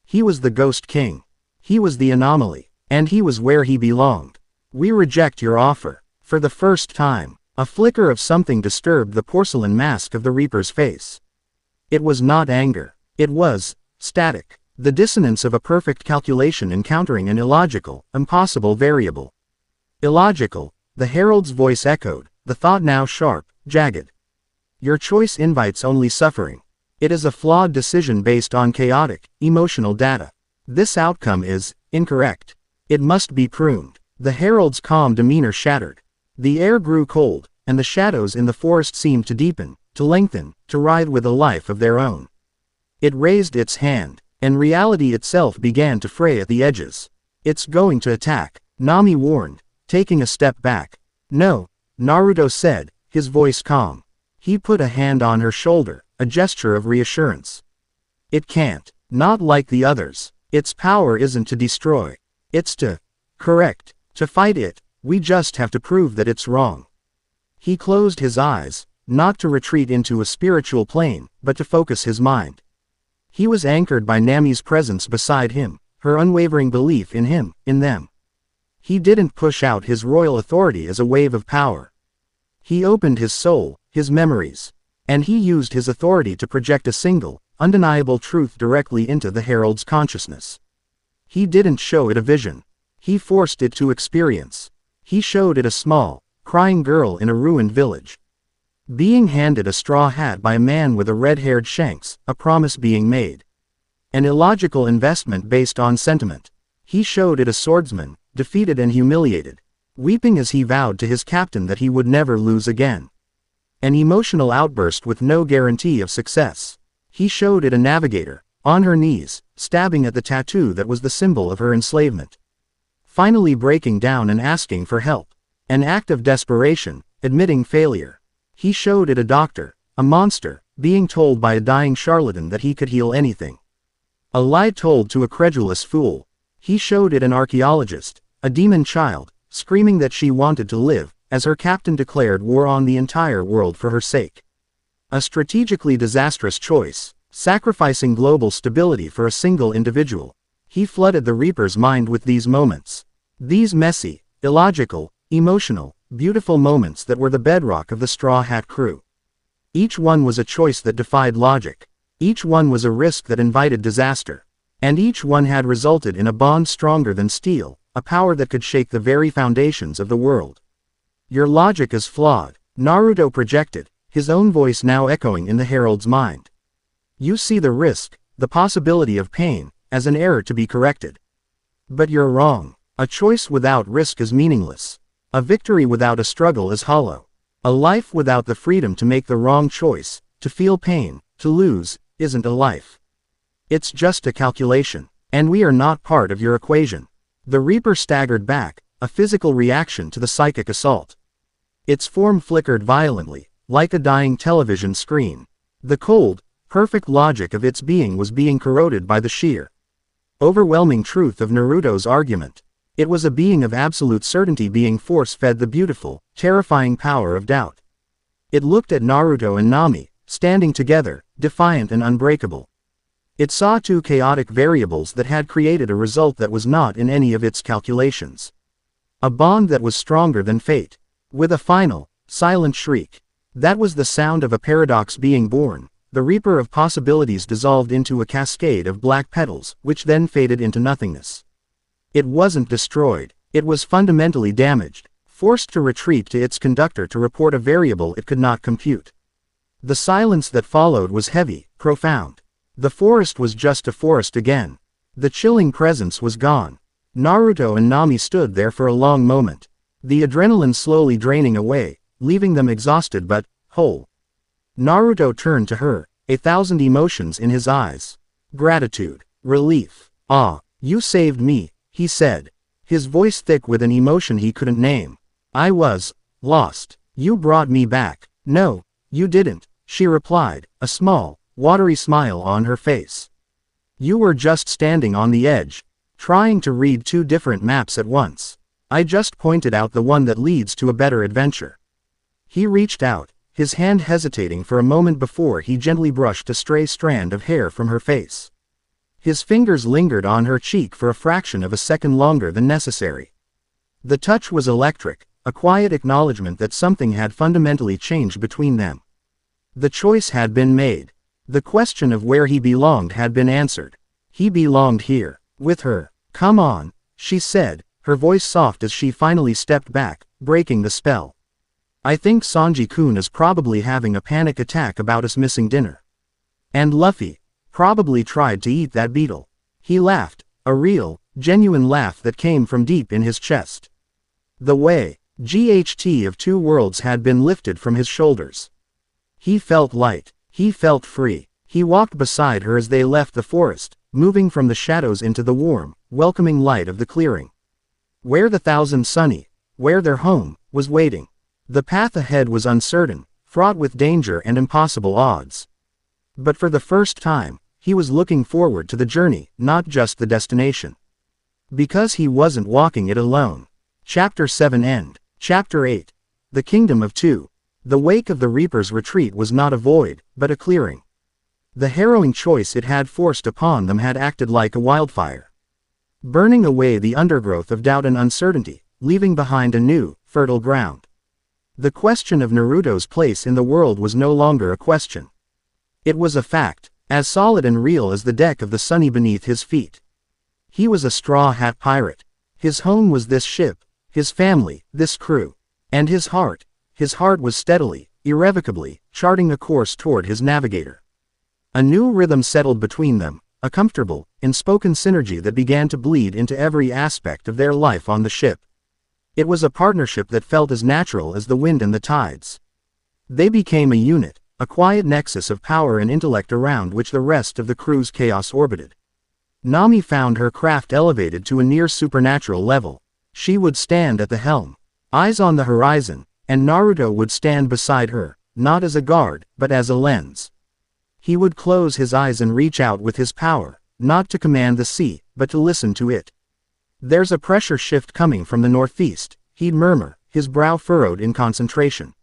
He was the Ghost King. He was the anomaly, and he was where he belonged. We reject your offer. For the first time, a flicker of something disturbed the porcelain mask of the Reaper's face. It was not anger. It was static, the dissonance of a perfect calculation encountering an illogical, impossible variable. Illogical, the herald's voice echoed, the thought now sharp, jagged. Your choice invites only suffering. It is a flawed decision based on chaotic, emotional data. This outcome is incorrect. It must be pruned. The herald's calm demeanor shattered. The air grew cold, and the shadows in the forest seemed to deepen, to lengthen, to writhe with a life of their own. It raised its hand, and reality itself began to fray at the edges. It's going to attack, Nami warned, taking a step back. No, Naruto said, his voice calm. He put a hand on her shoulder, a gesture of reassurance. It can't, not like the others. Its power isn't to destroy. It's to correct, to fight it. We just have to prove that it's wrong. He closed his eyes, not to retreat into a spiritual plane, but to focus his mind. He was anchored by Nami's presence beside him, her unwavering belief in him, in them. He didn't push out his royal authority as a wave of power. He opened his soul, his memories. And he used his authority to project a single, undeniable truth directly into the herald's consciousness. He didn't show it a vision. He forced it to experience. He showed it a small, crying girl in a ruined village. Being handed a straw hat by a man with a red-haired shanks, a promise being made. An illogical investment based on sentiment. He showed it a swordsman, defeated and humiliated, weeping as he vowed to his captain that he would never lose again. An emotional outburst with no guarantee of success. He showed it a navigator, on her knees, stabbing at the tattoo that was the symbol of her enslavement. Finally breaking down and asking for help. An act of desperation, admitting failure. He showed it a doctor, a monster, being told by a dying charlatan that he could heal anything. A lie told to a credulous fool. He showed it an archaeologist, a demon child, screaming that she wanted to live, as her captain declared war on the entire world for her sake. A strategically disastrous choice, sacrificing global stability for a single individual. He flooded the Reaper's mind with these moments. These messy, illogical, emotional, beautiful moments that were the bedrock of the Straw Hat crew. Each one was a choice that defied logic. Each one was a risk that invited disaster. And each one had resulted in a bond stronger than steel, a power that could shake the very foundations of the world. Your logic is flawed, Naruto projected, his own voice now echoing in the herald's mind. You see the risk, the possibility of pain, as an error to be corrected. But you're wrong. A choice without risk is meaningless. A victory without a struggle is hollow. A life without the freedom to make the wrong choice, to feel pain, to lose, isn't a life. It's just a calculation, and we are not part of your equation. The Reaper staggered back, a physical reaction to the psychic assault. Its form flickered violently, like a dying television screen. The cold, perfect logic of its being was being corroded by the sheer, overwhelming truth of Naruto's argument. It was a being of absolute certainty being force-fed the beautiful, terrifying power of doubt. It looked at Naruto and Nami, standing together, defiant and unbreakable. It saw two chaotic variables that had created a result that was not in any of its calculations. A bond that was stronger than fate. With a final, silent shriek. That was the sound of a paradox being born. The Reaper of possibilities dissolved into a cascade of black petals, which then faded into nothingness. It wasn't destroyed. It was fundamentally damaged, forced to retreat to its conductor to report a variable it could not compute. The silence that followed was heavy, profound. The forest was just a forest again. The chilling presence was gone. Naruto and Nami stood there for a long moment. The adrenaline slowly draining away, leaving them exhausted but whole. Naruto turned to her, 1,000 emotions in his eyes. Gratitude, relief, awe. You saved me, he said, his voice thick with an emotion he couldn't name. I was lost. You brought me back. No, you didn't, she replied, a small, watery smile on her face. You were just standing on the edge, trying to read two different maps at once. I just pointed out the one that leads to a better adventure. He reached out, his hand hesitating for a moment before he gently brushed a stray strand of hair from her face. His fingers lingered on her cheek for a fraction of a second longer than necessary. The touch was electric, a quiet acknowledgement that something had fundamentally changed between them. The choice had been made. The question of where he belonged had been answered. He belonged here, with her. Come on, she said, her voice soft as she finally stepped back, breaking the spell. I think Sanji-kun is probably having a panic attack about us missing dinner. And Luffy probably tried to eat that beetle. He laughed, a real, genuine laugh that came from deep in his chest. The weight of two worlds had been lifted from his shoulders. He felt light, he felt free. He walked beside her as they left the forest, moving from the shadows into the warm, welcoming light of the clearing. Where the Thousand Sunny, where their home, was waiting. The path ahead was uncertain, fraught with danger and impossible odds. But for the first time, he was looking forward to the journey, not just the destination. Because he wasn't walking it alone. Chapter 7 End. Chapter 8. The Kingdom of Two. The wake of the Reaper's retreat was not a void, but a clearing. The harrowing choice it had forced upon them had acted like a wildfire, burning away the undergrowth of doubt and uncertainty, leaving behind a new, fertile ground. The question of Naruto's place in the world was no longer a question. It was a fact, as solid and real as the deck of the Sunny beneath his feet. He was a straw hat pirate. His home was this ship, his family, this crew. And his heart was steadily, irrevocably, charting a course toward his navigator. A new rhythm settled between them, a comfortable, unspoken synergy that began to bleed into every aspect of their life on the ship. It was a partnership that felt as natural as the wind and the tides. They became a unit, a quiet nexus of power and intellect around which the rest of the crew's chaos orbited. Nami found her craft elevated to a near supernatural level. She would stand at the helm, eyes on the horizon, and Naruto would stand beside her, not as a guard, but as a lens. He would close his eyes and reach out with his power, not to command the sea, but to listen to it. There's a pressure shift coming from the northeast, he'd murmur, his brow furrowed in concentration.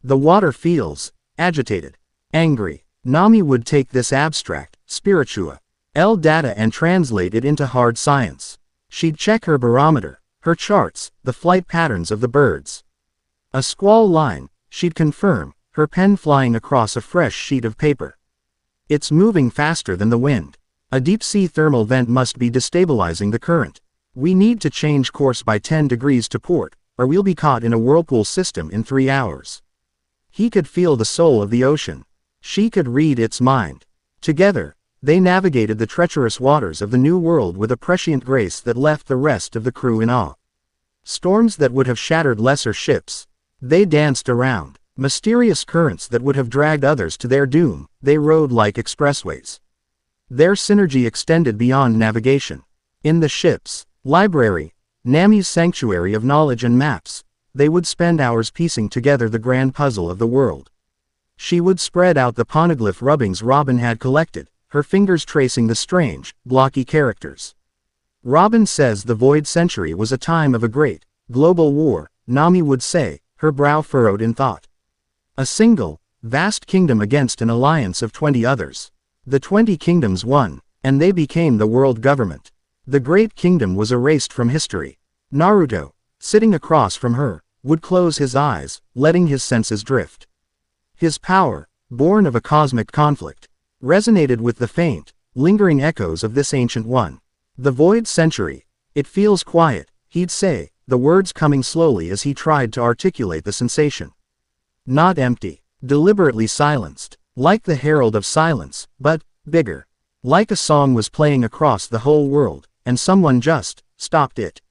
The water feels agitated, angry. Nami would take this abstract, spiritual data and translate it into hard science. She'd check her barometer, her charts, the flight patterns of the birds. A squall line, she'd confirm, her pen flying across a fresh sheet of paper. It's moving faster than the wind. A deep-sea thermal vent must be destabilizing the current. We need to change course by 10 degrees to port, or we'll be caught in a whirlpool system in 3 hours. He could feel the soul of the ocean. She could read its mind. Together, they navigated the treacherous waters of the New World with a prescient grace that left the rest of the crew in awe. Storms that would have shattered lesser ships. They danced around. Mysterious currents that would have dragged others to their doom, they rode like expressways. Their synergy extended beyond navigation. In the ship's library, Nami's sanctuary of knowledge and maps, they would spend hours piecing together the grand puzzle of the world. She would spread out the poneglyph rubbings Robin had collected, her fingers tracing the strange, blocky characters. Robin says the Void Century was a time of a great, global war, Nami would say, her brow furrowed in thought. A single, vast kingdom against an alliance of 20 others. The 20 kingdoms won, and they became the world government. The great kingdom was erased from history. Naruto, sitting across from her, would close his eyes, letting his senses drift. His power, born of a cosmic conflict, resonated with the faint, lingering echoes of this ancient one. The Void Century. It feels quiet, he'd say, the words coming slowly as he tried to articulate the sensation. Not empty, deliberately silenced, like the herald of silence, but bigger. Like a song was playing across the whole world, and someone just stopped it.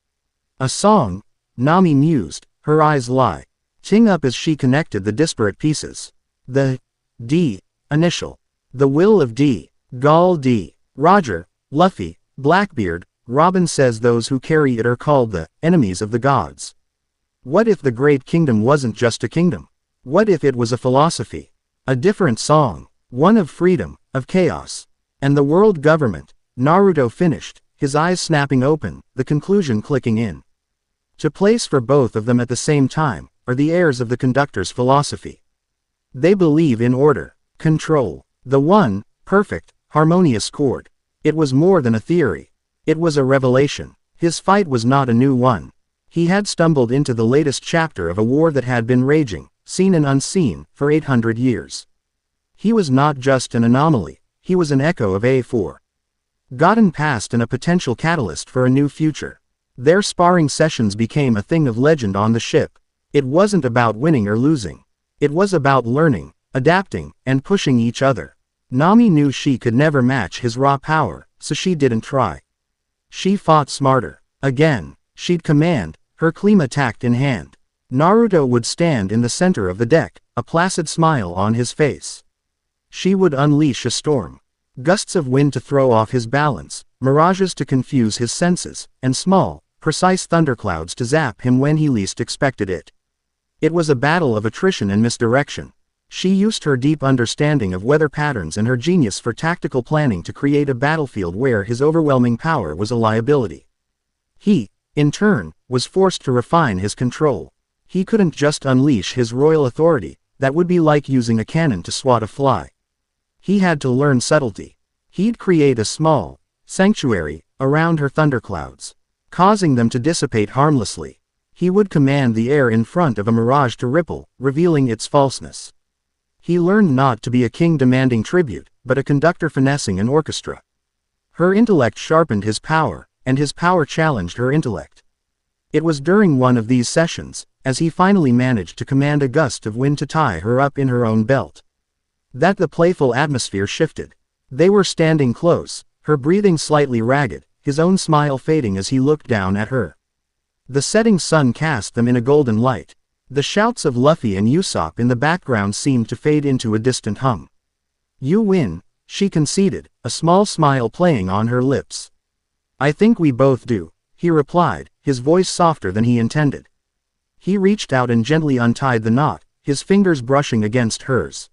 A song, Nami mused, her eyes lighting up as she connected the disparate pieces. The D initial. The will of D, Gall D, Roger, Luffy, Blackbeard, Robin says those who carry it are called the enemies of the gods. What if the great kingdom wasn't just a kingdom? What if it was a philosophy? A different song. One of freedom, of chaos. And the world government. Naruto finished, his eyes snapping open, the conclusion clicking in. To place for both of them at the same time, are the heirs of the conductor's philosophy. They believe in order, control. The one, perfect, harmonious chord. It was more than a theory. It was a revelation. His fight was not a new one. He had stumbled into the latest chapter of a war that had been raging, seen and unseen, for 800 years. He was not just an anomaly, he was an echo of A4. Gotten past and a potential catalyst for a new future. Their sparring sessions became a thing of legend on the ship. It wasn't about winning or losing. It was about learning, adapting, and pushing each other. Nami knew she could never match his raw power, so she didn't try. She fought smarter. Again, she'd command, her klima tacked in hand. Naruto would stand in the center of the deck, a placid smile on his face. She would unleash a storm. Gusts of wind to throw off his balance, mirages to confuse his senses, and small, precise thunderclouds to zap him when he least expected it. It was a battle of attrition and misdirection. She used her deep understanding of weather patterns and her genius for tactical planning to create a battlefield where his overwhelming power was a liability. He, in turn, was forced to refine his control. He couldn't just unleash his royal authority, that would be like using a cannon to swat a fly. He had to learn subtlety. He'd create a small sanctuary around her thunderclouds, causing them to dissipate harmlessly. He would command the air in front of a mirage to ripple, revealing its falseness. He learned not to be a king demanding tribute, but a conductor finessing an orchestra. Her intellect sharpened his power, and his power challenged her intellect. It was during one of these sessions, as he finally managed to command a gust of wind to tie her up in her own belt, that the playful atmosphere shifted. They were standing close, her breathing slightly ragged, his own smile fading as he looked down at her. The setting sun cast them in a golden light. The shouts of Luffy and Usopp in the background seemed to fade into a distant hum. "You win," she conceded, a small smile playing on her lips. "I think we both do," he replied, his voice softer than he intended. He reached out and gently untied the knot, his fingers brushing against hers.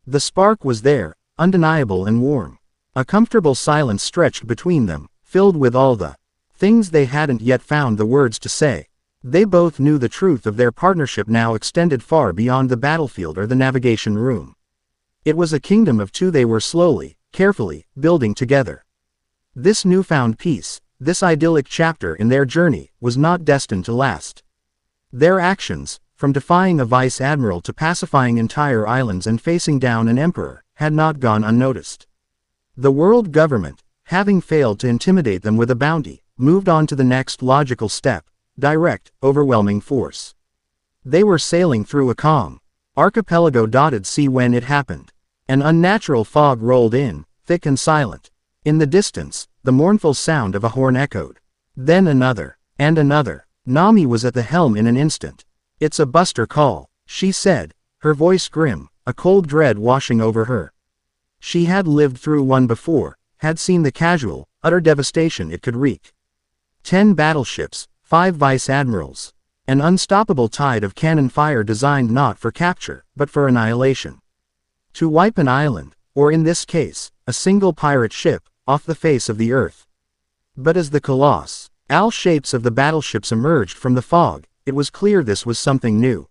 The spark was there, undeniable and warm. A comfortable silence stretched between them, filled with all the things they hadn't yet found the words to say. They both knew the truth of their partnership now extended far beyond the battlefield or the navigation room. It was a kingdom of two they were slowly, carefully, building together. This newfound peace, this idyllic chapter in their journey, was not destined to last. Their actions, from defying a vice admiral to pacifying entire islands and facing down an emperor, had not gone unnoticed. The world government, having failed to intimidate them with a bounty, moved on to the next logical step: direct, overwhelming force. They were sailing through a calm, archipelago-dotted sea when it happened. An unnatural fog rolled in, thick and silent. In the distance, the mournful sound of a horn echoed. Then another, and another. Nami was at the helm in an instant. "It's a buster call," she said, her voice grim, a cold dread washing over her. She had lived through one before, had seen the casual, utter devastation it could wreak. 10 battleships, 5 vice admirals. An unstoppable tide of cannon fire designed not for capture, but for annihilation. To wipe an island, or in this case, a single pirate ship, off the face of the earth. But as the colossal shapes of the battleships emerged from the fog, it was clear this was something new.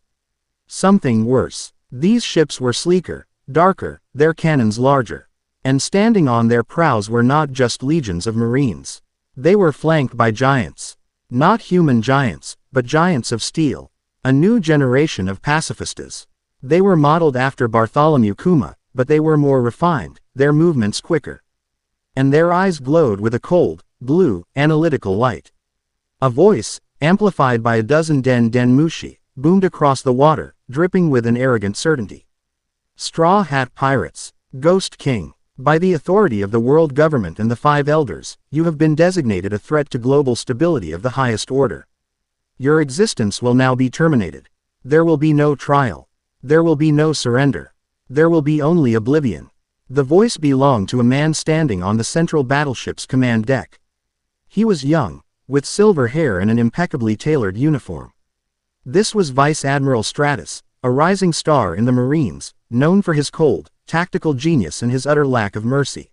Something worse. These ships were sleeker, darker, their cannons larger. And standing on their prows were not just legions of marines. They were flanked by giants. Not human giants, but giants of steel. A new generation of pacifistas. They were modeled after Bartholomew Kuma, but they were more refined, their movements quicker. And their eyes glowed with a cold, blue, analytical light. A voice, amplified by a dozen den mushi, boomed across the water, dripping with an arrogant certainty. "Straw Hat Pirates, Ghost King, by the authority of the world government and the 5 elders, you have been designated a threat to global stability of the highest order. Your existence will now be terminated. There will be no trial. There will be no surrender. There will be only oblivion." The voice belonged to a man standing on the central battleship's command deck. He was young, with silver hair and an impeccably tailored uniform. This was Vice Admiral Stratus, a rising star in the Marines, known for his cold, tactical genius and his utter lack of mercy.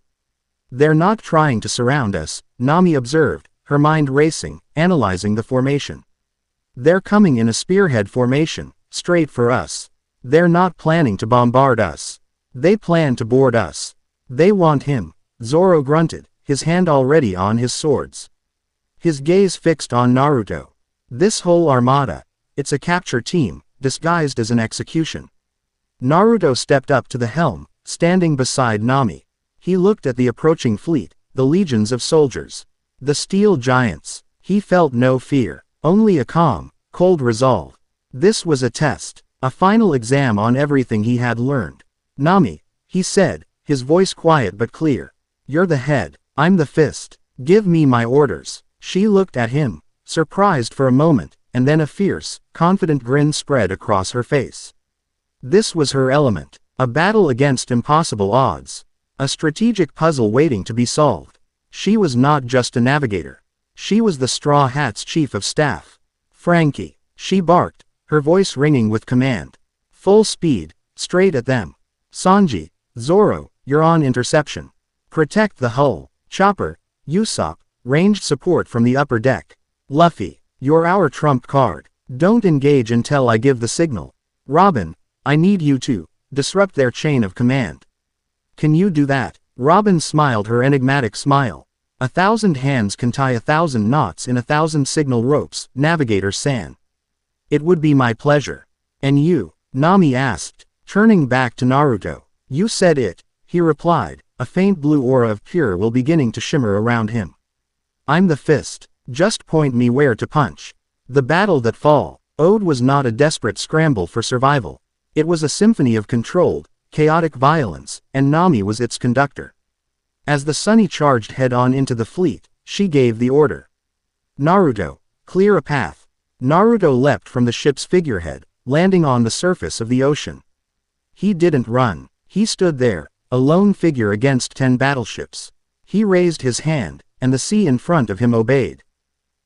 "They're not trying to surround us," Nami observed, her mind racing, analyzing the formation. "They're coming in a spearhead formation, straight for us. They're not planning to bombard us. They plan to board us. They want him," Zoro grunted, his hand already on his swords. His gaze fixed on Naruto. "This whole armada, it's a capture team, disguised as an execution." Naruto stepped up to the helm, standing beside Nami. He looked at the approaching fleet, the legions of soldiers. The steel giants. He felt no fear, only a calm, cold resolve. This was a test, a final exam on everything he had learned. "Nami," he said, his voice quiet but clear. "You're the head, I'm the fist. Give me my orders." She looked at him, surprised for a moment, and then a fierce, confident grin spread across her face. This was her element, a battle against impossible odds. A strategic puzzle waiting to be solved. She was not just a navigator. She was the Straw Hat's chief of staff. "Frankie," she barked, her voice ringing with command. Full speed, straight at them. "Sanji, Zoro, you're on interception. Protect the hull. Chopper, Usopp, ranged support from the upper deck. Luffy, you're our trump card. Don't engage until I give the signal. Robin, I need you to disrupt their chain of command." "Can you do that?" Robin smiled her enigmatic smile. "1,000 hands can tie 1,000 knots in 1,000 signal ropes, Navigator San." "It would be my pleasure." "And you?" Nami asked, turning back to Naruto. "You said it," he replied, a faint blue aura of pure will beginning to shimmer around him. "I'm the fist. Just point me where to punch." The battle that followed was not a desperate scramble for survival. It was a symphony of controlled, chaotic violence, and Nami was its conductor. As the Sunny charged head-on into the fleet, she gave the order. "Naruto, clear a path." Naruto leapt from the ship's figurehead, landing on the surface of the ocean. He didn't run. He stood there, a lone figure against 10 battleships. He raised his hand, and the sea in front of him obeyed.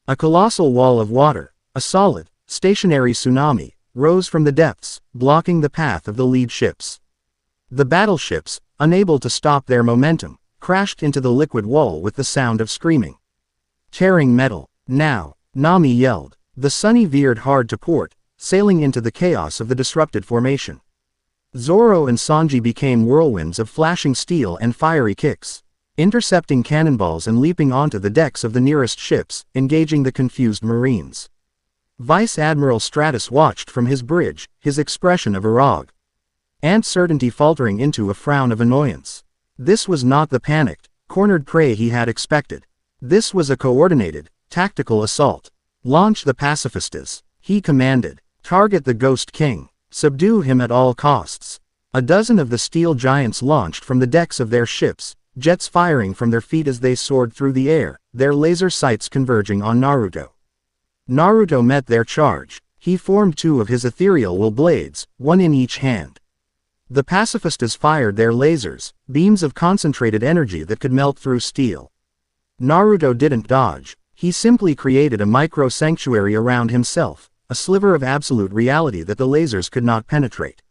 A colossal wall of water, a solid, stationary tsunami, rose from the depths, blocking the path of the lead ships. The battleships, unable to stop their momentum, crashed into the liquid wall with the sound of screaming. "Tearing metal, now," Nami yelled. The Sunny veered hard to port, sailing into the chaos of the disrupted formation. Zoro and Sanji became whirlwinds of flashing steel and fiery kicks, intercepting cannonballs and leaping onto the decks of the nearest ships, engaging the confused Marines. Vice Admiral Stratus watched from his bridge, his expression of uncertainty faltering into a frown of annoyance. This was not the panicked, cornered prey he had expected. This was a coordinated, tactical assault. "Launch the pacifistas," he commanded. "Target the Ghost King. Subdue him at all costs." A dozen of the steel giants launched from the decks of their ships, jets firing from their feet as they soared through the air, their laser sights converging on Naruto. Naruto met their charge. He formed 2 of his ethereal will blades, 1 in each hand. The pacifistas fired their lasers, beams of concentrated energy that could melt through steel. Naruto didn't dodge. He simply created a micro-sanctuary around himself, a sliver of absolute reality that the lasers could not penetrate.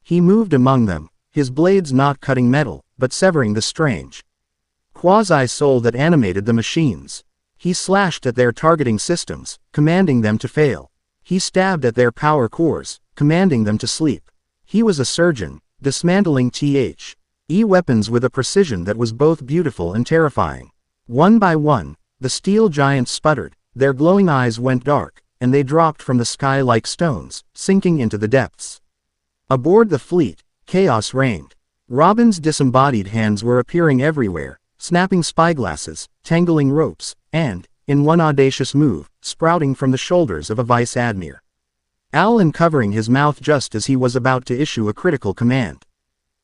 He moved among them, his blades not cutting metal, but severing the strange quasi-soul that animated the machines. He slashed at their targeting systems, commanding them to fail. He stabbed at their power cores, commanding them to sleep. He was a surgeon, dismantling THE weapons with a precision that was both beautiful and terrifying. One by one, the steel giants sputtered, their glowing eyes went dark, and they dropped from the sky like stones, sinking into the depths. Aboard the fleet, chaos reigned. Robin's disembodied hands were appearing everywhere, snapping spyglasses, tangling ropes, and, in one audacious move, sprouting from the shoulders of a vice admiral. Al uncovering his mouth just as he was about to issue a critical command.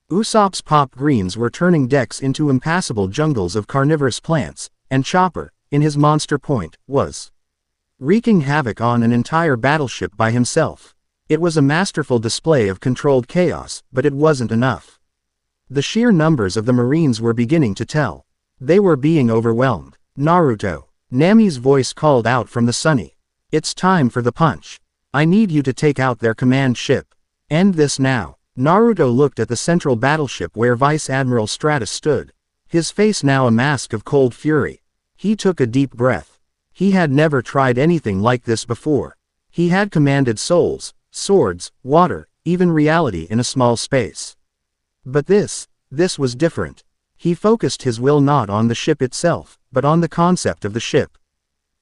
Usopp's pop greens were turning decks into impassable jungles of carnivorous plants, and Chopper, in his monster point, was wreaking havoc on an entire battleship by himself. It was a masterful display of controlled chaos, but it wasn't enough. The sheer numbers of the Marines were beginning to tell. They were being overwhelmed. "Naruto, Nami's voice called out from the sunny. It's time for the punch. I need you to take out their command ship. End this now. Naruto looked at the central battleship where Vice Admiral Stratus stood, his face now a mask of cold fury. He took a deep breath. He had never tried anything like this before. He had commanded souls, swords, water, even reality in a small space. But this was different. He focused his will not on the ship itself, but on the concept of the ship.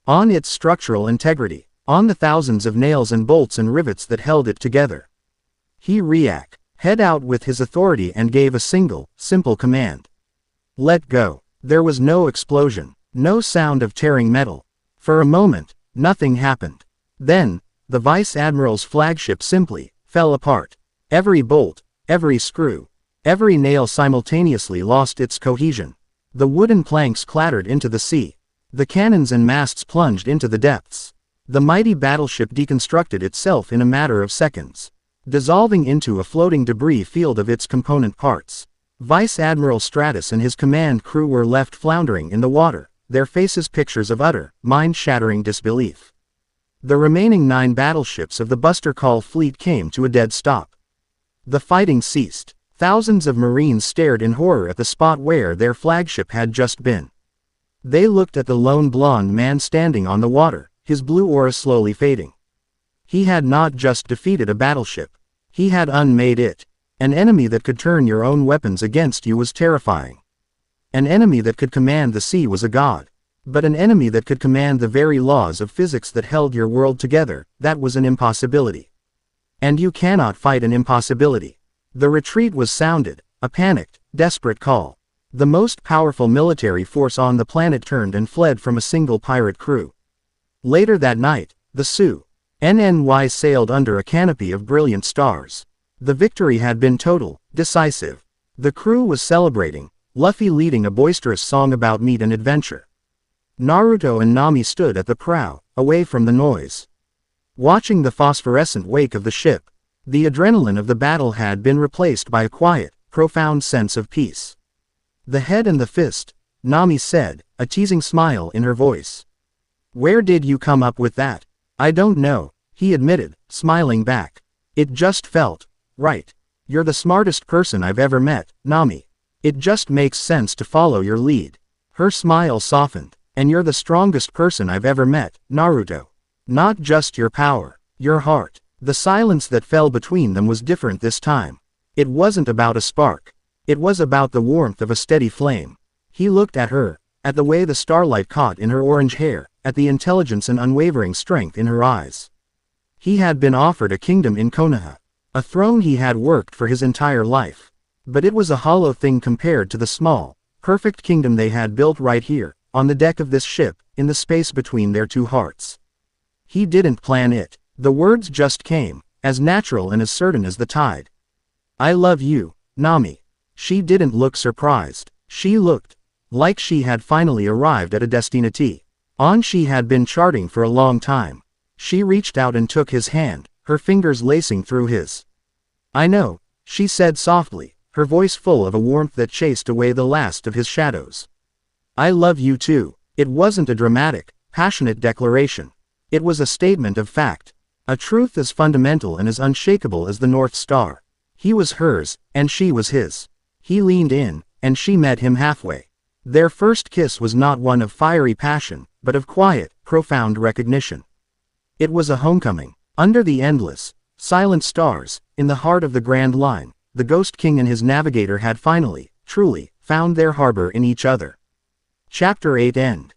On its structural integrity, on the thousands of nails and bolts and rivets that held it together. He head out with his authority and gave a single, simple command. Let go. There was no explosion, no sound of tearing metal. For a moment, nothing happened. Then, the Vice Admiral's flagship simply fell apart. Every bolt, every screw, every nail simultaneously lost its cohesion. The wooden planks clattered into the sea. The cannons and masts plunged into the depths. The mighty battleship deconstructed itself in a matter of seconds, dissolving into a floating debris field of its component parts. Vice Admiral Stratus and his command crew were left floundering in the water, their faces pictures of utter, mind-shattering disbelief. The remaining 9 battleships of the Buster Call fleet came to a dead stop. The fighting ceased. Thousands of Marines stared in horror at the spot where their flagship had just been. They looked at the lone blonde man standing on the water, his blue aura slowly fading. He had not just defeated a battleship. He had unmade it. An enemy that could turn your own weapons against you was terrifying. An enemy that could command the sea was a god. But an enemy that could command the very laws of physics that held your world together, that was an impossibility. And you cannot fight an impossibility. The retreat was sounded, a panicked, desperate call. The most powerful military force on the planet turned and fled from a single pirate crew. Later that night, the Sioux NNY sailed under a canopy of brilliant stars. The victory had been total, decisive. The crew was celebrating, Luffy leading a boisterous song about meat and adventure. Naruto and Nami stood at the prow, away from the noise. Watching the phosphorescent wake of the ship, the adrenaline of the battle had been replaced by a quiet, profound sense of peace. The head and the fist, Nami said, a teasing smile in her voice. Where did you come up with that? I don't know, he admitted, smiling back. It just felt right. You're the smartest person I've ever met, Nami. It just makes sense to follow your lead. Her smile softened. And you're the strongest person I've ever met, Naruto. Not just your power, your heart. The silence that fell between them was different this time. It wasn't about a spark. It was about the warmth of a steady flame. He looked at her, at the way the starlight caught in her orange hair, at the intelligence and unwavering strength in her eyes. He had been offered a kingdom in Konoha, a throne he had worked for his entire life. But it was a hollow thing compared to the small, perfect kingdom they had built right here, on the deck of this ship, in the space between their 2 hearts. He didn't plan it. The words just came, as natural and as certain as the tide. I love you, Nami. She didn't look surprised. She looked like she had finally arrived at a destinity. She had been charting for a long time. She reached out and took his hand, her fingers lacing through his. I know, she said softly, her voice full of a warmth that chased away the last of his shadows. I love you too. It wasn't a dramatic, passionate declaration. It was a statement of fact. A truth as fundamental and as unshakable as the North Star. He was hers, and she was his. He leaned in, and she met him halfway. Their first kiss was not one of fiery passion, but of quiet, profound recognition. It was a homecoming. Under the endless, silent stars, in the heart of the Grand Line, the Ghost King and his navigator had finally, truly, found their harbor in each other. Chapter 8 End.